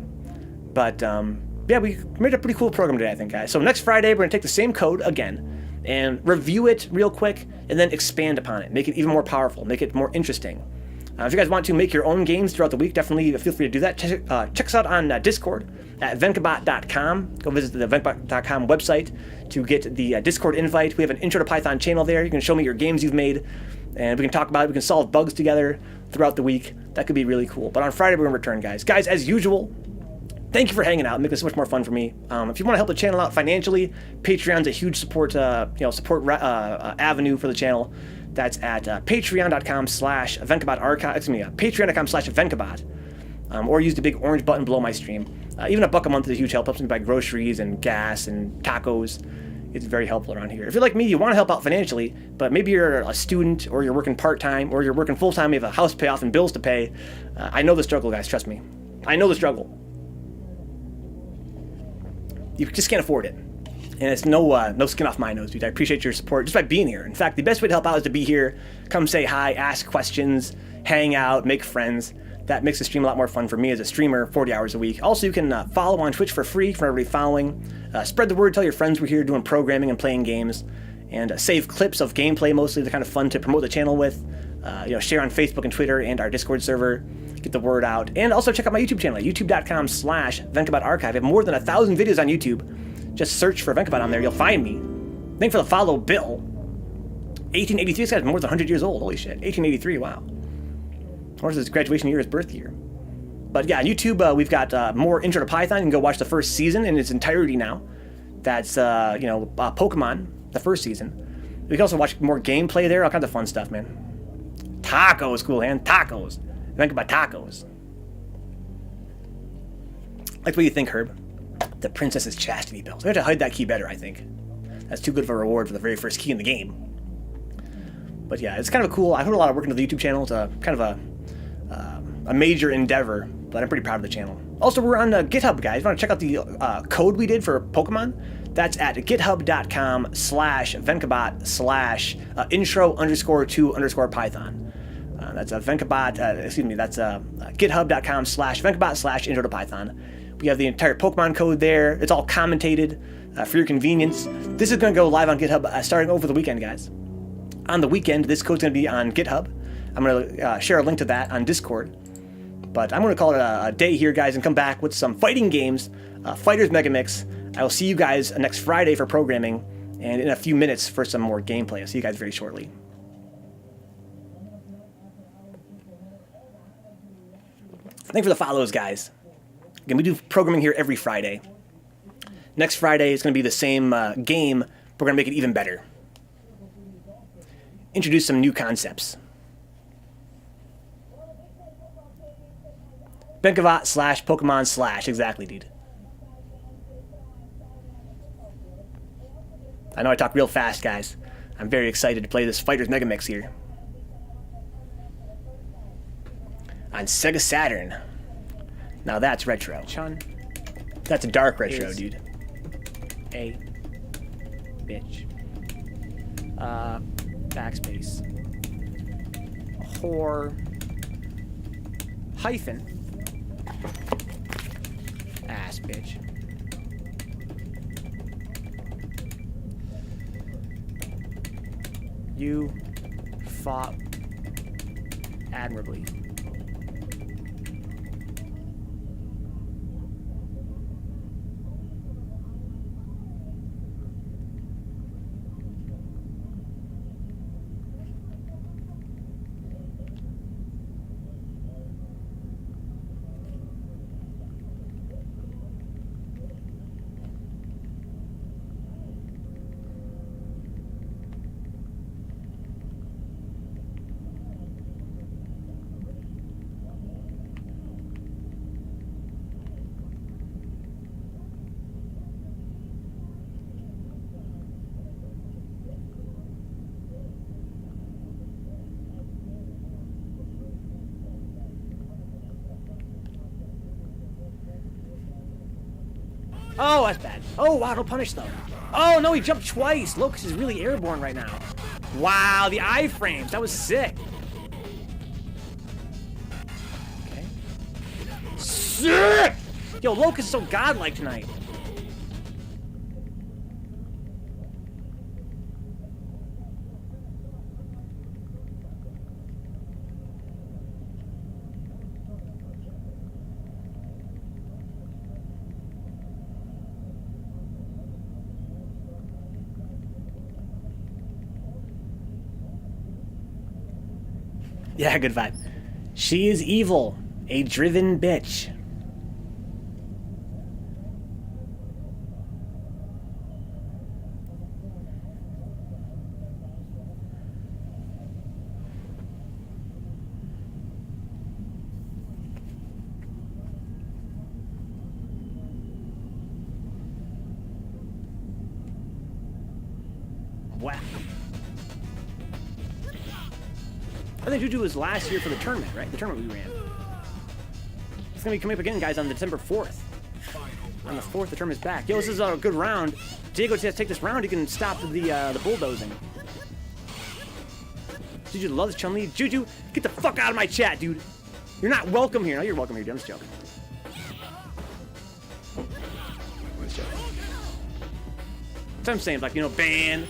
But, yeah, we made a pretty cool program today, I think, guys. So next Friday, we're going to take the same code again and review it real quick and then expand upon it. Make it even more powerful. Make it more interesting. If you guys want to make your own games throughout the week, definitely feel free to do that. Check us out on Discord at vencabot.com. Go visit the vencabot.com website to get the Discord invite. We have an Intro to Python channel there. You can show me your games you've made, and we can talk about it. We can solve bugs together throughout the week. That could be really cool. But on Friday, we're going to return, guys. Guys, as usual, thank you for hanging out. Make this so much more fun for me. If you want to help the channel out financially, Patreon's a huge support avenue for the channel. That's at patreon.com/Vencabot archive. Excuse me, patreon.com/Vencabot. Or use the big orange button below my stream. Even $1 a month is a huge help. Helps me buy groceries and gas and tacos. It's very helpful around here. If you're like me, you want to help out financially, but maybe you're a student or you're working part-time or you're working full-time, you have a house to pay off and bills to pay. I know the struggle, guys. Trust me. I know the struggle. You just can't afford it. And it's no skin off my nose, dude. I appreciate your support just by being here. In fact, the best way to help out is to be here, come say hi, ask questions, hang out, make friends. That makes the stream a lot more fun for me as a streamer, 40 hours a week. Also, you can follow on Twitch for free for everybody following. Spread the word, tell your friends we're here doing programming and playing games. And save clips of gameplay mostly. They're kind of fun to promote the channel with. Share on Facebook and Twitter and our Discord server. Get the word out. And also check out my YouTube channel at youtube.com/Vencabot archive. I have more than 1,000 videos on YouTube. Just search for Vencabot on there. You'll find me. Thanks for the follow, Bill. 1883. This guy's more than 100 years old. Holy shit. 1883. Wow. Or is his graduation year, his birth year. But yeah, on YouTube, we've got more Intro to Python. You can go watch the first season in its entirety now. That's, Pokemon, the first season. We can also watch more gameplay there. All kinds of fun stuff, man. Tacos, cool, man. Tacos. Think about tacos. Like what you think, Herb. The Princess's Chastity Bells. We have to hide that key better, I think. That's too good of a reward for the very first key in the game. But yeah, it's kind of cool. I put a lot of work into the YouTube channel. It's kind of a major endeavor, but I'm pretty proud of the channel. Also, we're on GitHub, guys. If you want to check out the code we did for Pokemon, that's at github.com/Vencabot/intro_to_Python. That's Vencabot, that's github.com/Vencabot/intro to Python. We have the entire Pokemon code there. It's all commentated for your convenience. This is going to go live on GitHub starting over the weekend, guys. on the weekend. This code's going to be on GitHub. I'm going to share a link to that on Discord. But I'm going to call it a day here, guys, and come back with some fighting games, Fighters Mega Mix. I will see you guys next Friday for programming, and in a few minutes for some more gameplay. I'll see you guys very shortly. Thanks for the follows, guys. Again, we do programming here every Friday. Next Friday is going to be the same game, but we're going to make it even better. Introduce some new concepts. Vencabot / Pokemon / exactly, dude. I know I talk real fast, guys. I'm very excited to play this Fighters Mega Mix here. On Sega Saturn. Now that's retro. Chun. That's a dark retro, dude. A bitch. Backspace. Whore. Hyphen. Ass bitch. You fought admirably. Oh, that's bad. Oh, wow, no punish, though. Oh, no, he jumped twice. Locust is really airborne right now. Wow, the iframes. That was sick. Okay. Sick! Yo, Locust is so godlike tonight. Yeah, good vibe. She is evil, a driven bitch. Wow. I think Juju was last year for the tournament, right? The tournament we ran. It's going to be coming up again, guys, on December 4th. On the 4th, the tournament's back. Yo, this is a good round. Diego just has to take this round. He can stop the bulldozing. Juju loves Chun-Li. Juju, get the fuck out of my chat, dude. You're not welcome here. No, you're welcome here, dude. I'm just joking. I'm just joking. That's what I'm saying. Like, you know, ban.